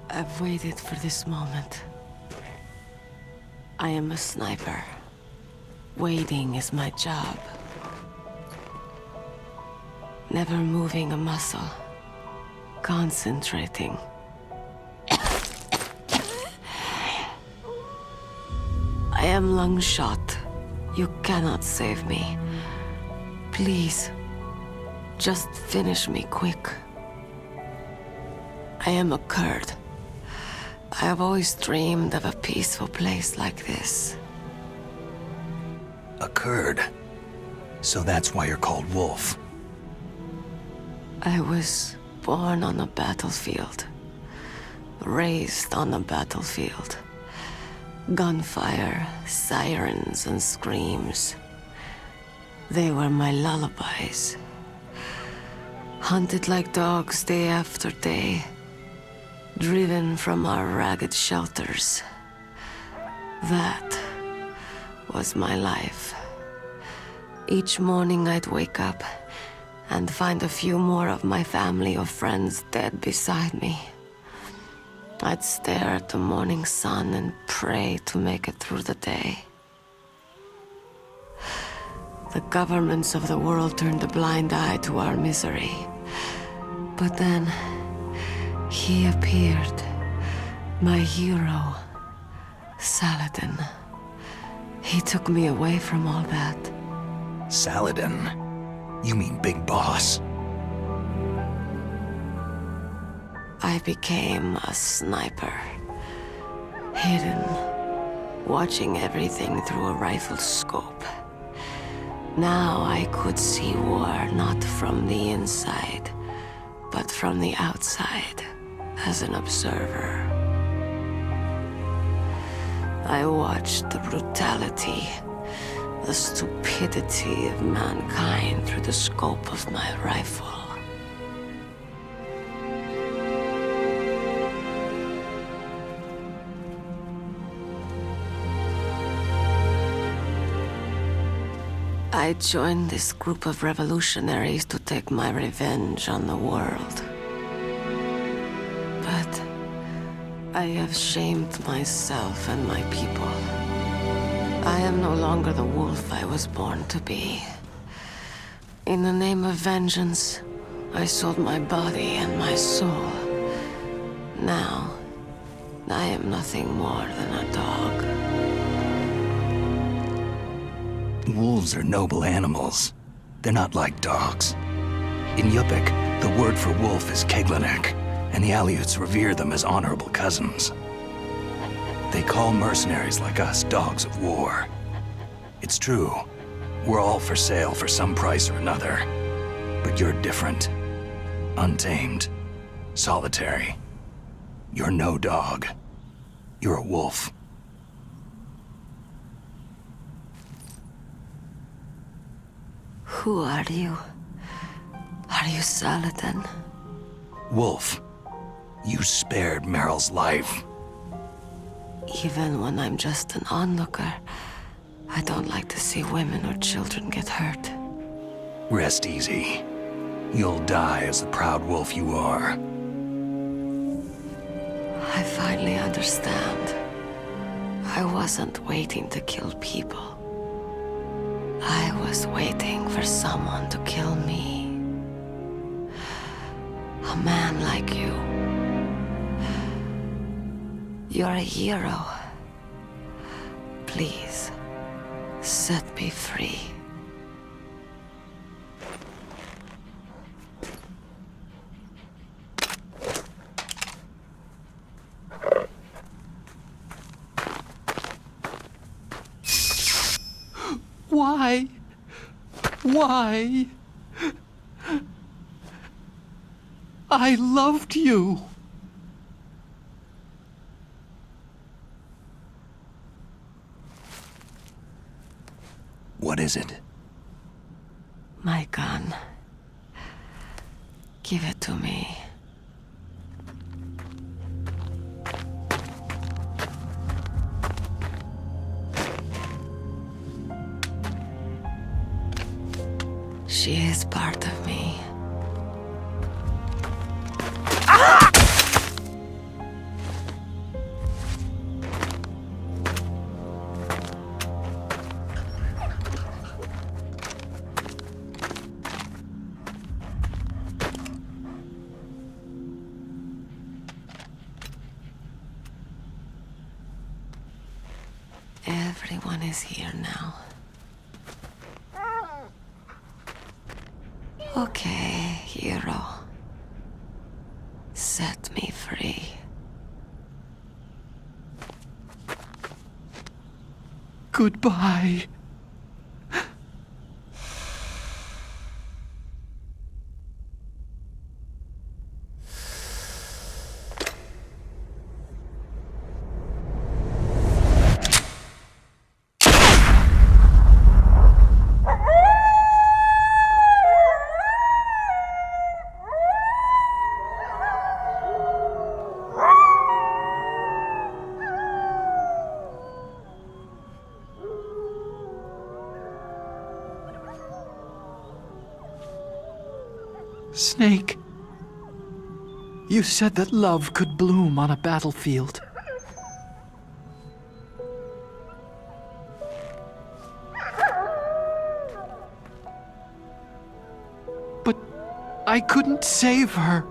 I've waited for this moment. I am a sniper. Waiting is my job. Never moving a muscle. Concentrating. I am long shot. You cannot save me. Please, just finish me quick. I am a Kurd. I have always dreamed of a peaceful place like this. A Kurd? So that's why you're called Wolf. I was born on a battlefield. Raised on a battlefield. Gunfire, sirens, and screams. They were my lullabies. Hunted like dogs day after day. Driven from our ragged shelters. That was my life. Each morning I'd wake up and find a few more of my family or friends dead beside me. I'd stare at the morning sun and pray to make it through the day. The governments of the world turned a blind eye to our misery. But then, he appeared. My hero, Saladin. He took me away from all that. Saladin? You mean Big Boss? I became a sniper. Hidden, watching everything through a rifle scope. Now I could see war not from the inside, but from the outside, as an observer. I watched the brutality, the stupidity of mankind through the scope of my rifle. I joined this group of revolutionaries to take my revenge on the world. But I have shamed myself and my people. I am no longer the wolf I was born to be. In the name of vengeance, I sold my body and my soul. Now, I am nothing more than a dog. Wolves are noble animals. They're not like dogs. In Yupik, the word for wolf is Keglanek, and the Aleuts revere them as honorable cousins. They call mercenaries like us dogs of war. It's true. We're all for sale for some price or another. But you're different. Untamed. Solitary. You're no dog. You're a wolf. Who are you? Are you Saladin? Wolf. You spared Meryl's life. Even when I'm just an onlooker, I don't like to see women or children get hurt. Rest easy. You'll die as the proud wolf you are. I finally understand. I wasn't waiting to kill people. I was waiting for someone to kill me. A man like you. You're a hero. Please, set me free. Why? Why? I loved you. What is it? My gun. Give it to me. She is part of me. Everyone is here now. Okay, hero. Set me free. Goodbye. Snake. You said that love could bloom on a battlefield. But I couldn't save her.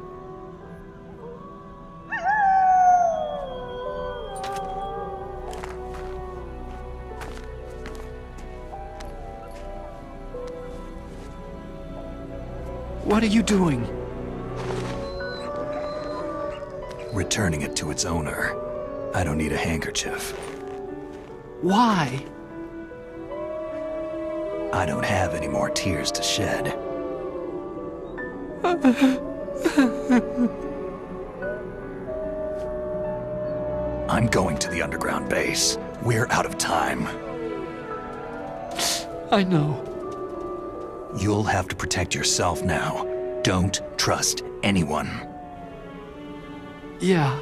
What are you doing? Returning it to its owner. I don't need a handkerchief. Why? I don't have any more tears to shed. I'm going to the underground base. We're out of time. I know. You'll have to protect yourself now. Don't trust anyone. Yeah.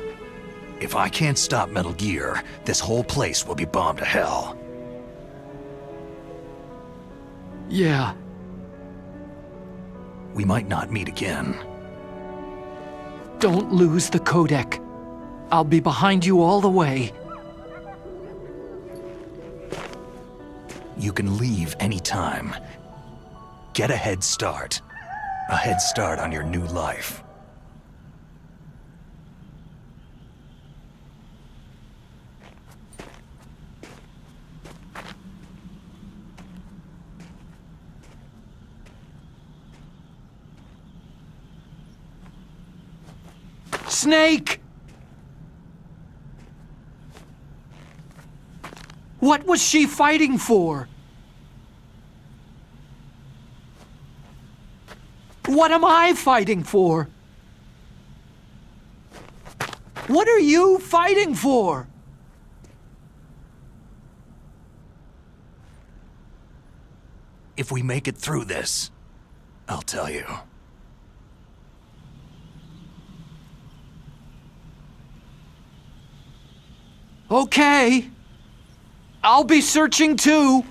If I can't stop Metal Gear, this whole place will be bombed to hell. Yeah. We might not meet again. Don't lose the codec. I'll be behind you all the way. You can leave anytime. Get a head start. A head start on your new life. Snake! What was she fighting for? What am I fighting for? What are you fighting for? If we make it through this, I'll tell you. Okay. I'll be searching too.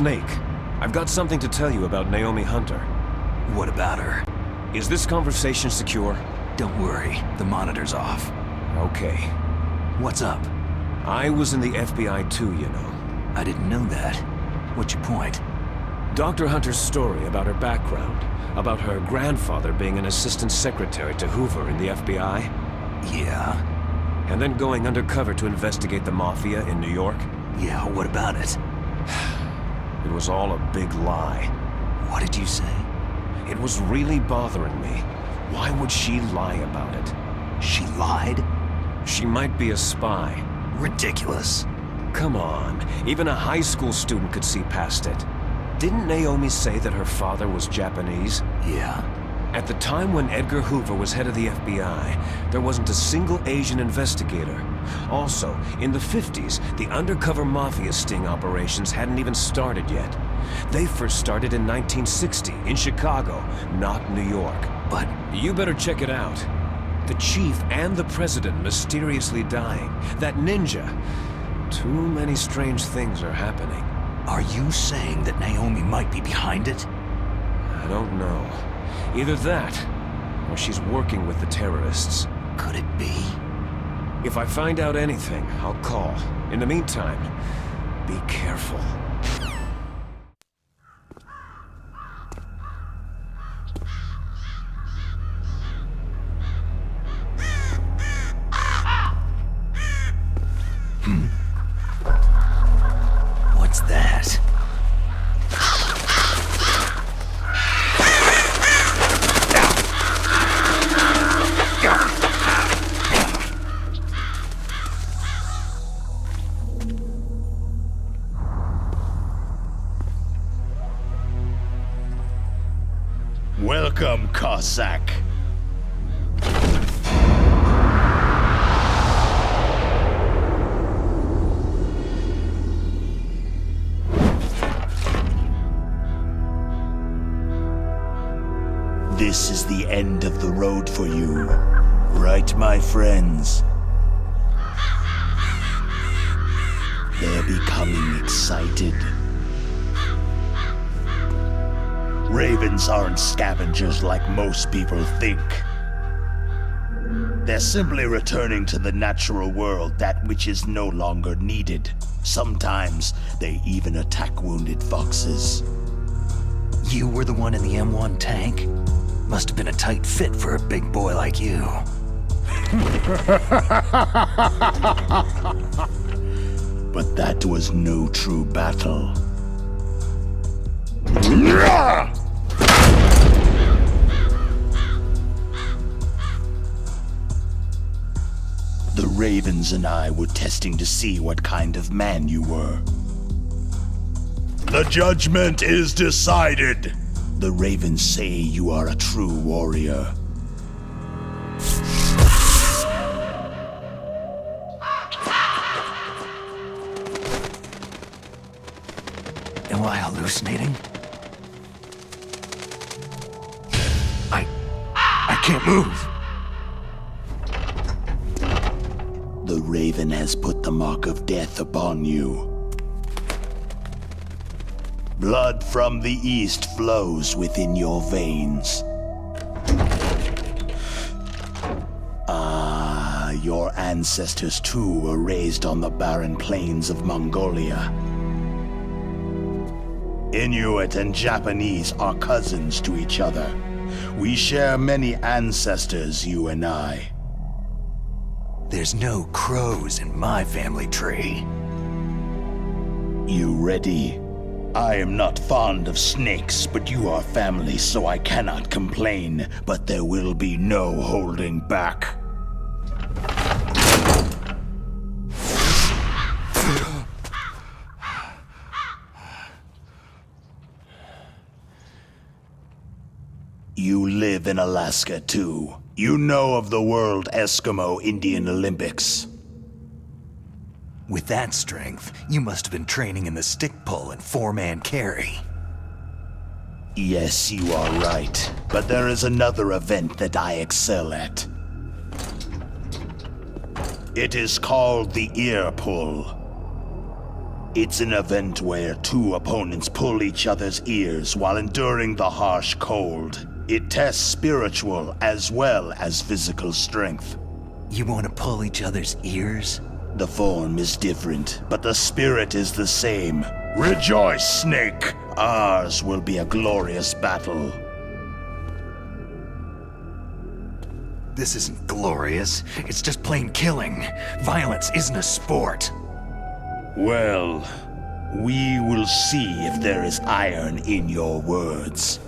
Snake, I've got something to tell you about Naomi Hunter. What about her? Is this conversation secure? Don't worry, the monitor's off. Okay. What's up? I was in the FBI too, you know. I didn't know that. What's your point? Dr. Hunter's story about her background, about her grandfather being an assistant secretary to Hoover in the FBI. Yeah? And then going undercover to investigate the Mafia in New York. Yeah, what about it? It was all a big lie. What did you say? It was really bothering me. Why would she lie about it? She lied? She might be a spy. Ridiculous. Come on, even a high school student could see past it. Didn't Naomi say that her father was Japanese? Yeah. At the time when Edgar Hoover was head of the FBI, there wasn't a single Asian investigator. Also, in the 50s, the undercover mafia sting operations hadn't even started yet. They first started in 1960 in Chicago, not New York. But you better check it out. The chief and the president mysteriously dying. That ninja. Too many strange things are happening. Are you saying that Naomi might be behind it? I don't know. Either that, or she's working with the terrorists. Could it be? If I find out anything, I'll call. In the meantime, be careful. What's that? Welcome, Cossack. This is the end of the road for you, right, my friends? They're becoming excited. Ravens aren't scavengers like most people think. They're simply returning to the natural world, that which is no longer needed. Sometimes they even attack wounded foxes. You were the one in the M1 tank? Must have been a tight fit for a big boy like you. But that was no true battle. The Ravens and I were testing to see what kind of man you were. The judgment is decided. The Ravens say you are a true warrior. Am I hallucinating? I can't move. The Raven has put the mark of death upon you. Blood from the east flows within your veins. Your ancestors too were raised on the barren plains of Mongolia. Inuit and Japanese are cousins to each other. We share many ancestors, you and I. There's no crows in my family tree. You ready? I am not fond of snakes, but you are family, so I cannot complain. But there will be no holding back. You live in Alaska, too. You know of the World Eskimo Indian Olympics. With that strength, you must have been training in the stick pull and four-man carry. Yes, you are right. But there is another event that I excel at. It is called the ear pull. It's an event where two opponents pull each other's ears while enduring the harsh cold. It tests spiritual as well as physical strength. You want to pull each other's ears? The form is different, but the spirit is the same. Rejoice, Snake! Ours will be a glorious battle. This isn't glorious. It's just plain killing. Violence isn't a sport. Well, we will see if there is iron in your words.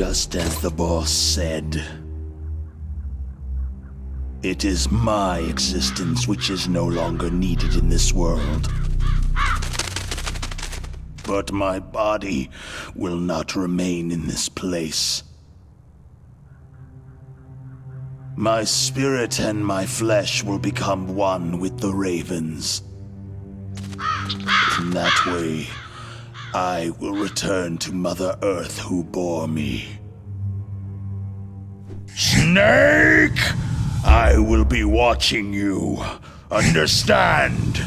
Just as the boss said, it is my existence which is no longer needed in this world. But my body will not remain in this place. My spirit and my flesh will become one with the ravens. In that way, I will return to Mother Earth who bore me. Snake! I will be watching you. Understand?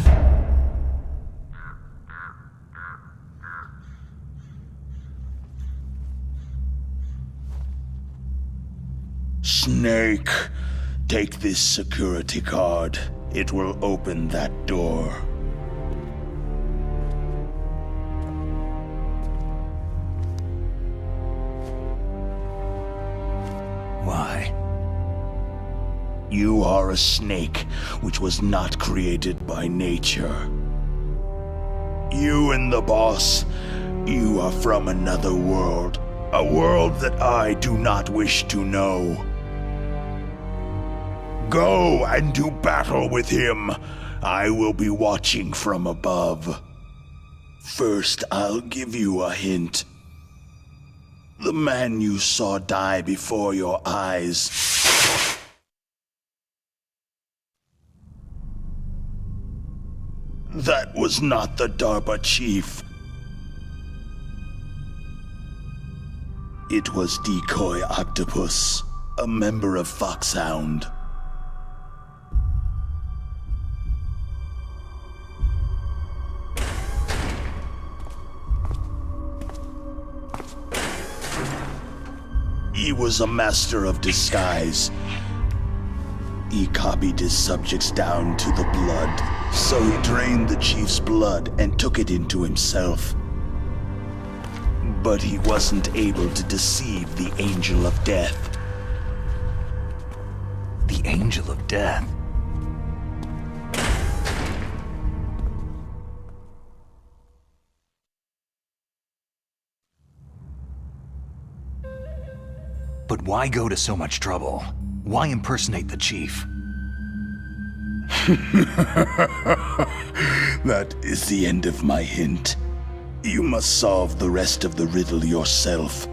Snake, take this security card. It will open that door. Why? You are a snake which was not created by nature. You and the boss, you are from another world. A world that I do not wish to know. Go and do battle with him. I will be watching from above. First, I'll give you a hint. The man you saw die before your eyes. That was not the DARPA chief. It was Decoy Octopus, a member of Foxhound. He was a master of disguise. He copied his subjects down to the blood, so he drained the chief's blood and took it into himself. But he wasn't able to deceive the Angel of Death. The Angel of Death? But why go to so much trouble? Why impersonate the chief? That is the end of my hint. You must solve the rest of the riddle yourself.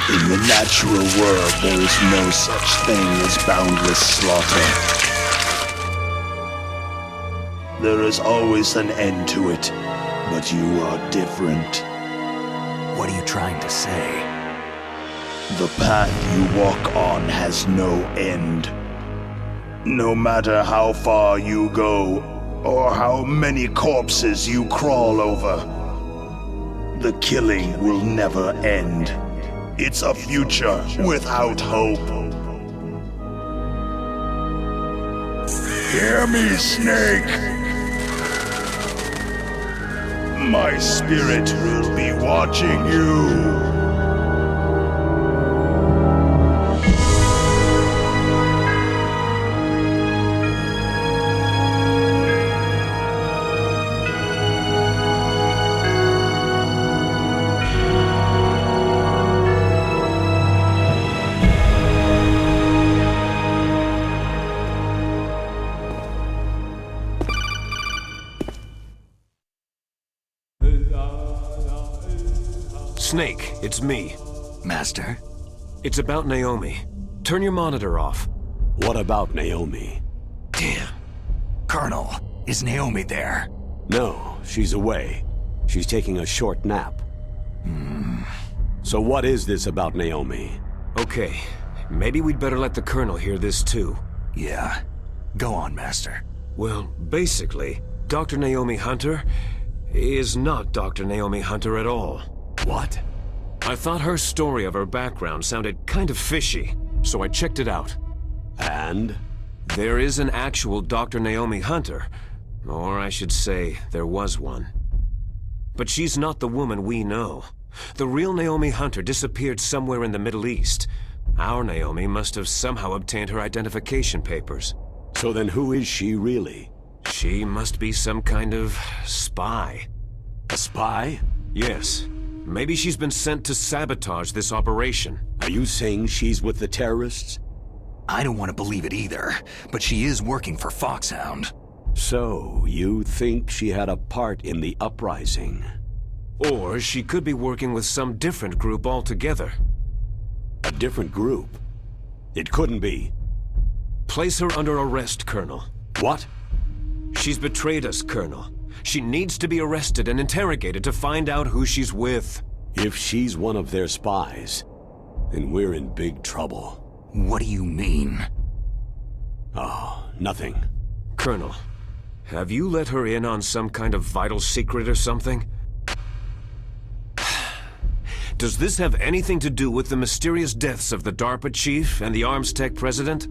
In the natural world, there is no such thing as boundless slaughter. There is always an end to it, but you are different. What are you trying to say? The path you walk on has no end. No matter how far you go, or how many corpses you crawl over, the killing will never end. It's a future without hope. Hear me, Snake! My spirit will be watching you. Snake, it's me. Master? It's about Naomi. Turn your monitor off. What about Naomi? Damn. Colonel, is Naomi there? No, she's away. She's taking a short nap. So what is this about Naomi? Okay, maybe we'd better let the Colonel hear this too. Yeah. Go on, Master. Well, basically, Dr. Naomi Hunter is not Dr. Naomi Hunter at all. What? I thought her story of her background sounded kind of fishy, so I checked it out. And? There is an actual Dr. Naomi Hunter, or I should say, there was one. But she's not the woman we know. The real Naomi Hunter disappeared somewhere in the Middle East. Our Naomi must have somehow obtained her identification papers. So then who is she really? She must be some kind of spy. A spy? Yes. Maybe she's been sent to sabotage this operation. Are you saying she's with the terrorists? I don't want to believe it either, but she is working for Foxhound. So, you think she had a part in the uprising? Or she could be working with some different group altogether. A different group? It couldn't be. Place her under arrest, Colonel. What? She's betrayed us, Colonel. She needs to be arrested and interrogated to find out who she's with. If she's one of their spies, then we're in big trouble. What do you mean? Oh, nothing. Colonel, have you let her in on some kind of vital secret or something? Does this have anything to do with the mysterious deaths of the DARPA chief and the Arms Tech president?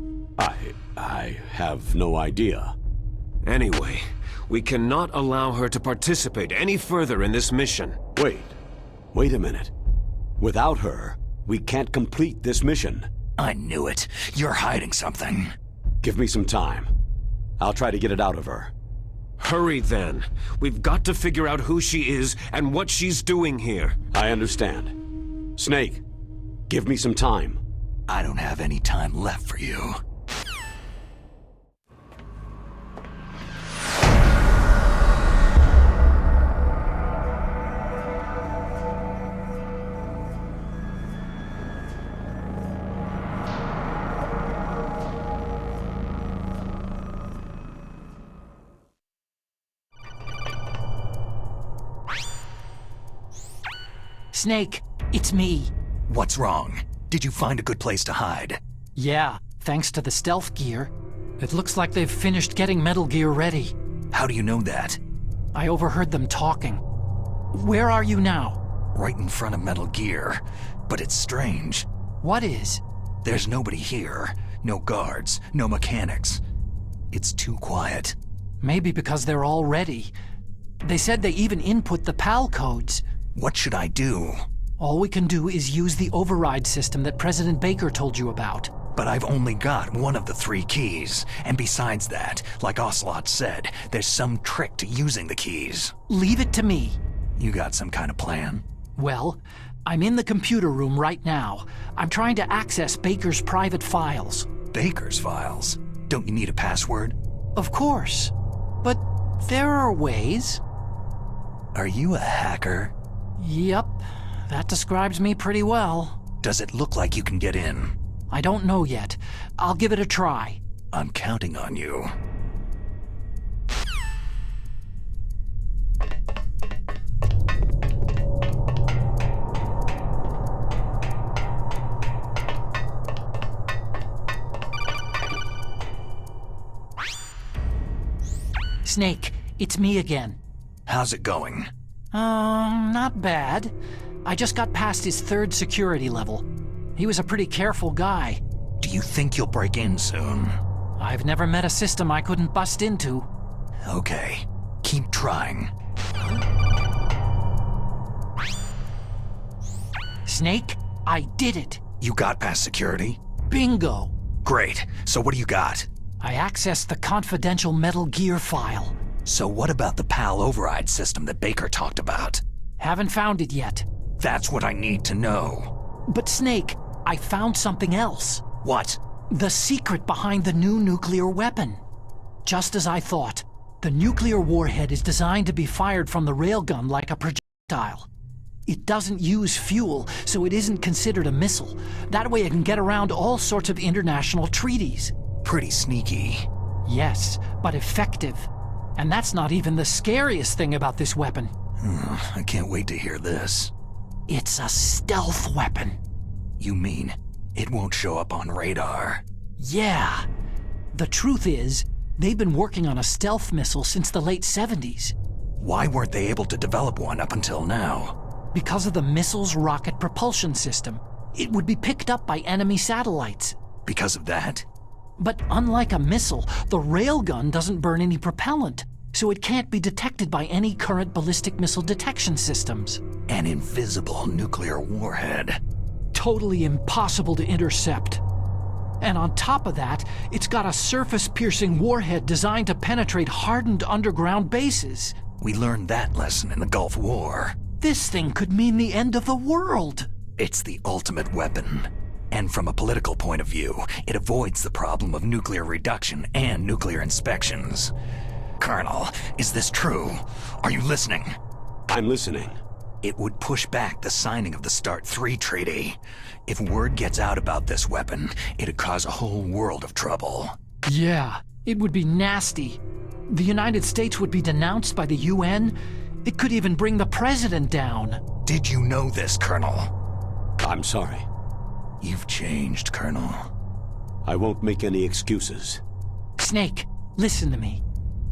I have no idea. Anyway, we cannot allow her to participate any further in this mission. Wait a minute. Without her, we can't complete this mission. I knew it. You're hiding something. Give me some time. I'll try to get it out of her. Hurry then. We've got to figure out who she is and what she's doing here. I understand. Snake, give me some time. I don't have any time left for you. Snake, it's me. What's wrong? Did you find a good place to hide? Yeah, thanks to the stealth gear. It looks like they've finished getting Metal Gear ready. How do you know that? I overheard them talking. Where are you now? Right in front of Metal Gear. But it's strange. What is? There's nobody here. No guards, no mechanics. It's too quiet. Maybe because they're all ready. They said they even input the PAL codes. What should I do? All we can do is use the override system that President Baker told you about. But I've only got one of the 3 keys. And besides that, like Ocelot said, there's some trick to using the keys. Leave it to me. You got some kind of plan? Well, I'm in the computer room right now. I'm trying to access Baker's private files. Baker's files? Don't you need a password? Of course. But there are ways. Are you a hacker? Yep, that describes me pretty well. Does it look like you can get in? I don't know yet. I'll give it a try. I'm counting on you. Snake, it's me again. How's it going? Not bad. I just got past his 3rd security level. He was a pretty careful guy. Do you think you'll break in soon? I've never met a system I couldn't bust into. Okay, keep trying. Snake, I did it. You got past security? Bingo. Great, so what do you got? I accessed the confidential Metal Gear file. So what about the PAL override system that Baker talked about? Haven't found it yet. That's what I need to know. But Snake, I found something else. What? The secret behind the new nuclear weapon. Just as I thought, the nuclear warhead is designed to be fired from the railgun like a projectile. It doesn't use fuel, so it isn't considered a missile. That way it can get around all sorts of international treaties. Pretty sneaky. Yes, but effective. And that's not even the scariest thing about this weapon. I can't wait to hear this. It's a stealth weapon. You mean it won't show up on radar? Yeah. The truth is, they've been working on a stealth missile since the late 70s. Why weren't they able to develop one up until now? Because of the missile's rocket propulsion system. It would be picked up by enemy satellites. Because of that? But unlike a missile, the railgun doesn't burn any propellant, so it can't be detected by any current ballistic missile detection systems. An invisible nuclear warhead. Totally impossible to intercept. And on top of that, it's got a surface-piercing warhead designed to penetrate hardened underground bases. We learned that lesson in the Gulf War. This thing could mean the end of the world. It's the ultimate weapon. And from a political point of view, it avoids the problem of nuclear reduction and nuclear inspections. Colonel, is this true? Are you listening? I'm listening. It would push back the signing of the START III treaty. If word gets out about this weapon, it'd cause a whole world of trouble. Yeah, it would be nasty. The United States would be denounced by the UN. It could even bring the president down. Did you know this, Colonel? I'm sorry. You've changed, Colonel. I won't make any excuses. Snake, listen to me.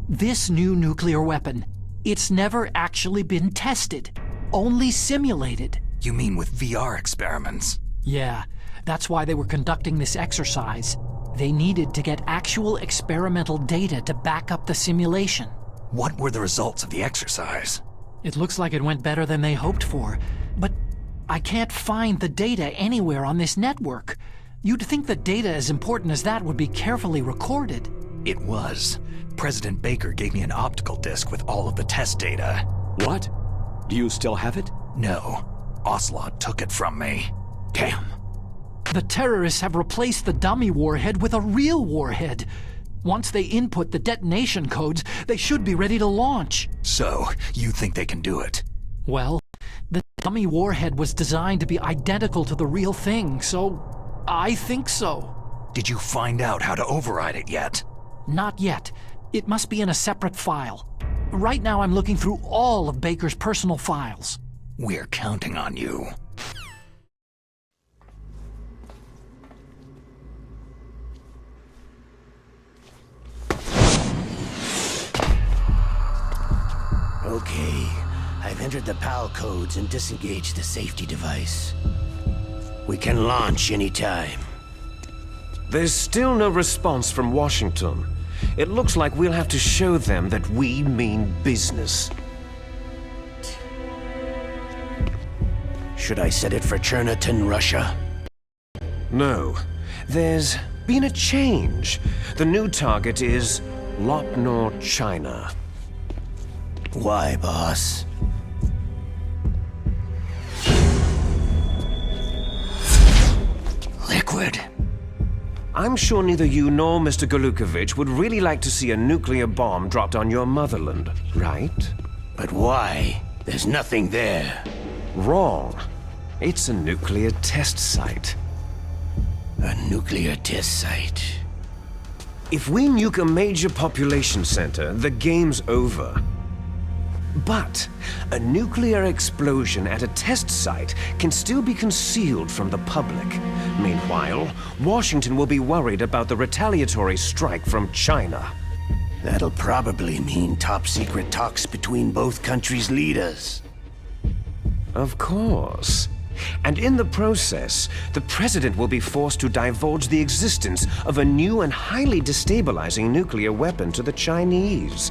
This new nuclear weapon, it's never actually been tested. Only simulated. You mean with VR experiments? Yeah, that's why they were conducting this exercise. They needed to get actual experimental data to back up the simulation. What were the results of the exercise? It looks like it went better than they hoped for, but I can't find the data anywhere on this network. You'd think that data as important as that would be carefully recorded. It was. President Baker gave me an optical disc with all of the test data. What? Do you still have it? No. Ocelot took it from me. Damn. The terrorists have replaced the dummy warhead with a real warhead. Once they input the detonation codes, they should be ready to launch. So, you think they can do it? Well, the dummy warhead was designed to be identical to the real thing, so I think so. Did you find out how to override it yet? Not yet. It must be in a separate file. Right now I'm looking through all of Baker's personal files. We're counting on you. Okay, I've entered the PAL codes and disengaged the safety device. We can launch anytime. There's still no response from Washington. It looks like we'll have to show them that we mean business. Should I set it for Cherniton, Russia? No. There's been a change. The new target is Lopnor, China. Why, boss? Liquid. I'm sure neither you nor Mr. Golukovich would really like to see a nuclear bomb dropped on your motherland, right? But why? There's nothing there. Wrong. It's a nuclear test site. A nuclear test site? If we nuke a major population center, the game's over. But a nuclear explosion at a test site can still be concealed from the public. Meanwhile, Washington will be worried about the retaliatory strike from China. That'll probably mean top-secret talks between both countries' leaders. Of course. And in the process, the president will be forced to divulge the existence of a new and highly destabilizing nuclear weapon to the Chinese.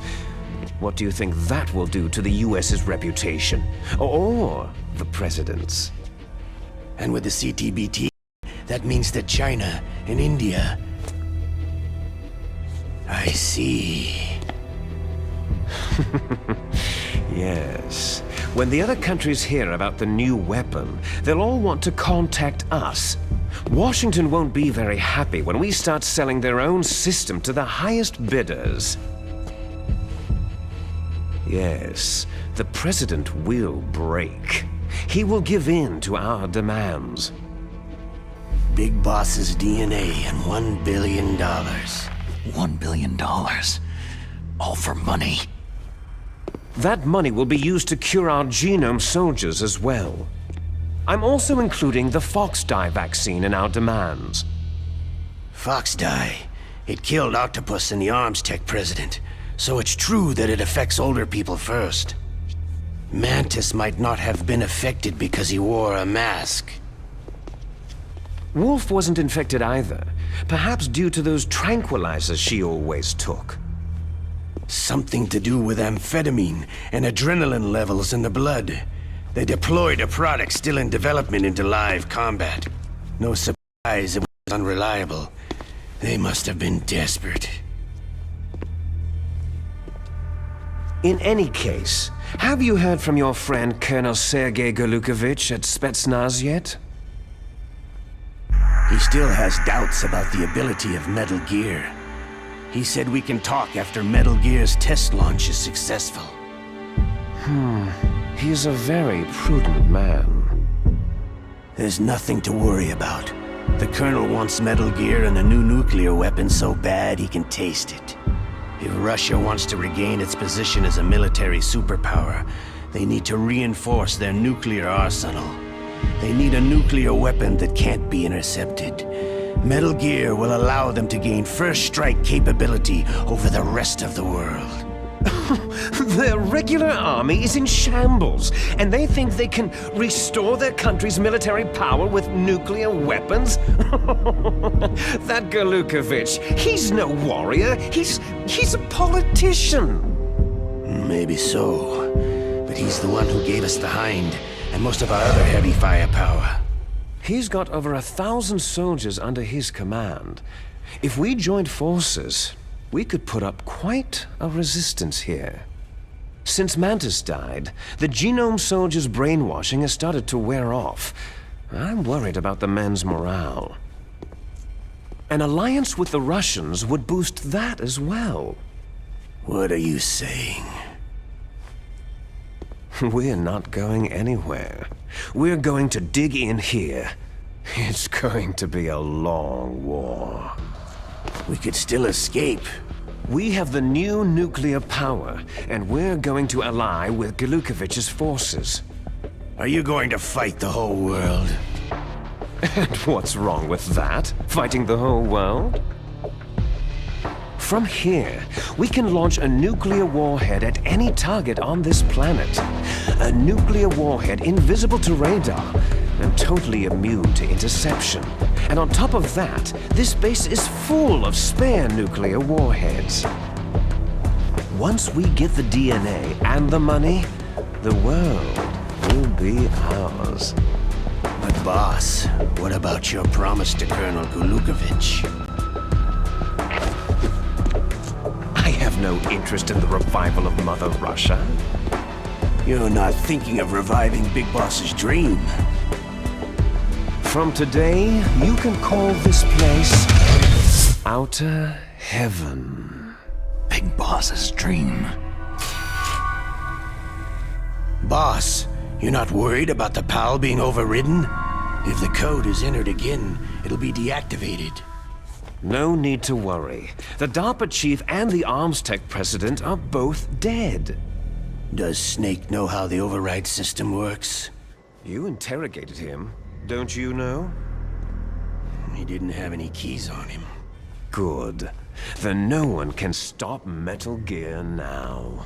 What do you think that will do to the US's reputation? Or the president's? And with the CTBT, that means that China and India... I see. Yes. When the other countries hear about the new weapon, they'll all want to contact us. Washington won't be very happy when we start selling their own system to the highest bidders. Yes, the president will break. He will give in to our demands. Big Boss's DNA and $1 billion. $1 billion? All for money. That money will be used to cure our genome soldiers as well. I'm also including the fox dye vaccine in our demands. Fox dye? It killed Octopus and the arms tech president, so it's true that it affects older people first. Mantis might not have been affected because he wore a mask. Wolf wasn't infected either, perhaps due to those tranquilizers she always took. Something to do with amphetamine and adrenaline levels in the blood. They deployed a product still in development into live combat. No surprise it was unreliable. They must have been desperate. In any case, have you heard from your friend Colonel Sergei Golukovich at Spetsnaz yet? He still has doubts about the ability of Metal Gear. He said we can talk after Metal Gear's test launch is successful. He's a very prudent man. There's nothing to worry about. The Colonel wants Metal Gear and the new nuclear weapon so bad he can taste it. If Russia wants to regain its position as a military superpower, they need to reinforce their nuclear arsenal. They need a nuclear weapon that can't be intercepted. Metal Gear will allow them to gain first strike capability over the rest of the world. Their regular army is in shambles, and they think they can restore their country's military power with nuclear weapons? That Golukovich, he's no warrior, he's a politician. Maybe so, but he's the one who gave us the Hind and most of our other heavy firepower. He's got over 1,000 soldiers under his command. If we joined forces, we could put up quite a resistance here. Since Mantis died, the genome soldiers' brainwashing has started to wear off. I'm worried about the men's morale. An alliance with the Russians would boost that as well. What are you saying? We're not going anywhere. We're going to dig in here. It's going to be a long war. We could still escape. We have the new nuclear power, and we're going to ally with Golukovich's forces. Are you going to fight the whole world? And what's wrong with that? Fighting the whole world? From here, we can launch a nuclear warhead at any target on this planet. A nuclear warhead invisible to radar and totally immune to interception. And on top of that, this base is full of spare nuclear warheads. Once we get the DNA and the money, the world will be ours. But boss, what about your promise to Colonel Golukovich? I have no interest in the revival of Mother Russia. You're not thinking of reviving Big Boss's dream. From today, you can call this place Outer Heaven. Big Boss's dream. Boss, you're not worried about the PAL being overridden? If the code is entered again, it'll be deactivated. No need to worry. The DARPA chief and the arms tech president are both dead. Does Snake know how the override system works? You interrogated him, don't you know? He didn't have any keys on him. Good. Then no one can stop Metal Gear now.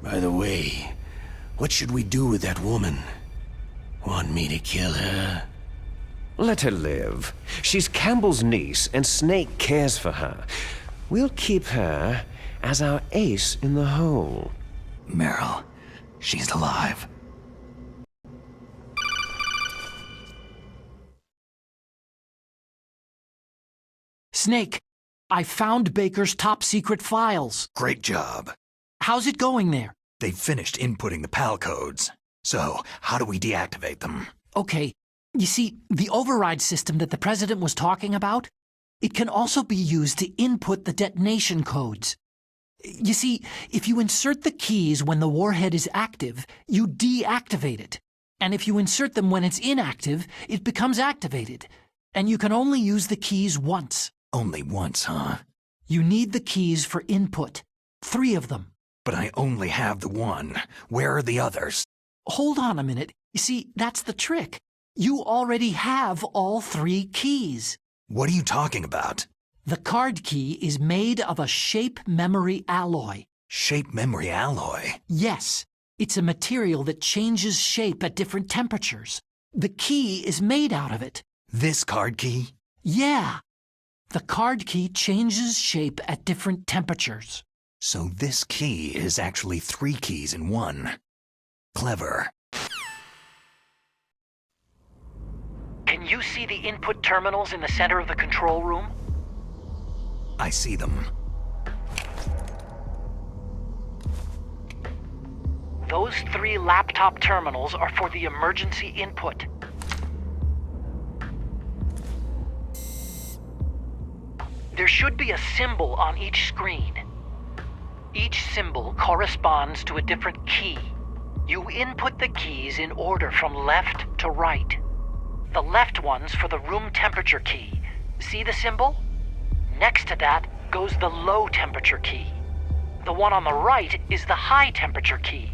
By the way, what should we do with that woman? Want me to kill her? Let her live. She's Campbell's niece, and Snake cares for her. We'll keep her as our ace in the hole. Meryl, she's alive. Snake, I found Baker's top-secret files. Great job. How's it going there? They've finished inputting the PAL codes. So, how do we deactivate them? Okay, you see, the override system that the President was talking about, it can also be used to input the detonation codes. You see, if you insert the keys when the warhead is active, you deactivate it. And if you insert them when it's inactive, it becomes activated. And you can only use the keys once. Only once, huh? You need the keys for input. 3 of them. But I only have the one. Where are the others? Hold on a minute. You see, that's the trick. You already have all 3 keys. What are you talking about? The card key is made of a shape memory alloy. Shape memory alloy? Yes. It's a material that changes shape at different temperatures. The key is made out of it. This card key? Yeah. The card key changes shape at different temperatures. So this key is actually 3 keys in one. Clever. Can you see the input terminals in the center of the control room? I see them. Those 3 laptop terminals are for the emergency input. There should be a symbol on each screen. Each symbol corresponds to a different key. You input the keys in order from left to right. The left one's for the room temperature key. See the symbol? Next to that goes the low temperature key. The one on the right is the high temperature key.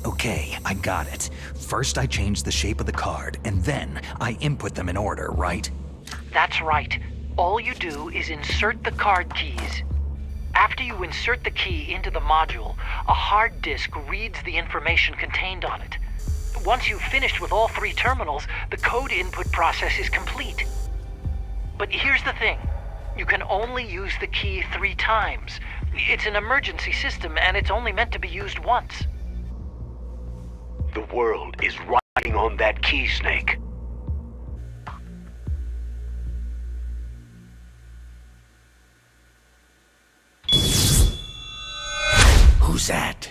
Okay, I got it. First I change the shape of the card, and then I input them in order, right? That's right. All you do is insert the card keys. After you insert the key into the module, a hard disk reads the information contained on it. Once you've finished with all 3 terminals, the code input process is complete. But here's the thing. You can only use the key 3 times. It's an emergency system, and it's only meant to be used once. The world is riding on that key, Snake. Who's that?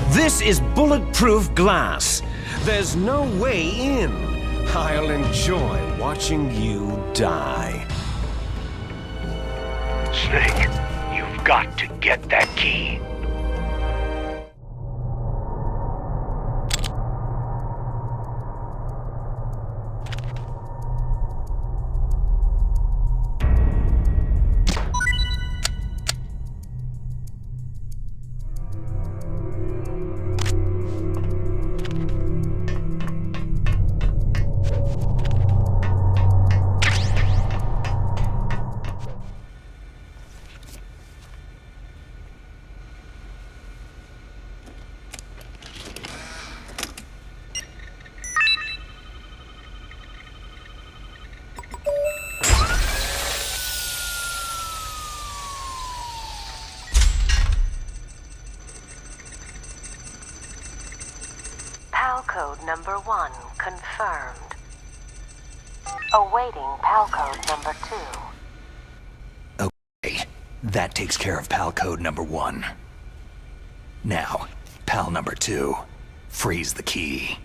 This is bulletproof glass. There's no way in. I'll enjoy watching you die. Snake, you've got to get that key. Code number 1 confirmed. Awaiting PAL code number 2. Okay, that takes care of PAL code number 1. Now, PAL number 2. Freeze the key.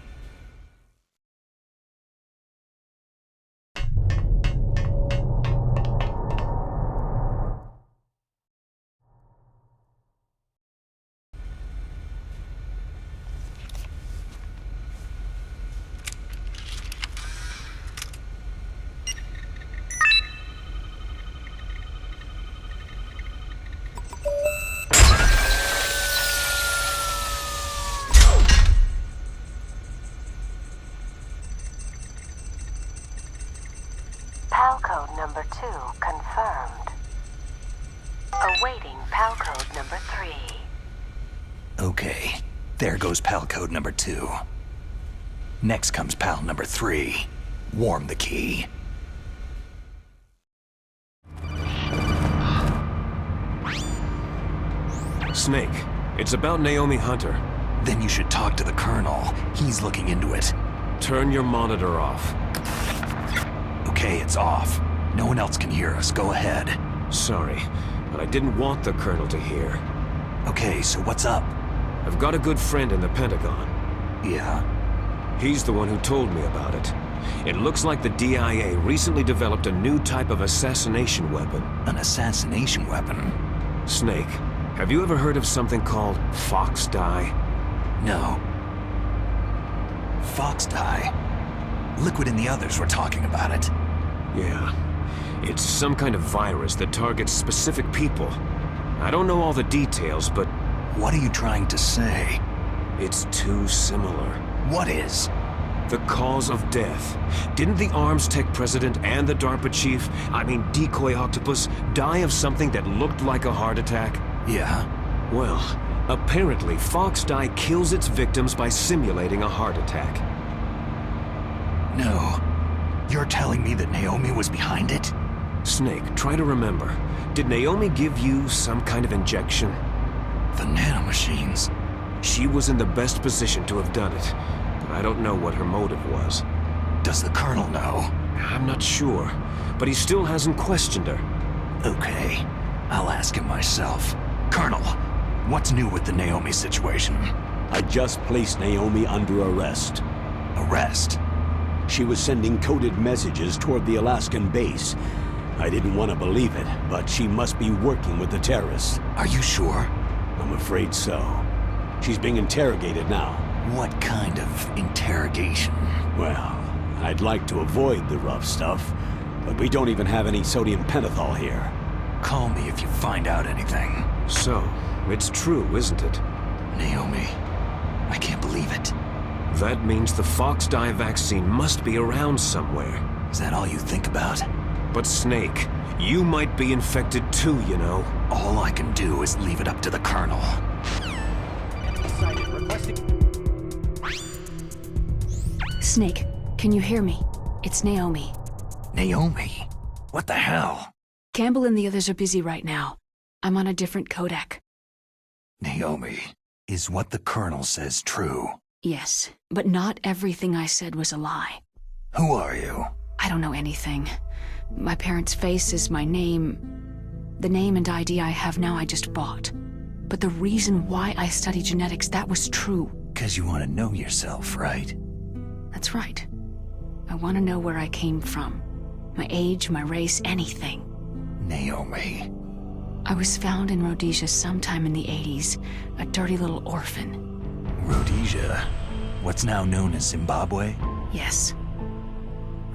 PAL code number 2 confirmed. Awaiting PAL code number 3. Okay, there goes PAL code number 2. Next comes PAL number 3. Warm the key. Snake, it's about Naomi Hunter. Then you should talk to the Colonel. He's looking into it. Turn your monitor off. Okay, it's off. No one else can hear us. Go ahead. Sorry, but I didn't want the Colonel to hear. Okay, so what's up? I've got a good friend in the Pentagon. Yeah? He's the one who told me about it. It looks like the DIA recently developed a new type of assassination weapon. An assassination weapon? Snake, have you ever heard of something called fox dye? No. Fox dye? Liquid and the others were talking about it. Yeah. It's some kind of virus that targets specific people. I don't know all the details, but... What are you trying to say? It's too similar. What is? The cause of death. Didn't the Arms Tech president and the DARPA chief, Decoy Octopus, die of something that looked like a heart attack? Yeah. Well, apparently fox dye kills its victims by simulating a heart attack. No. You're telling me that Naomi was behind it? Snake, try to remember. Did Naomi give you some kind of injection? The nanomachines. She was in the best position to have done it, but I don't know what her motive was. Does the Colonel know? I'm not sure, but he still hasn't questioned her. Okay, I'll ask him myself. Colonel, what's new with the Naomi situation? I just placed Naomi under arrest. Arrest? She was sending coded messages toward the Alaskan base. I didn't want to believe it, but she must be working with the terrorists. Are you sure? I'm afraid so. She's being interrogated now. What kind of interrogation? Well, I'd like to avoid the rough stuff, but we don't even have any sodium pentothal here. Call me if you find out anything. So, it's true, isn't it? Naomi, I can't believe it. That means the fox dye vaccine must be around somewhere. Is that all you think about? But Snake, you might be infected too, you know. All I can do is leave it up to the Colonel. Snake, can you hear me? It's Naomi. Naomi? What the hell? Campbell and the others are busy right now. I'm on a different codec. Naomi, is what the Colonel says true? Yes, but not everything I said was a lie. Who are you? I don't know anything. My parents' face is my name. The name and ID I have now I just bought. But the reason why I study genetics, that was true. 'Cause you want to know yourself, right? That's right. I want to know where I came from. My age, my race, anything. Naomi. I was found in Rhodesia sometime in the 80s, a dirty little orphan. Rhodesia? What's now known as Zimbabwe? Yes.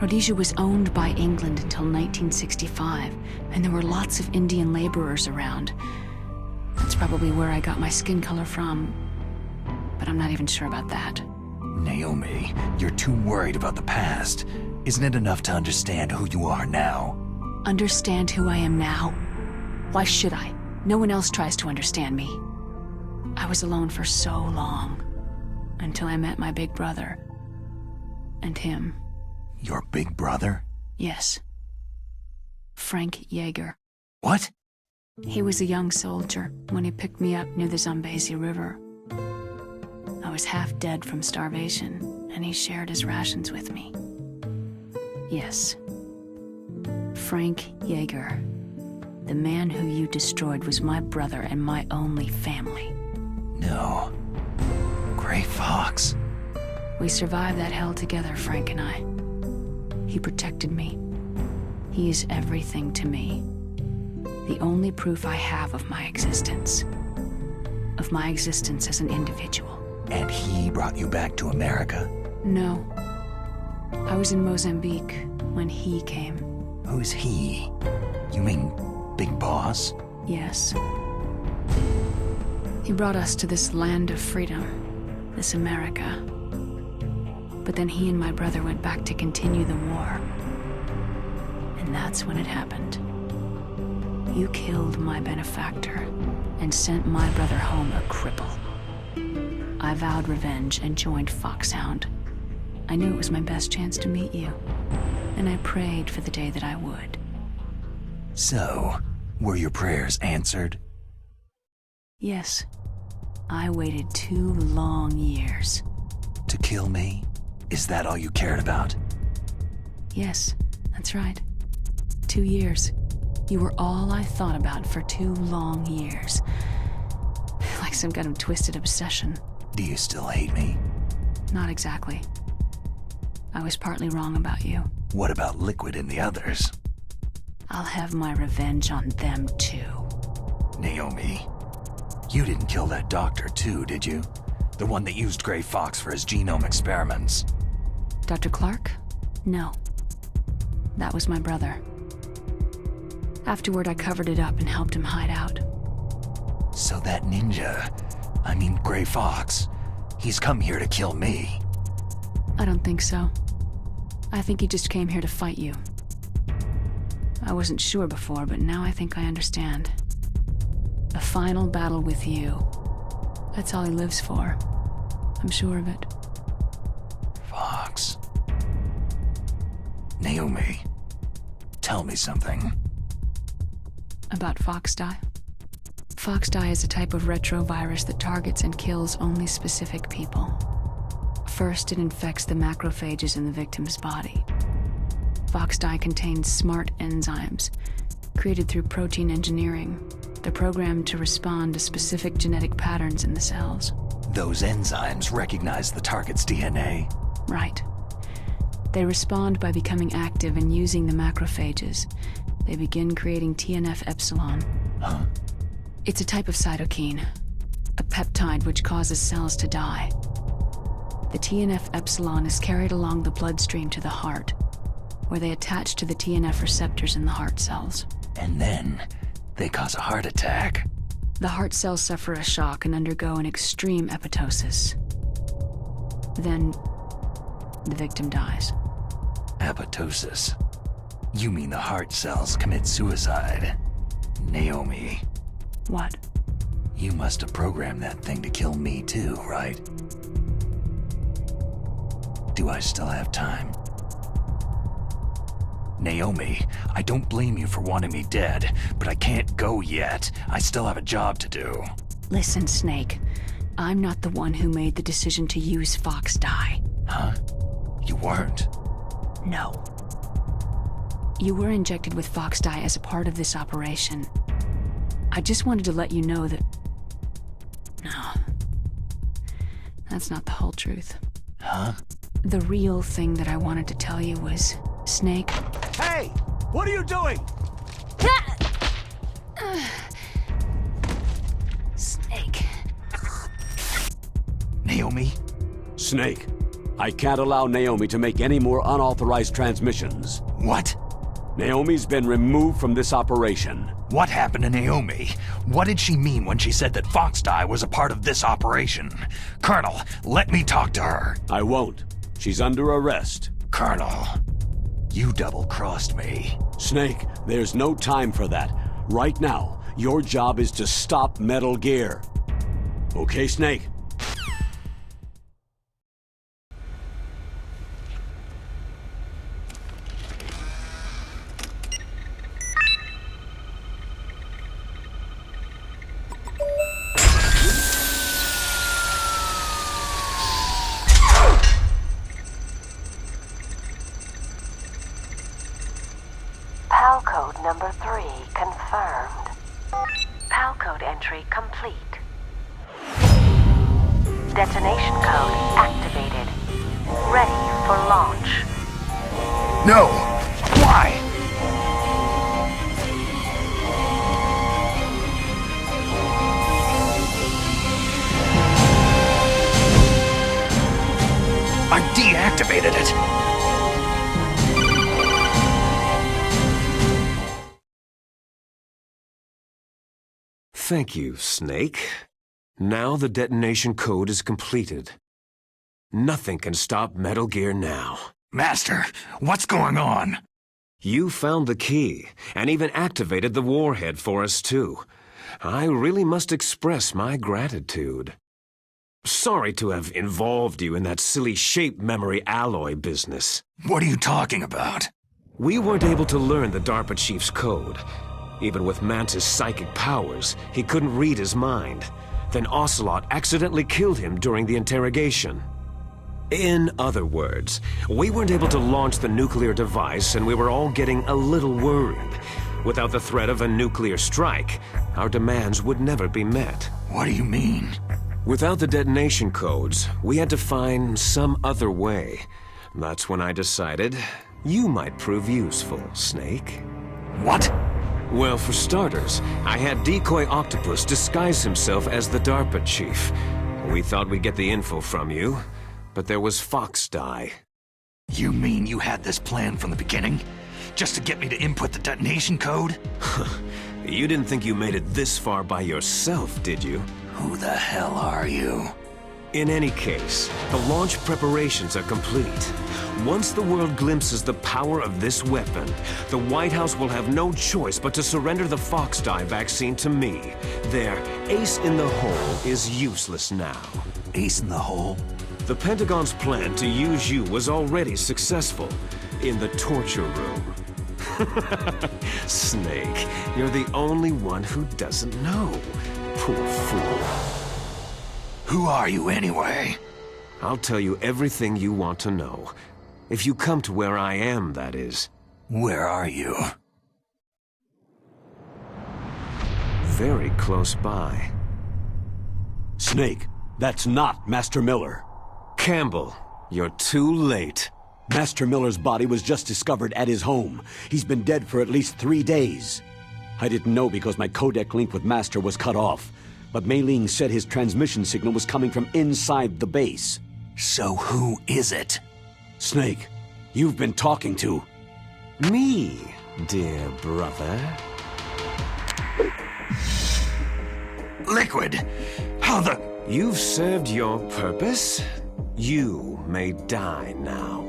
Rhodesia was owned by England until 1965, and there were lots of Indian laborers around. That's probably where I got my skin color from, but I'm not even sure about that. Naomi, you're too worried about the past. Isn't it enough to understand who you are now? Understand who I am now? Why should I? No one else tries to understand me. I was alone for so long, until I met my big brother. And him. Your big brother? Yes. Frank Yeager. What? He was a young soldier when he picked me up near the Zambezi River. I was half dead from starvation, and he shared his rations with me. Yes. Frank Yeager. The man who you destroyed was my brother and my only family. No. Gray Fox. We survived that hell together, Frank and I. He protected me. He is everything to me. The only proof I have of my existence. Of my existence as an individual. And he brought you back to America? No. I was in Mozambique when he came. Who's he? You mean Big Boss? Yes. He brought us to this land of freedom, this America. But then he and my brother went back to continue the war. And that's when it happened. You killed my benefactor and sent my brother home a cripple. I vowed revenge and joined Foxhound. I knew it was my best chance to meet you, and I prayed for the day that I would. So, were your prayers answered? Yes. I waited 2 long years. To kill me? Is that all you cared about? Yes, that's right. 2 years. You were all I thought about for 2 long years. Like some kind of twisted obsession. Do you still hate me? Not exactly. I was partly wrong about you. What about Liquid and the others? I'll have my revenge on them too. Naomi, you didn't kill that doctor too, did you? The one that used Gray Fox for his genome experiments. Dr. Clark? No. That was my brother. Afterward, I covered it up and helped him hide out. So that ninja, I mean Gray Fox, he's come here to kill me. I don't think so. I think he just came here to fight you. I wasn't sure before, but now I think I understand. A final battle with you. That's all he lives for. I'm sure of it. Fox. Naomi, tell me something. About Foxdie? Foxdie is a type of retrovirus that targets and kills only specific people. First, it infects the macrophages in the victim's body. Foxdie contains smart enzymes, created through protein engineering. They're programmed to respond to specific genetic patterns in the cells. Those enzymes recognize the target's DNA? Right. They respond by becoming active and using the macrophages. They begin creating TNF-epsilon. Huh? It's a type of cytokine, a peptide which causes cells to die. The TNF-epsilon is carried along the bloodstream to the heart, where they attach to the TNF receptors in the heart cells. And then they cause a heart attack. The heart cells suffer a shock and undergo an extreme apoptosis. Then the victim dies. Apoptosis? You mean the heart cells commit suicide? Naomi. What? You must have programmed that thing to kill me too, right? Do I still have time? Naomi, I don't blame you for wanting me dead, but I can't go yet. I still have a job to do. Listen, Snake. I'm not the one who made the decision to use Foxdie. Huh? You weren't? No. You were injected with Foxdie as a part of this operation. I just wanted to let you know that... No. That's not the whole truth. Huh? The real thing that I wanted to tell you was, Snake... Hey! What are you doing? Snake. Naomi? Snake, I can't allow Naomi to make any more unauthorized transmissions. What? Naomi's been removed from this operation. What happened to Naomi? What did she mean when she said that Foxdie was a part of this operation? Colonel, let me talk to her. I won't. She's under arrest. Colonel, you double-crossed me. Snake, there's no time for that. Right now, your job is to stop Metal Gear. Okay, Snake? PAL code number 3 confirmed. PAL code entry complete. Detonation code activated. Ready for launch. No! Why? I deactivated it! Thank you, Snake. Now the detonation code is completed. Nothing can stop Metal Gear now. Master, what's going on? You found the key, and even activated the warhead for us too. I really must express my gratitude. Sorry to have involved you in that silly shape memory alloy business. What are you talking about? We weren't able to learn the DARPA chief's code. Even with Mantis' psychic powers, he couldn't read his mind. Then Ocelot accidentally killed him during the interrogation. In other words, we weren't able to launch the nuclear device and we were all getting a little worried. Without the threat of a nuclear strike, our demands would never be met. What do you mean? Without the detonation codes, we had to find some other way. That's when I decided you might prove useful, Snake. What? Well, for starters, I had Decoy Octopus disguise himself as the DARPA chief. We thought we'd get the info from you, but there was Fox Die. You mean you had this plan from the beginning? Just to get me to input the detonation code? You didn't think you made it this far by yourself, did you? Who the hell are you? In any case, the launch preparations are complete. Once the world glimpses the power of this weapon, the White House will have no choice but to surrender the Fox Die vaccine to me. Their ace in the hole is useless now. Ace in the hole? The Pentagon's plan to use you was already successful in the torture room. Snake, you're the only one who doesn't know. Poor fool. Who are you anyway? I'll tell you everything you want to know. If you come to where I am, that is. Where are you? Very close by. Snake, that's not Master Miller. Campbell, you're too late. Master Miller's body was just discovered at his home. He's been dead for at least 3 days. I didn't know because my codec link with Master was cut off. But Mei Ling said his transmission signal was coming from inside the base. So who is it? Snake, you've been talking to... me, dear brother. Liquid! How the... You've served your purpose. You may die now.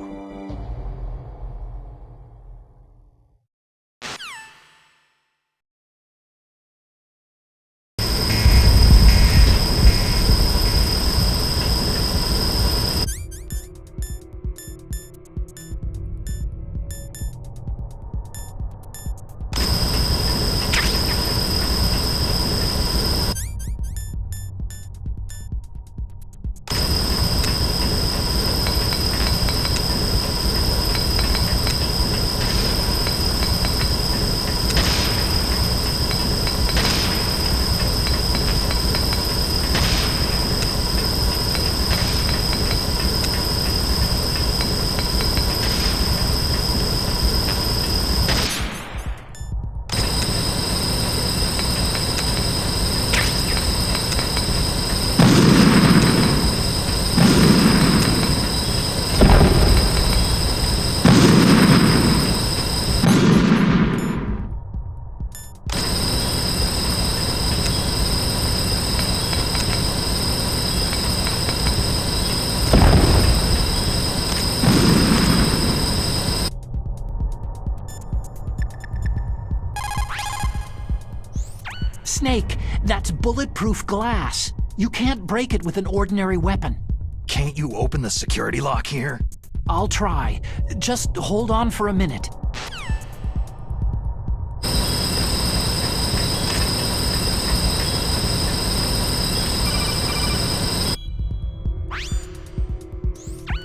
Snake, that's bulletproof glass. You can't break it with an ordinary weapon. Can't you open the security lock here? I'll try. Just hold on for a minute.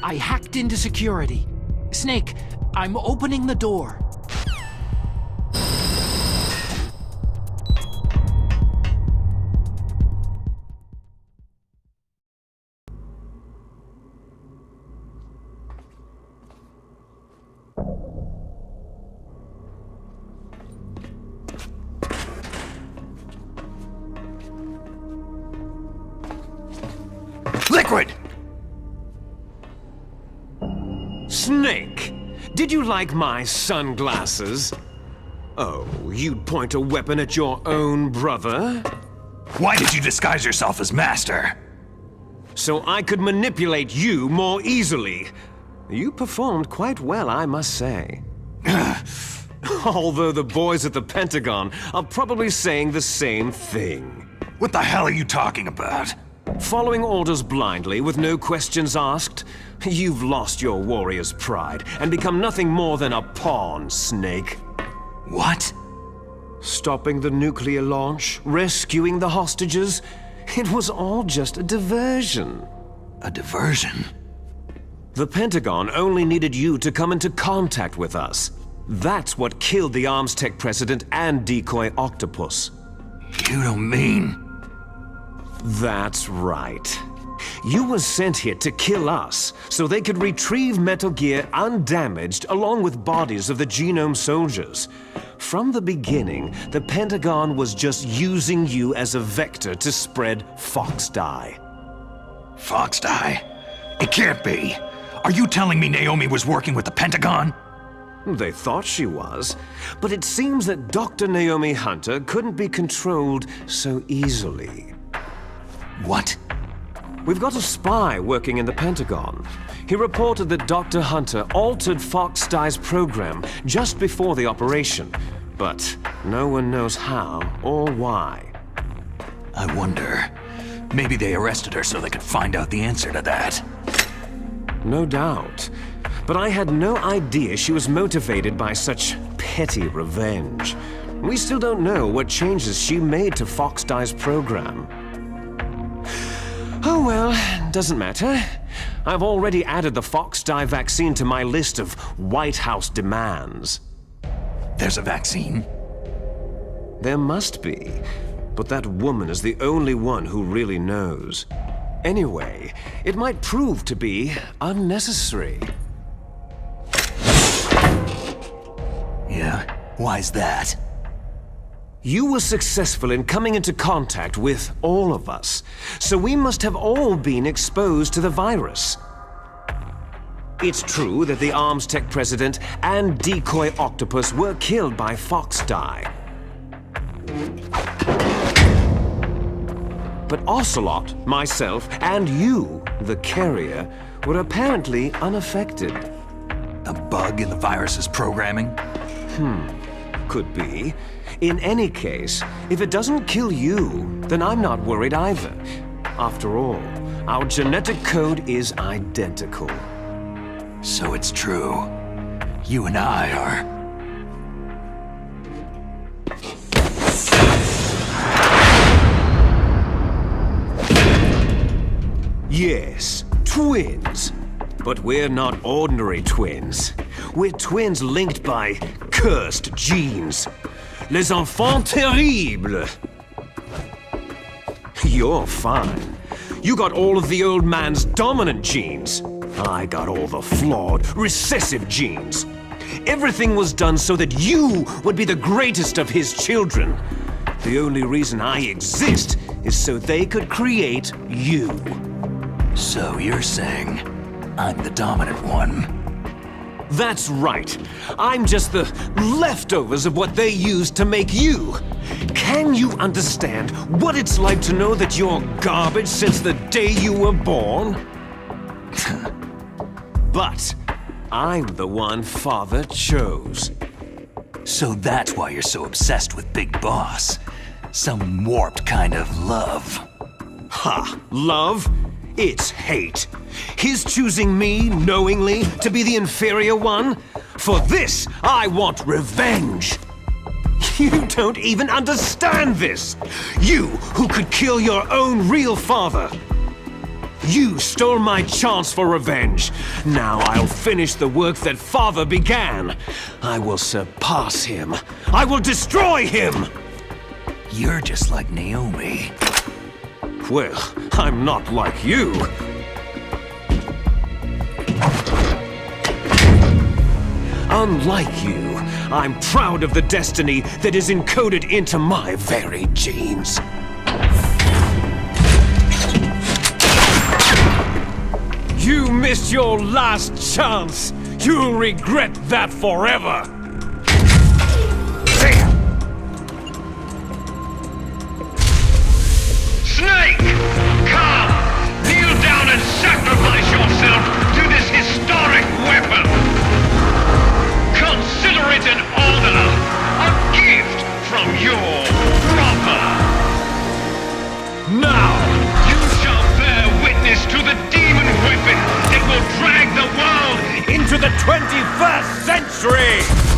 I hacked into security. Snake, I'm opening the door. Liquid! Snake, did you like my sunglasses? Oh, you'd point a weapon at your own brother? Why did you disguise yourself as Master? So I could manipulate you more easily. You performed quite well, I must say. Although the boys at the Pentagon are probably saying the same thing. What the hell are you talking about? Following orders blindly with no questions asked? You've lost your warrior's pride and become nothing more than a pawn, Snake. What? Stopping the nuclear launch, rescuing the hostages, it was all just a diversion. A diversion? The Pentagon only needed you to come into contact with us. That's what killed the Arms Tech president and decoy octopus. You don't mean... That's right. You were sent here to kill us, so they could retrieve Metal Gear undamaged along with bodies of the Genome soldiers. From the beginning, the Pentagon was just using you as a vector to spread Fox dye. Fox dye? It can't be! Are you telling me Naomi was working with the Pentagon? They thought she was, but it seems that Dr. Naomi Hunter couldn't be controlled so easily. What? We've got a spy working in the Pentagon. He reported that Dr. Hunter altered Fox dye's program just before the operation, but no one knows how or why. I wonder, maybe they arrested her so they could find out the answer to that. No doubt. But I had no idea she was motivated by such petty revenge. We still don't know what changes she made to Fox dye's program. Oh well, doesn't matter. I've already added the Fox dye vaccine to my list of White House demands. There's a vaccine? There must be, but that woman is the only one who really knows. Anyway, it might prove to be unnecessary. Yeah? Why's that? You were successful in coming into contact with all of us, so we must have all been exposed to the virus. It's true that the Arms Tech president and decoy octopus were killed by Fox dye. But Ocelot, myself, and you, the carrier, were apparently unaffected. A bug in the virus's programming? Could be. In any case, if it doesn't kill you, then I'm not worried either. After all, our genetic code is identical. So it's true. You and I are... Yes, twins. But we're not ordinary twins. We're twins linked by cursed genes. Les enfants terribles. You're fine. You got all of the old man's dominant genes. I got all the flawed, recessive genes. Everything was done so that you would be the greatest of his children. The only reason I exist is so they could create you. So you're saying I'm the dominant one? That's right. I'm just the leftovers of what they used to make you. Can you understand what it's like to know that you're garbage since the day you were born? But I'm the one Father chose. So that's why you're so obsessed with Big Boss. Some warped kind of love. Ha! Love? It's hate. His choosing me, knowingly, to be the inferior one? For this, I want revenge. You don't even understand this. You, who could kill your own real father. You stole my chance for revenge. Now I'll finish the work that Father began. I will surpass him. I will destroy him. You're just like Naomi. Well, I'm not like you. Unlike you, I'm proud of the destiny that is encoded into my very genes. You missed your last chance. You'll regret that forever. Snake! Come! Kneel down and sacrifice yourself to this historic weapon! Consider it an honor, a gift from your brother! Now! You shall bear witness to the demon weapon that will drag the world into the 21st century!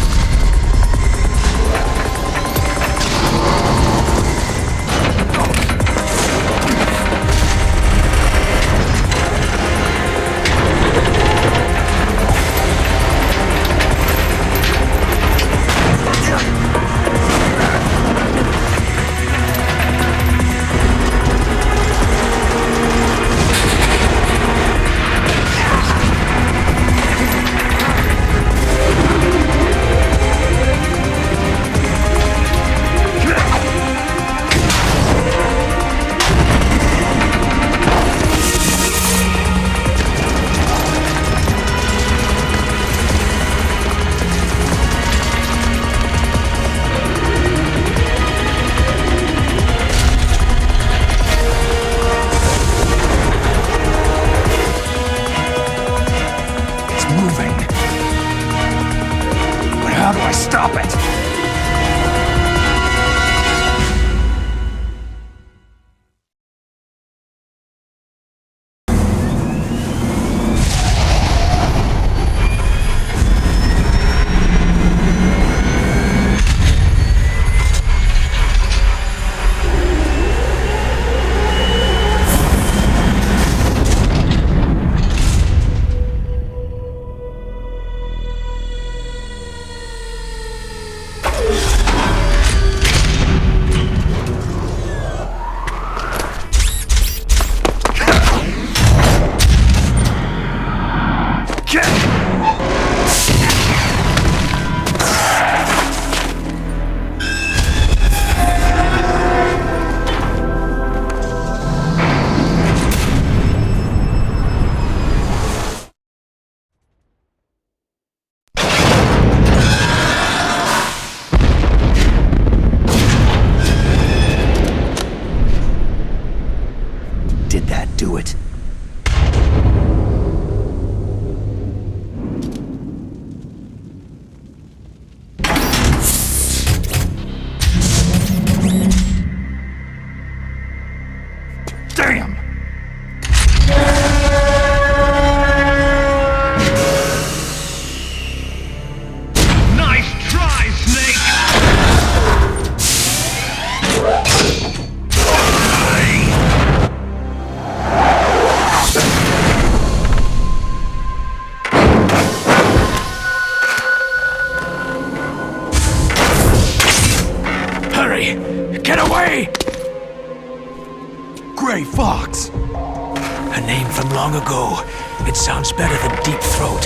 long ago. It sounds better than Deep Throat.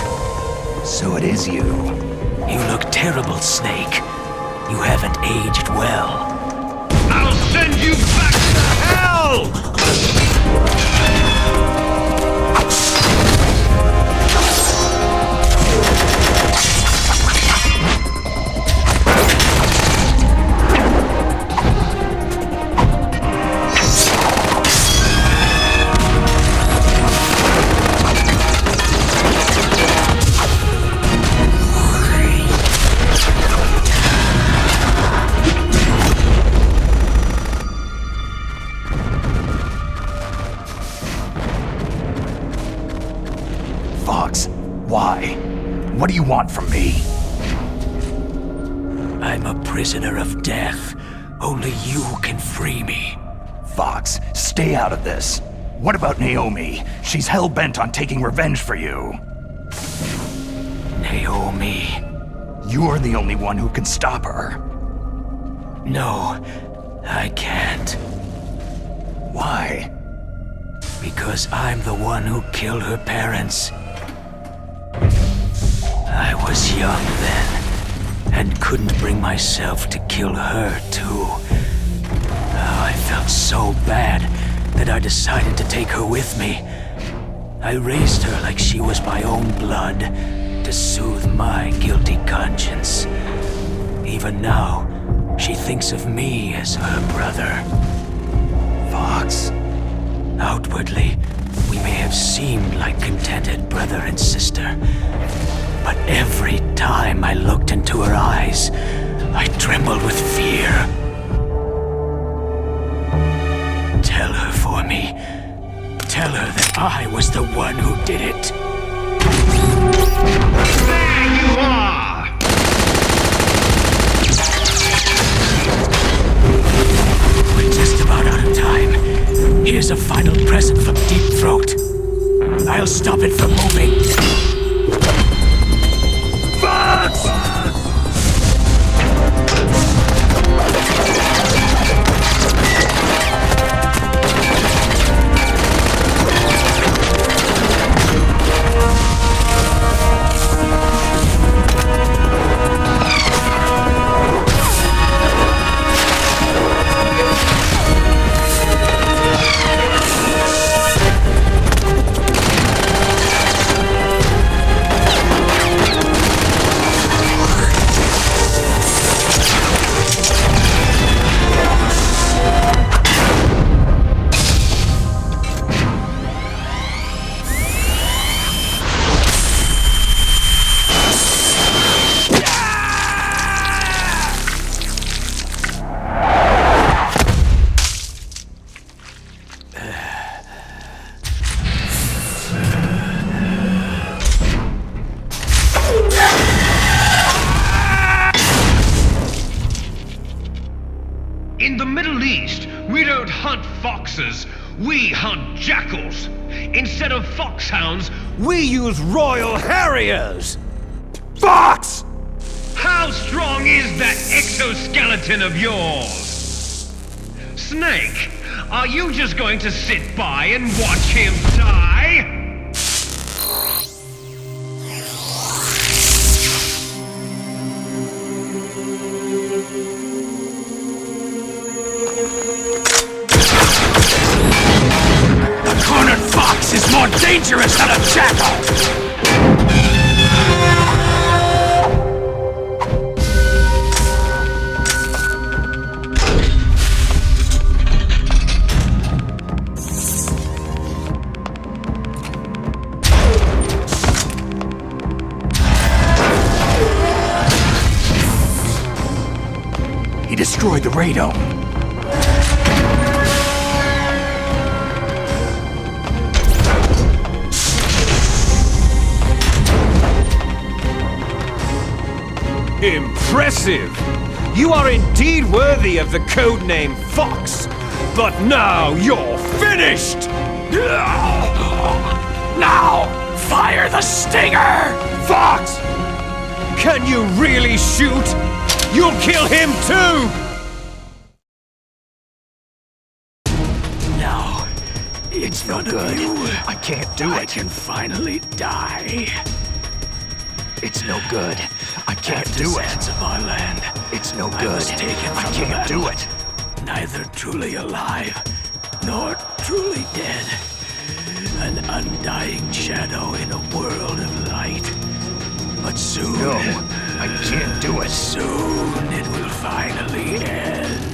So it is you. You look terrible, Snake. You haven't aged well. I'll send you back to hell! Why? What do you want from me? I'm a prisoner of death. Only you can free me. Fox, stay out of this. What about Naomi? She's hell-bent on taking revenge for you. Naomi? You're the only one who can stop her. No, I can't. Why? Because I'm the one who killed her parents. I was young then, and couldn't bring myself to kill her, too. Oh, I felt so bad that I decided to take her with me. I raised her like she was my own blood, to soothe my guilty conscience. Even now, she thinks of me as her brother. Fox. Outwardly, we may have seemed like contented brother and sister. But every time I looked into her eyes, I trembled with fear. Tell her for me. Tell her that I was the one who did it. There you are! We're just about out of time. Here's a final present from Deep Throat. I'll stop it from moving. In the Middle East, we don't hunt foxes, we hunt jackals. Instead of foxhounds, we use Royal Harriers! Fox! How strong is that exoskeleton of yours? Snake, are you just going to sit by and watch him die? Is more dangerous than a jackal! He destroyed the radome. Impressive! You are indeed worthy of the codename Fox, but now you're finished! Now, fire the stinger! Fox! Can you really shoot? You'll kill him too! Now, It's no good. I can't do it. I can finally die. It's no good. I can't do it. Of our land. It's no good. I can't do it. Neither truly alive, nor truly dead. An undying shadow in a world of light. But soon... No, I can't do it. Soon it will finally end.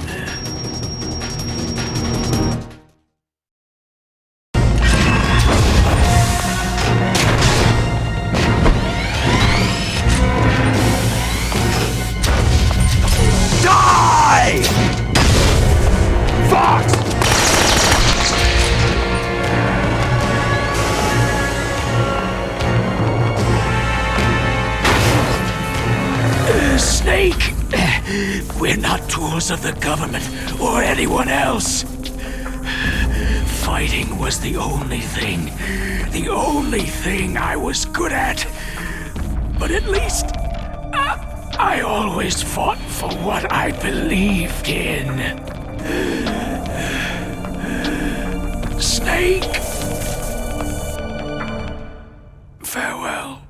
Die! Fox! Snake! We're not tools of the government or anyone else. Fighting was the only thing I was good at. But at least I always fought for what I believed in. Snake. Farewell.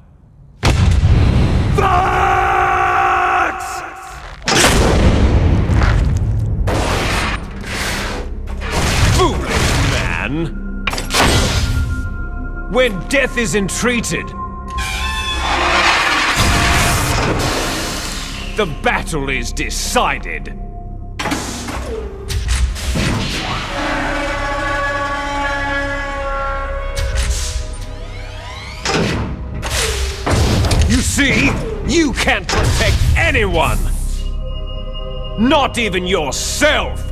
When death is entreated, the battle is decided. You see, you can't protect anyone. Not even yourself.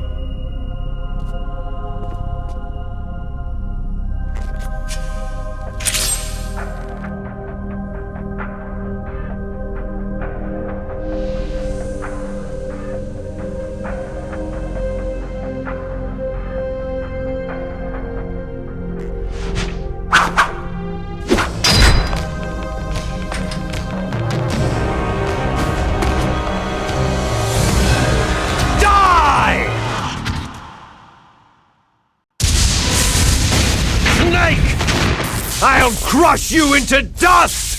I'll crush you into dust!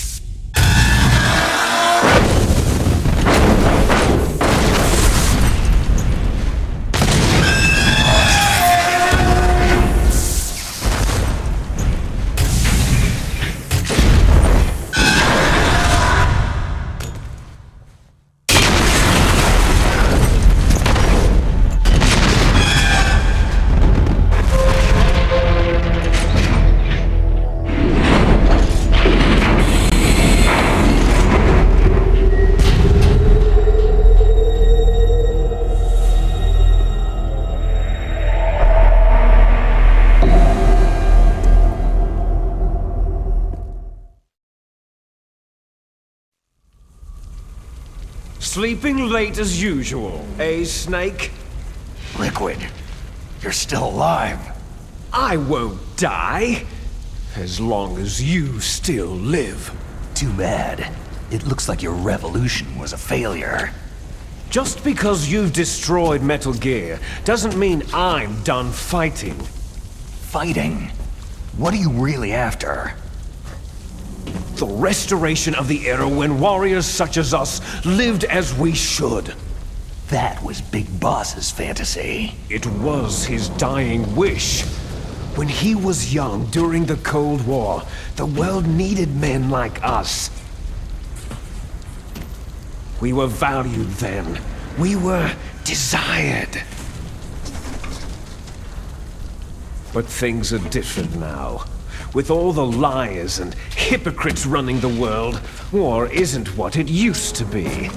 Sleeping late as usual, eh, Snake? Liquid, you're still alive. I won't die, as long as you still live. Too bad. It looks like your revolution was a failure. Just because you've destroyed Metal Gear doesn't mean I'm done fighting. Fighting? What are you really after? The restoration of the era when warriors such as us lived as we should. That was Big Boss's fantasy. It was his dying wish. When he was young during the Cold War, the world needed men like us. We were valued then. We were desired. But things are different now. With all the liars and hypocrites running the world, war isn't what it used to be.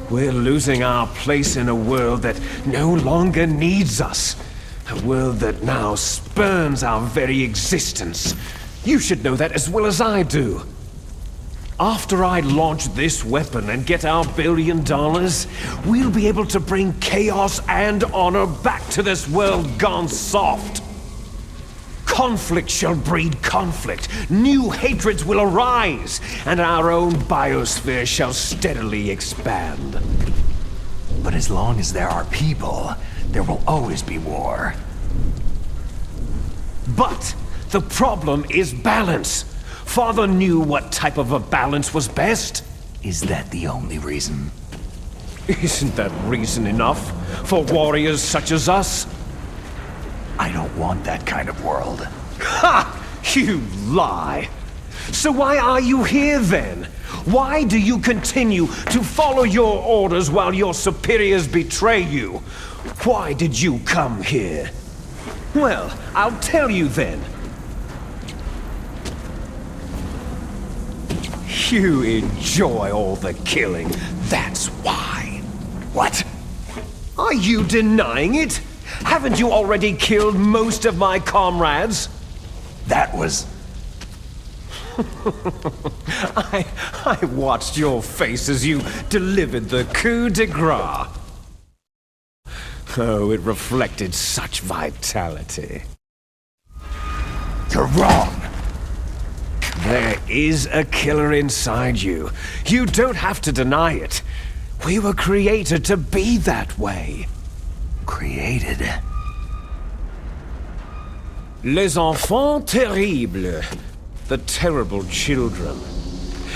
We're losing our place in a world that no longer needs us. A world that now spurns our very existence. You should know that as well as I do. After I launch this weapon and get our $1 billion, we'll be able to bring chaos and honor back to this world gone soft. Conflict shall breed conflict, new hatreds will arise, and our own biosphere shall steadily expand. But as long as there are people, there will always be war. But the problem is balance. Father knew what type of a balance was best. Is that the only reason? Isn't that reason enough for warriors such as us? I don't want that kind of world. Ha! You lie! So why are you here then? Why do you continue to follow your orders while your superiors betray you? Why did you come here? Well, I'll tell you then. You enjoy all the killing, that's why. What? Are you denying it? Haven't you already killed most of my comrades? That was... I watched your face as you delivered the coup de grace. Oh, it reflected such vitality. You're wrong. There is a killer inside you. You don't have to deny it. We were created to be that way. Created? Les enfants terribles. The terrible children.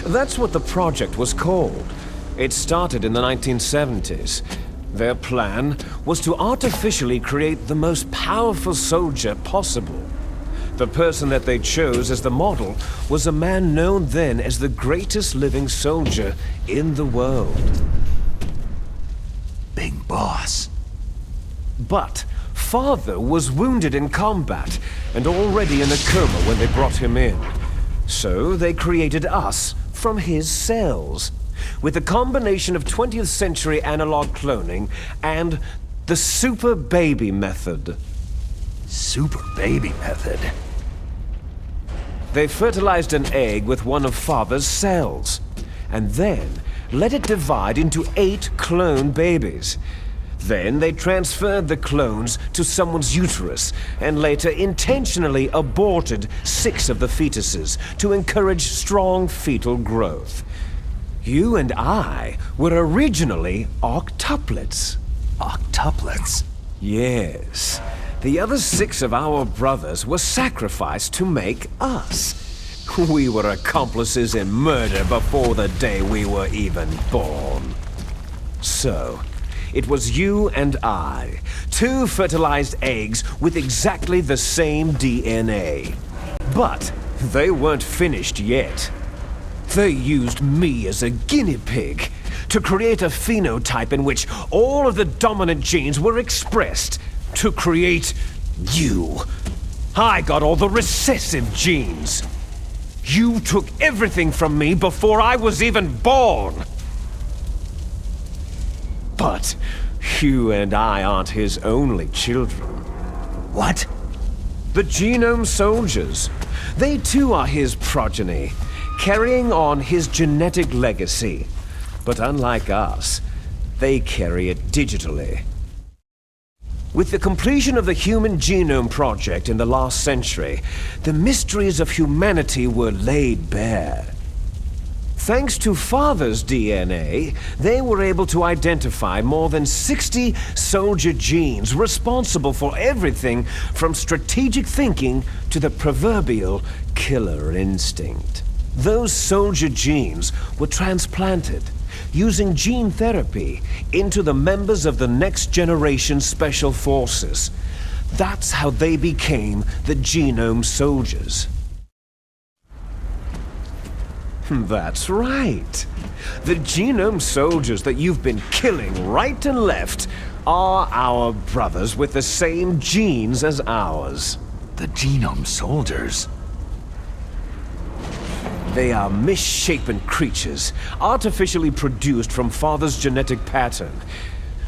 That's what the project was called. It started in the 1970s. Their plan was to artificially create the most powerful soldier possible. The person that they chose as the model was a man known then as the greatest living soldier in the world. Big boss. But Father was wounded in combat and already in a coma when they brought him in. So they created us from his cells, with a combination of 20th century analog cloning and the super baby method. Super baby method? They fertilized an egg with one of Father's cells, and then let it divide into 8 clone babies. Then they transferred the clones to someone's uterus and later intentionally aborted 6 of the fetuses to encourage strong fetal growth. You and I were originally octuplets. Octuplets? Yes. The other 6 of our brothers were sacrificed to make us. We were accomplices in murder before the day we were even born. So, it was you and I, 2 fertilized eggs with exactly the same DNA. But they weren't finished yet. They used me as a guinea pig to create a phenotype in which all of the dominant genes were expressed to create you. I got all the recessive genes. You took everything from me before I was even born. But you and I aren't his only children. What? The Genome Soldiers. They too are his progeny, carrying on his genetic legacy. But unlike us, they carry it digitally. With the completion of the Human Genome Project in the last century, the mysteries of humanity were laid bare. Thanks to Father's DNA, they were able to identify more than 60 soldier genes responsible for everything from strategic thinking to the proverbial killer instinct. Those soldier genes were transplanted, using gene therapy, into the members of the next generation special forces. That's how they became the Genome Soldiers. That's right. The Genome Soldiers that you've been killing right and left are our brothers with the same genes as ours. The Genome Soldiers? They are misshapen creatures, artificially produced from Father's genetic pattern.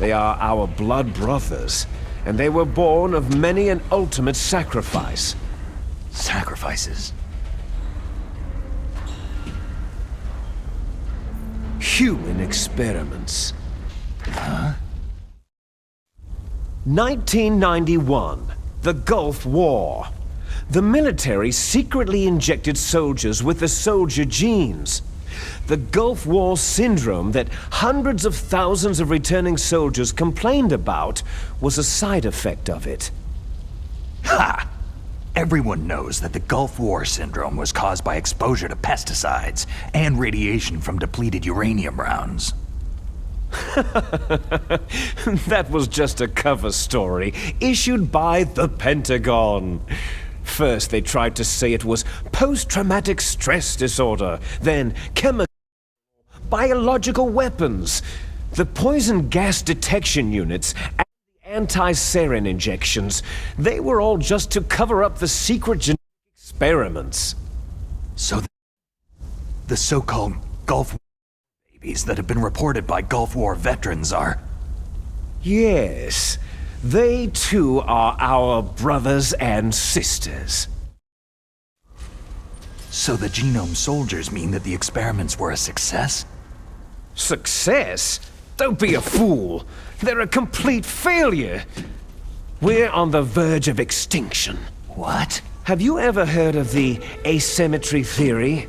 They are our blood brothers, and they were born of many an ultimate sacrifice. Sacrifices? Human experiments. Huh? 1991, the Gulf War. The military secretly injected soldiers with the soldier genes. The Gulf War syndrome that hundreds of thousands of returning soldiers complained about was a side effect of it. Ha! Everyone knows that the Gulf War syndrome was caused by exposure to pesticides and radiation from depleted uranium rounds. That was just a cover story issued by the Pentagon. First, they tried to say it was post-traumatic stress disorder, then chemical, biological weapons, the poison gas detection units, and the anti-sarin injections. They were all just to cover up the secret genetic experiments. So the so-called Gulf War babies that have been reported by Gulf War veterans are... Yes. They too are our brothers and sisters. So the genome soldiers mean that the experiments were a success? Success? Don't be a fool. They're a complete failure. We're on the verge of extinction. What? Have you ever heard of the asymmetry theory?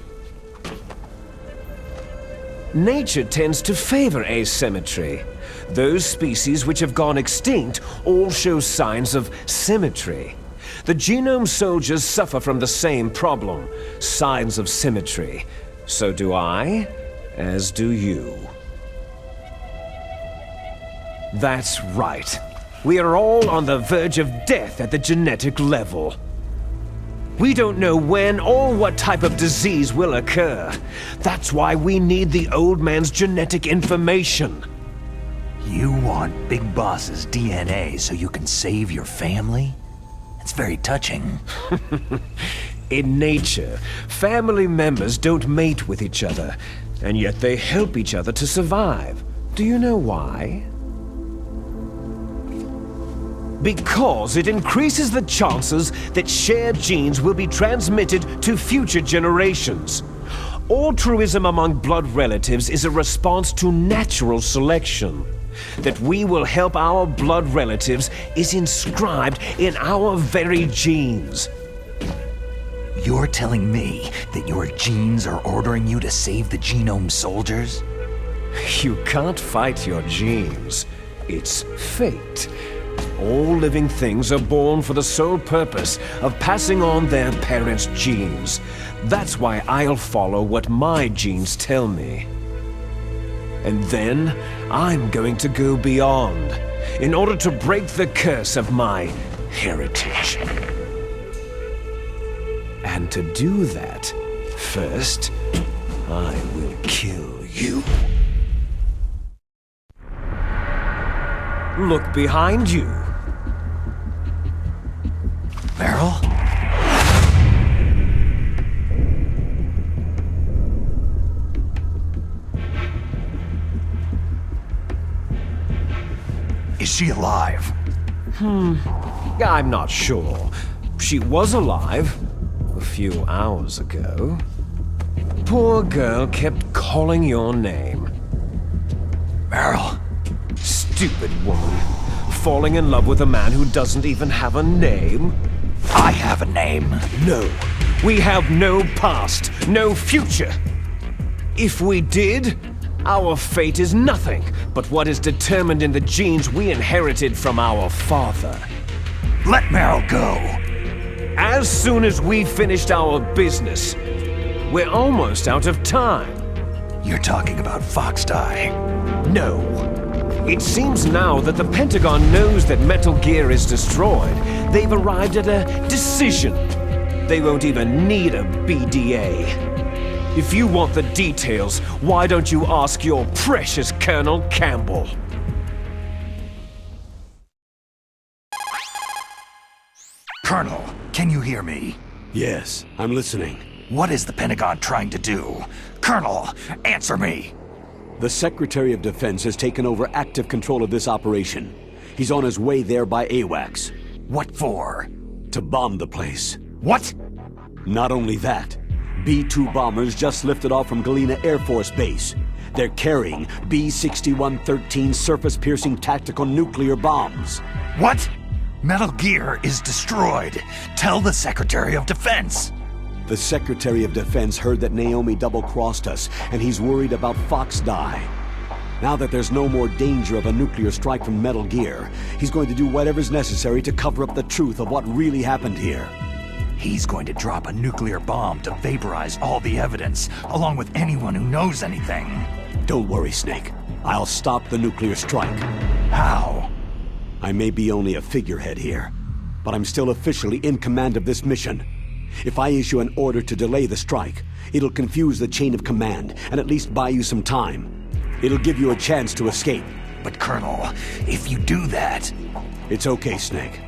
Nature tends to favor asymmetry. Those species which have gone extinct all show signs of symmetry. The genome soldiers suffer from the same problem, signs of symmetry. So do I, as do you. That's right. We are all on the verge of death at the genetic level. We don't know when or what type of disease will occur. That's why we need the old man's genetic information. You want Big Boss's DNA so you can save your family? It's very touching. In nature, family members don't mate with each other, and yet they help each other to survive. Do you know why? Because it increases the chances that shared genes will be transmitted to future generations. Altruism among blood relatives is a response to natural selection. That we will help our blood relatives is inscribed in our very genes. You're telling me that your genes are ordering you to save the genome soldiers? You can't fight your genes. It's fate. All living things are born for the sole purpose of passing on their parents' genes. That's why I'll follow what my genes tell me. And then, I'm going to go beyond, in order to break the curse of my heritage. And to do that, first, I will kill you. Look behind you. Meryl? Is she alive? I'm not sure. She was alive a few hours ago. Poor girl kept calling your name. Meryl. Stupid woman. Falling in love with a man who doesn't even have a name. I have a name. No. We have no past, no future. If we did, our fate is nothing but what is determined in the genes we inherited from our father. Let Meryl go. As soon as we finished our business, we're almost out of time. You're talking about Foxdie. No. It seems now that the Pentagon knows that Metal Gear is destroyed. They've arrived at a decision. They won't even need a BDA. If you want the details, why don't you ask your precious Colonel Campbell? Colonel, can you hear me? Yes, I'm listening. What is the Pentagon trying to do? Colonel, answer me! The Secretary of Defense has taken over active control of this operation. He's on his way there by AWACS. What for? To bomb the place. What? Not only that, B-2 bombers just lifted off from Galena Air Force Base. They're carrying B-6113 surface-piercing tactical nuclear bombs. What? Metal Gear is destroyed. Tell the Secretary of Defense. The Secretary of Defense heard that Naomi double-crossed us, and he's worried about Foxdie. Now that there's no more danger of a nuclear strike from Metal Gear, he's going to do whatever's necessary to cover up the truth of what really happened here. He's going to drop a nuclear bomb to vaporize all the evidence, along with anyone who knows anything. Don't worry, Snake. I'll stop the nuclear strike. How? I may be only a figurehead here, but I'm still officially in command of this mission. If I issue an order to delay the strike, it'll confuse the chain of command and at least buy you some time. It'll give you a chance to escape. But Colonel, if you do that... It's okay, Snake.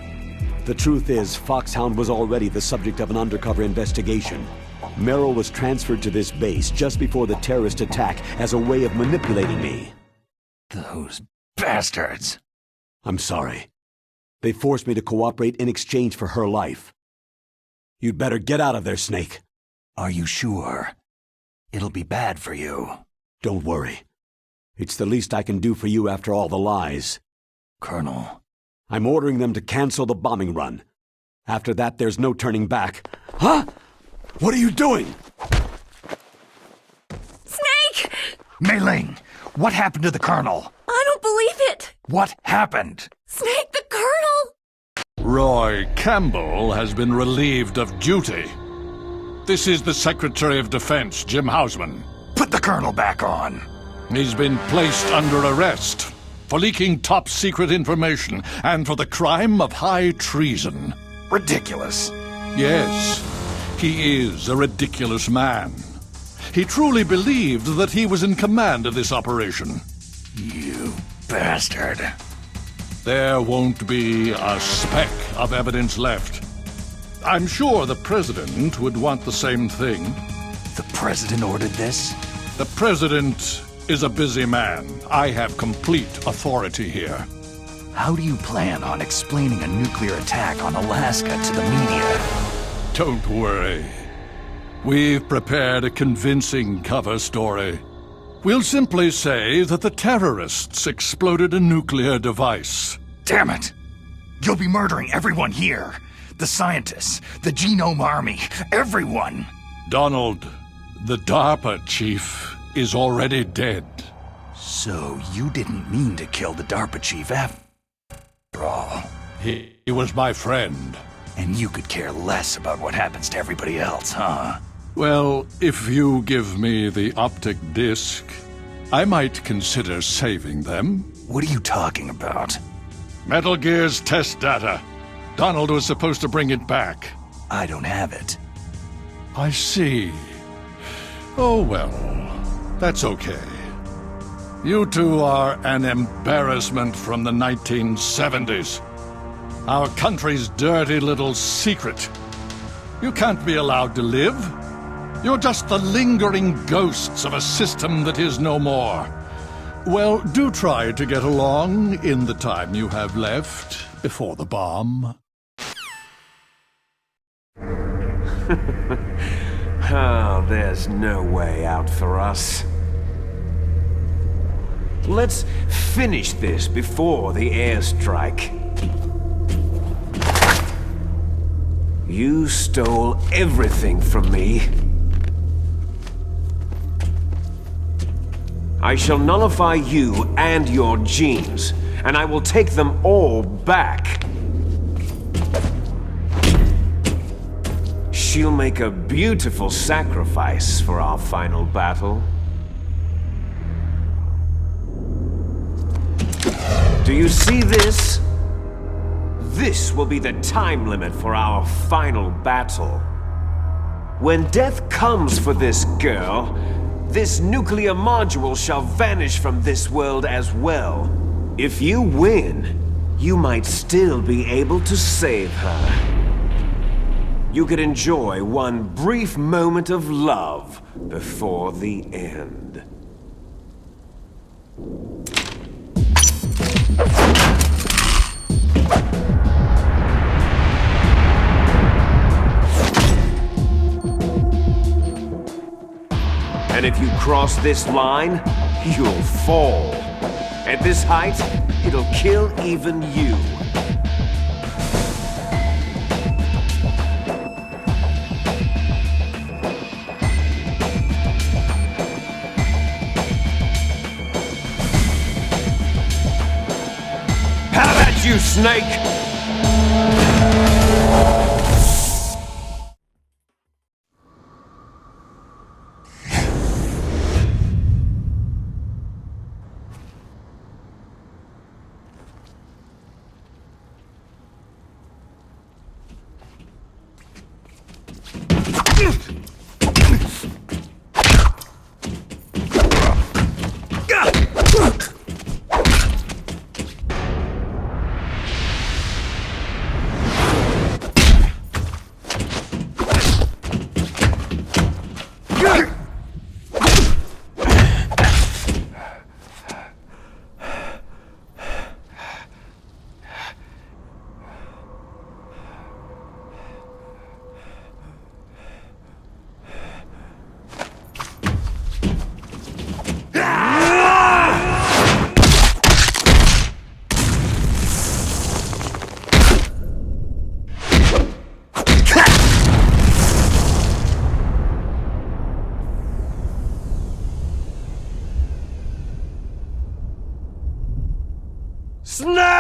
The truth is, Foxhound was already the subject of an undercover investigation. Merrill was transferred to this base just before the terrorist attack as a way of manipulating me. Those bastards. I'm sorry. They forced me to cooperate in exchange for her life. You'd better get out of there, Snake. Are you sure? It'll be bad for you. Don't worry. It's the least I can do for you after all the lies. Colonel... I'm ordering them to cancel the bombing run. After that, there's no turning back. Huh? What are you doing? Snake! Mei Ling, what happened to the Colonel? I don't believe it! What happened? Snake, the Colonel! Roy Campbell has been relieved of duty. This is the Secretary of Defense, Jim Hausman. Put the Colonel back on. He's been placed under arrest for leaking top-secret information and for the crime of high treason. Ridiculous. Yes, he is a ridiculous man. He truly believed that he was in command of this operation. You bastard. There won't be a speck of evidence left. I'm sure the President would want the same thing. The President ordered this? The President is a busy man. I have complete authority here. How do you plan on explaining a nuclear attack on Alaska to the media? Don't worry. We've prepared a convincing cover story. We'll simply say that the terrorists exploded a nuclear device. Damn it! You'll be murdering everyone here. The scientists, the Genome Army, everyone. Donald, the DARPA chief is already dead. So you didn't mean to kill the DARPA chief after all. He was my friend. And you could care less about what happens to everybody else, huh? Well, if you give me the optic disc, I might consider saving them. What are you talking about? Metal Gear's test data. Donald was supposed to bring it back. I don't have it. I see. Oh well, that's okay. You two are an embarrassment from the 1970s. Our country's dirty little secret. You can't be allowed to live. You're just the lingering ghosts of a system that is no more. Well, do try to get along in the time you have left before the bomb. Oh, there's no way out for us. Let's finish this before the airstrike. You stole everything from me. I shall nullify you and your genes, and I will take them all back. She'll make a beautiful sacrifice for our final battle. Do you see this? This will be the time limit for our final battle. When death comes for this girl, this nuclear module shall vanish from this world as well. If you win, you might still be able to save her. You could enjoy one brief moment of love before the end. And if you cross this line, you'll fall. At this height, it'll kill even you. How about you, Snake? Snake!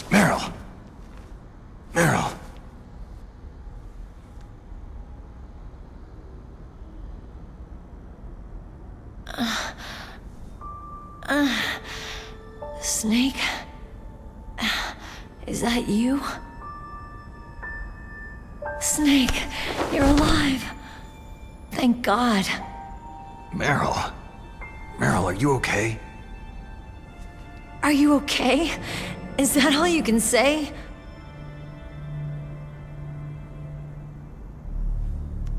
Meryl! Meryl! Snake? Is that you? Snake, you're alive. Thank God. Meryl. Meryl, are you okay? Are you okay? Is that all you can say?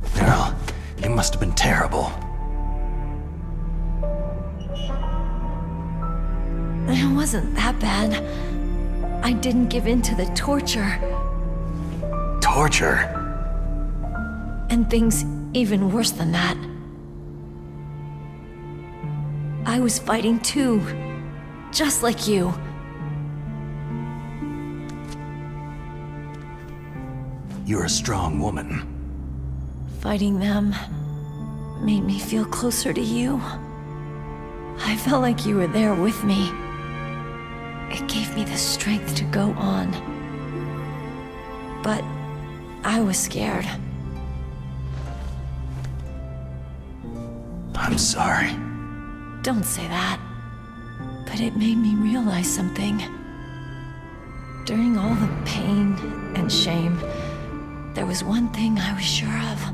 Meryl, you must have been terrible. It wasn't that bad. I didn't give in to the torture. Torture? And things even worse than that. I was fighting too. Just like you. You're a strong woman. Fighting them made me feel closer to you. I felt like you were there with me. It gave me the strength to go on. But I was scared. I'm sorry. Don't say that. But it made me realize something. During all the pain and shame, there was one thing I was sure of.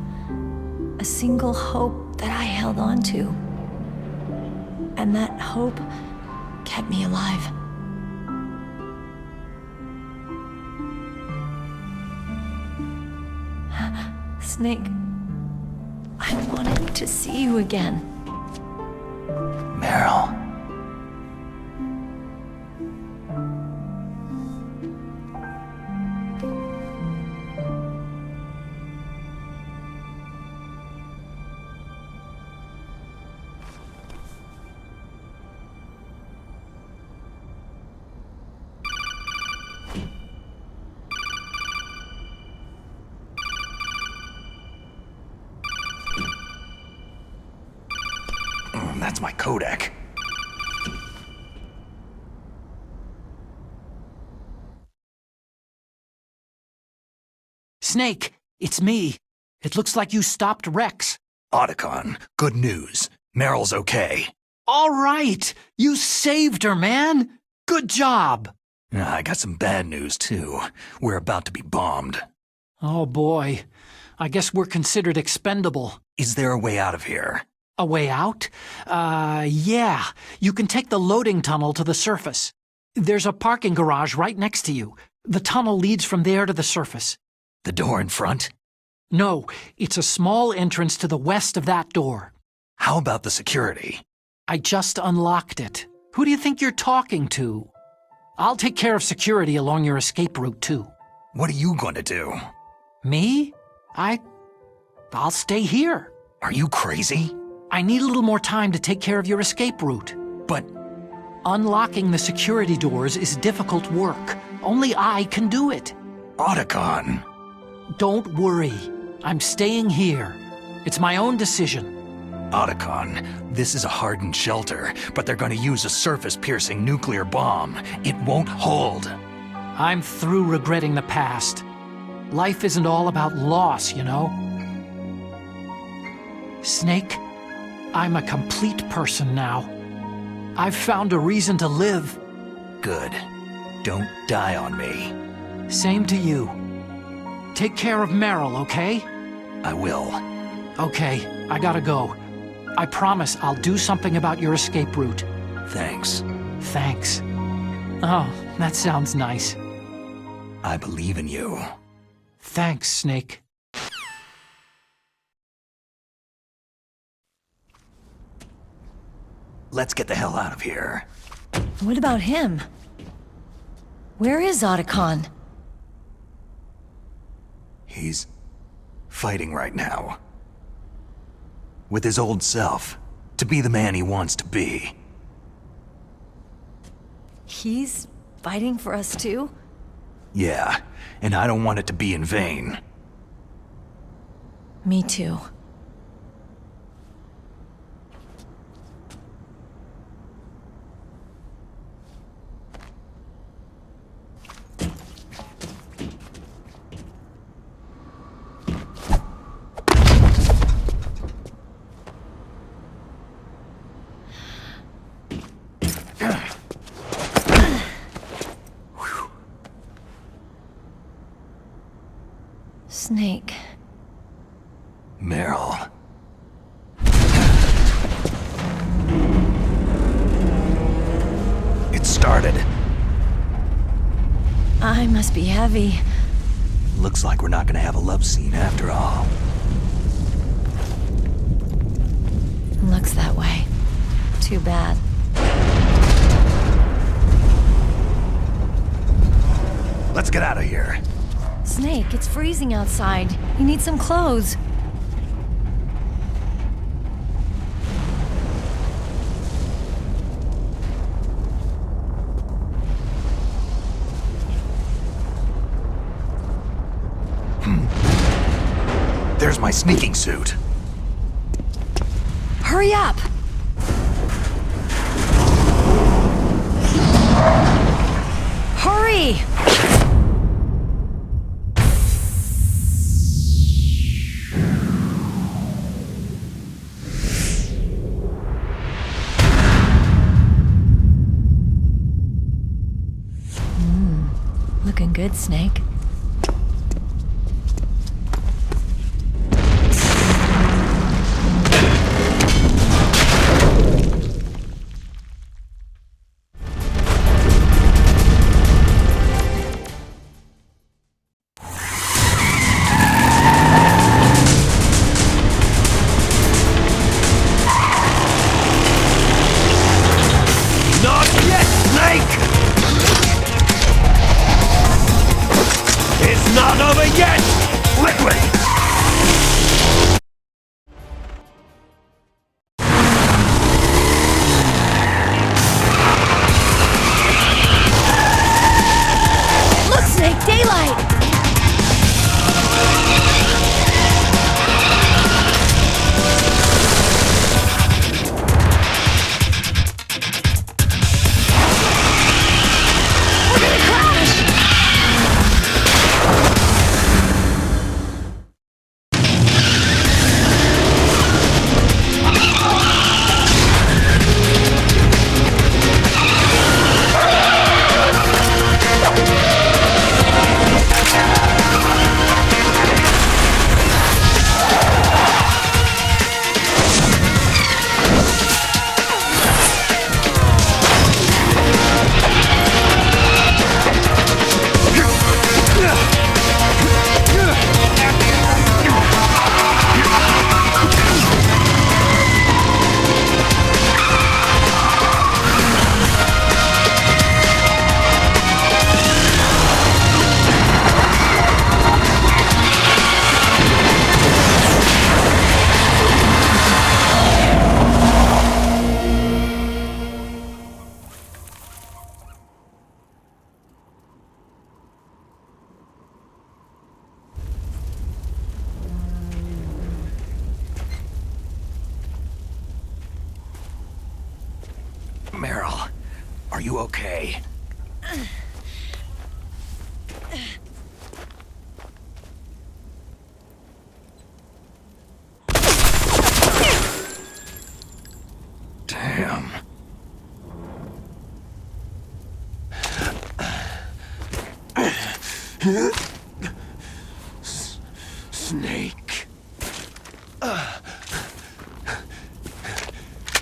A single hope that I held on to. And that hope kept me alive. Snake, I wanted to see you again. Meryl. That's my codec. Snake, it's me. It looks like you stopped Rex. Otacon, good news. Meryl's okay. All right! You saved her, man! Good job! I got some bad news, too. We're about to be bombed. Oh boy. I guess we're considered expendable. Is there a way out of here? A way out? Yeah. You can take the loading tunnel to the surface. There's a parking garage right next to you. The tunnel leads from there to the surface. The door in front? No, it's a small entrance to the west of that door. How about the security? I just unlocked it. Who do you think you're talking to? I'll take care of security along your escape route, too. What are you going to do? Me? I'll stay here. Are you crazy? I need a little more time to take care of your escape route. But unlocking the security doors is difficult work. Only I can do it. Otacon. Don't worry. I'm staying here. It's my own decision. Otacon, this is a hardened shelter, but they're going to use a surface-piercing nuclear bomb. It won't hold. I'm through regretting the past. Life isn't all about loss, you know? Snake, I'm a complete person now. I've found a reason to live. Good. Don't die on me. Same to you. Take care of Meryl, okay? I will. Okay, I gotta go. I promise I'll do something about your escape route. Thanks. Thanks. Oh, that sounds nice. I believe in you. Thanks, Snake. let's get the hell out of here. What about him? Where is Otacon? He's fighting right now. With his old self, to be the man he wants to be. He's fighting for us too? Yeah, and I don't want it to be in vain. Me too. Snake. Meryl. It started. I must be heavy. Looks like we're not gonna have a love scene after all. Looks that way. Too bad. Let's get out of here. Snake, it's freezing outside. You need some clothes. There's my sneaking suit. Hurry up! Hurry! Looking good, Snake. Not yet, Snake! It's not over yet! Quickly! Look, Snake! Daylight! We're gonna crash! Meryl, are you okay? Damn. Snake.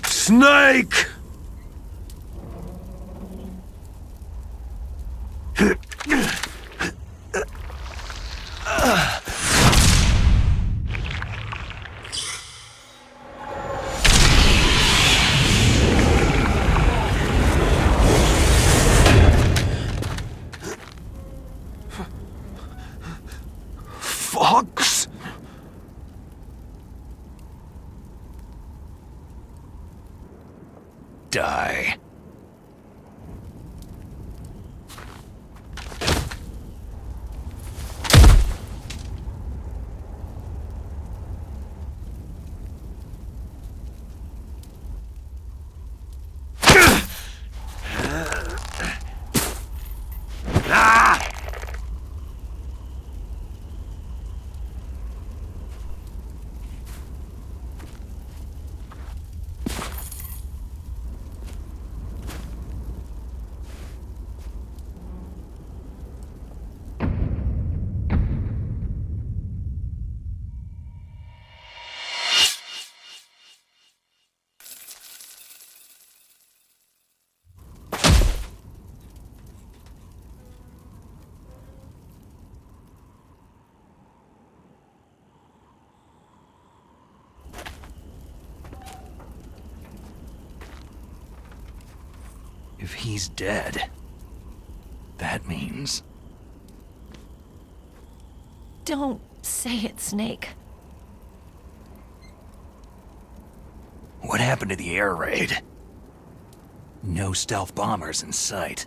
Snake! die. If he's dead, that means... Don't say it, Snake. What happened to the air raid? No stealth bombers in sight.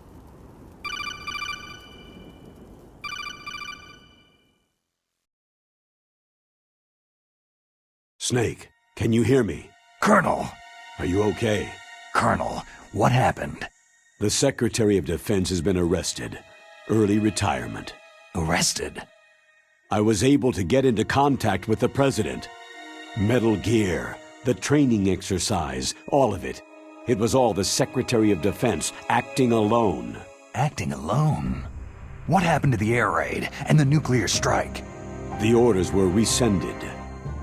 Snake, can you hear me? Colonel! Are you okay? Colonel, what happened? The Secretary of Defense has been arrested. Early retirement. Arrested? I was able to get into contact with the President. Metal Gear, the training exercise, all of it. It was all the Secretary of Defense acting alone. Acting alone? What happened to the air raid and the nuclear strike? The orders were rescinded.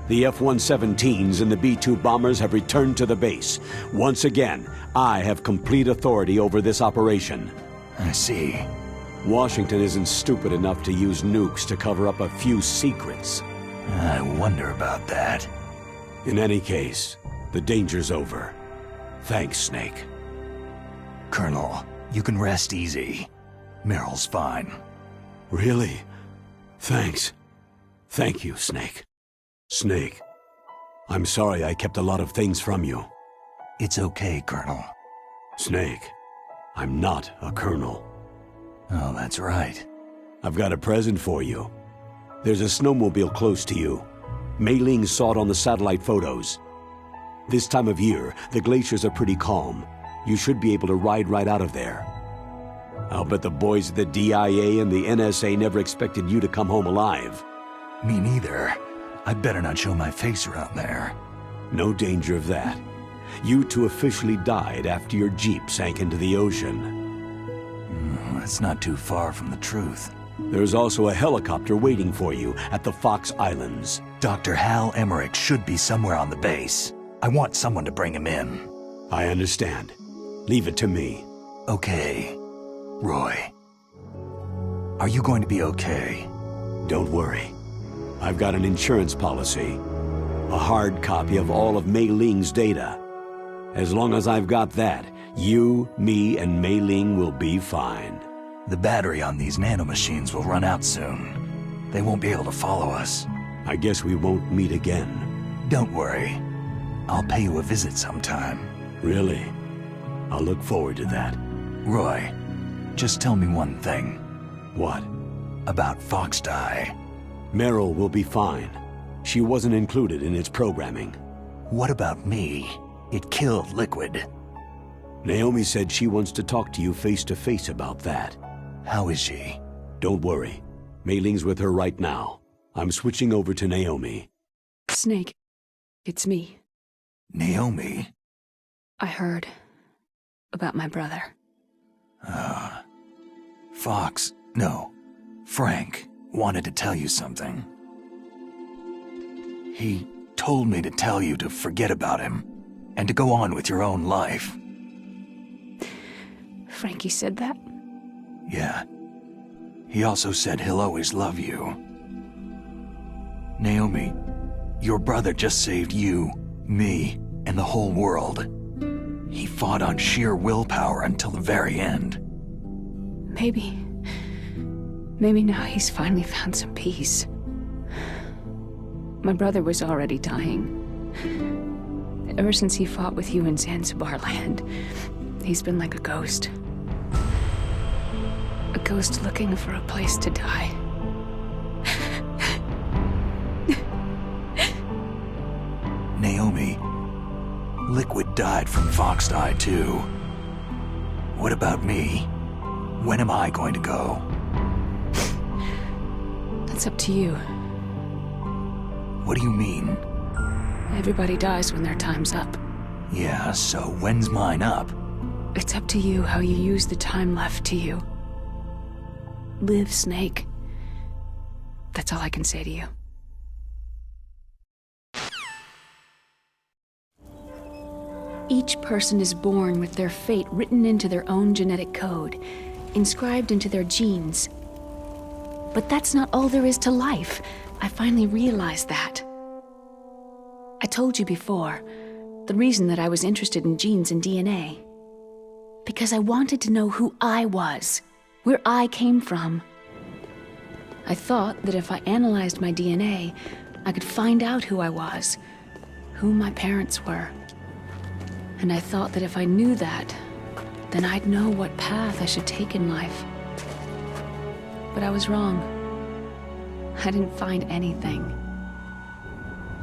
The F-117s and the B-2 bombers have returned to the base. Once again, I have complete authority over this operation. I see. Washington isn't stupid enough to use nukes to cover up a few secrets. I wonder about that. In any case, the danger's over. Thanks, Snake. Colonel, you can rest easy. Meryl's fine. Really? Thanks. Thank you, Snake. Snake, I'm sorry I kept a lot of things from you. It's okay, Colonel. Snake, I'm not a colonel. Oh, that's right. I've got a present for you. There's a snowmobile close to you. Mei Ling saw it on the satellite photos. This time of year, the glaciers are pretty calm. You should be able to ride right out of there. I'll bet the boys at the DIA and the NSA never expected you to come home alive. Me neither. I'd better not show my face around there. No danger of that. You two officially died after your Jeep sank into the ocean. That's not too far from the truth. There's also a helicopter waiting for you at the Fox Islands. Dr. Hal Emmerich should be somewhere on the base. I want someone to bring him in. I understand. Leave it to me. Okay. Roy. Are you going to be okay? Don't worry. I've got an insurance policy. A hard copy of all of Mei Ling's data. As long as I've got that, you, me, and Mei Ling will be fine. The battery on these nanomachines will run out soon. They won't be able to follow us. I guess we won't meet again. Don't worry. I'll pay you a visit sometime. Really? I'll look forward to that. Roy, just tell me one thing. What? About Fox Die. Meryl will be fine. She wasn't included in its programming. What about me? It killed Liquid. Naomi said she wants to talk to you face-to-face about that. How is she? Don't worry. Mei Ling's with her right now. I'm switching over to Naomi. Snake, it's me. Naomi? I heard about my brother. Frank wanted to tell you something. He told me to tell you to forget about him and to go on with your own life. Frankie said that? Yeah. He also said he'll always love you. Naomi, your brother just saved you, me, and the whole world. He fought on sheer willpower until the very end. Maybe now he's finally found some peace. My brother was already dying. Ever since he fought with you in Zanzibar land, he's been like a ghost. A ghost looking for a place to die. Naomi, Liquid died from Fox-Die too. What about me? When am I going to go? That's up to you. What do you mean? Everybody dies when their time's up. Yeah, so when's mine up? It's up to you how you use the time left to you. Live, Snake. That's all I can say to you. Each person is born with their fate written into their own genetic code, inscribed into their genes. But that's not all there is to life. I finally realized that. I told you before, the reason that I was interested in genes and DNA. Because I wanted to know who I was, where I came from. I thought that if I analyzed my DNA, I could find out who I was, who my parents were. And I thought that if I knew that, then I'd know what path I should take in life. But I was wrong. I didn't find anything.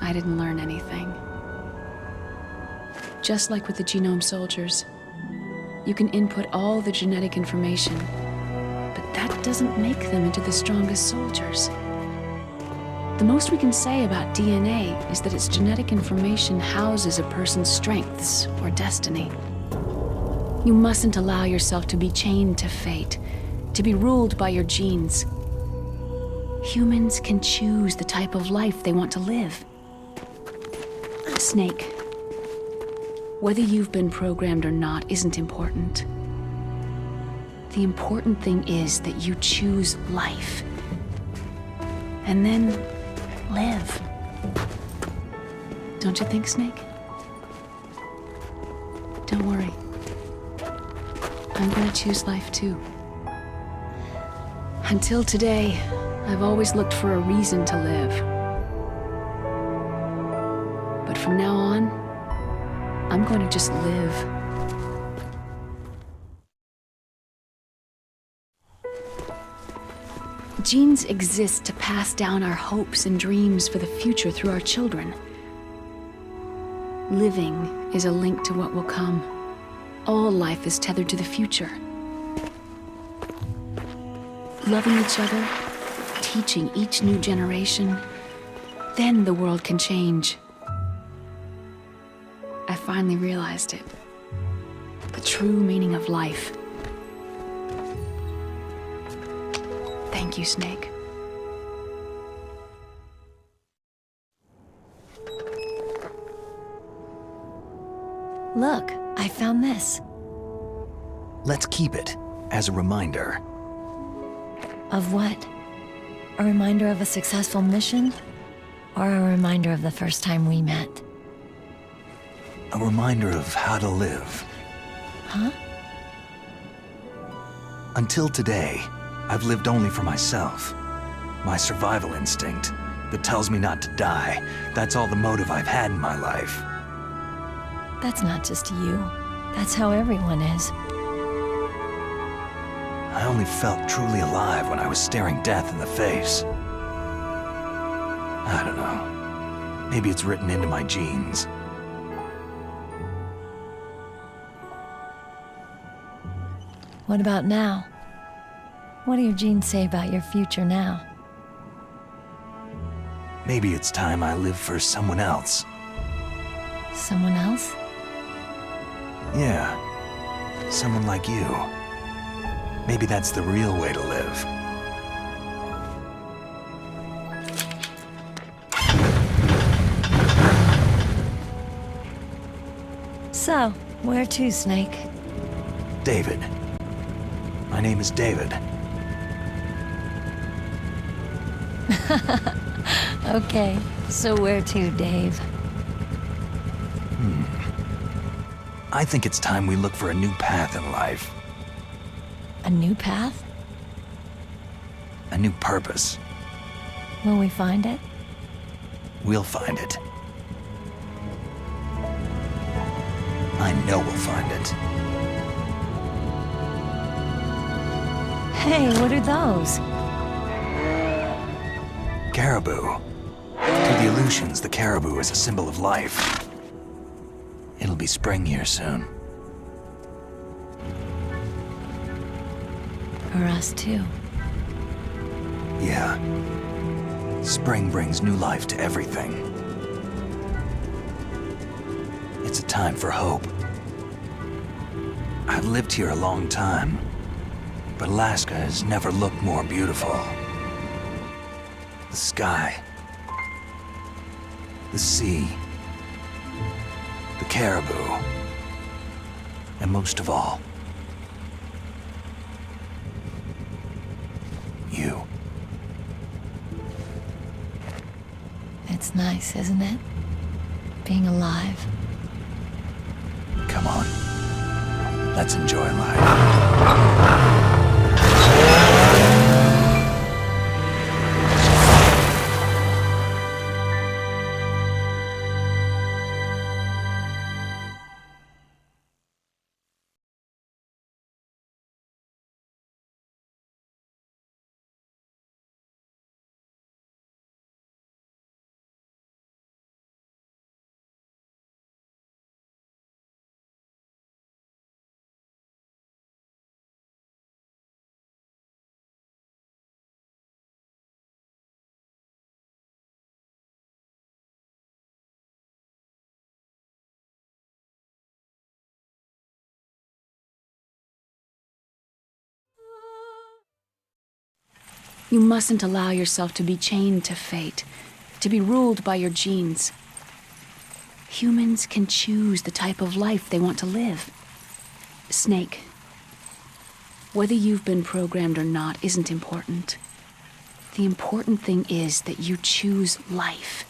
I didn't learn anything. Just like with the genome soldiers, you can input all the genetic information, but that doesn't make them into the strongest soldiers. The most we can say about DNA is that its genetic information houses a person's strengths or destiny. You mustn't allow yourself to be chained to fate, to be ruled by your genes. Humans can choose the type of life they want to live. Snake, whether you've been programmed or not isn't important. The important thing is that you choose life. And then live. Don't you think, Snake? Don't worry. I'm gonna choose life too. Until today, I've always looked for a reason to live. But from now on, I'm going to just live. Genes exist to pass down our hopes and dreams for the future through our children. Living is a link to what will come. All life is tethered to the future. Loving each other, teaching each new generation, then the world can change. I finally realized it. The true meaning of life. Thank you, Snake. Look, I found this. Let's keep it as a reminder. Of what? A reminder of a successful mission? Or a reminder of the first time we met? A reminder of how to live. Huh? Until today, I've lived only for myself. My survival instinct that tells me not to die. That's all the motive I've had in my life. That's not just you. That's how everyone is. I only felt truly alive when I was staring death in the face. I don't know. Maybe it's written into my genes. What about now? What do your genes say about your future now? Maybe it's time I live for someone else. Someone else? Yeah. Someone like you. Maybe that's the real way to live. So, where to, Snake? David. My name is David. Okay, so where to, Dave? I think it's time we look for a new path in life. A new path? A new purpose. Will we find it? We'll find it. I know we'll find it. Hey, what are those? Caribou. To the Aleutians, the caribou is a symbol of life. It'll be spring here soon. For us, too. Yeah. Spring brings new life to everything. It's a time for hope. I've lived here a long time, but Alaska has never looked more beautiful. The sky, the sea, the caribou, and most of all, you. It's nice, isn't it? Being alive. Come on. Let's enjoy life. You mustn't allow yourself to be chained to fate, to be ruled by your genes. Humans can choose the type of life they want to live. Snake, whether you've been programmed or not isn't important. The important thing is that you choose life.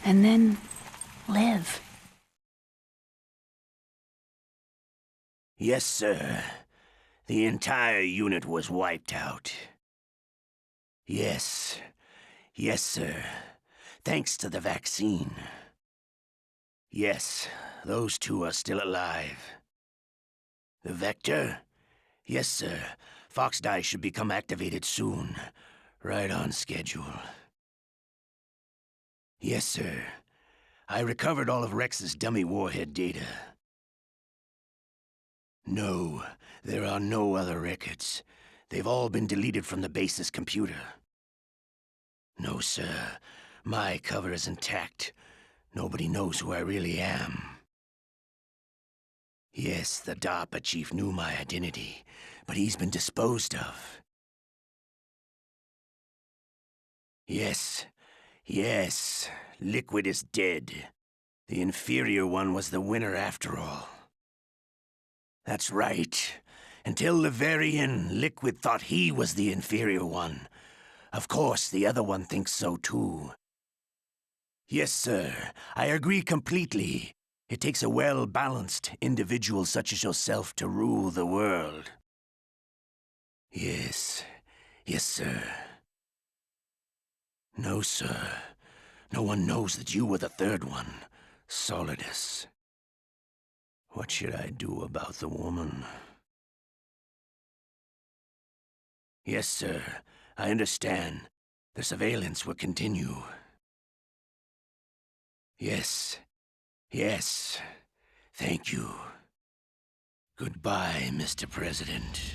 And then live. Yes, sir. The entire unit was wiped out. Yes. Yes, sir. Thanks to the vaccine. Yes, those two are still alive. The vector? Yes, sir. Fox Die should become activated soon. Right on schedule. Yes, sir. I recovered all of Rex's dummy warhead data. No, there are no other records. They've all been deleted from the base's computer. No, sir. My cover is intact. Nobody knows who I really am. Yes, the DARPA chief knew my identity, but he's been disposed of. Yes. Yes. Liquid is dead. The inferior one was the winner after all. That's right. Until the very end, Liquid thought he was the inferior one. Of course, the other one thinks so too. Yes, sir. I agree completely. It takes a well-balanced individual such as yourself to rule the world. Yes. Yes, sir. No, sir. No one knows that you were the third one, Solidus. What should I do about the woman? Yes, sir. I understand. The surveillance will continue. Yes. Yes. Thank you. Goodbye, Mr. President.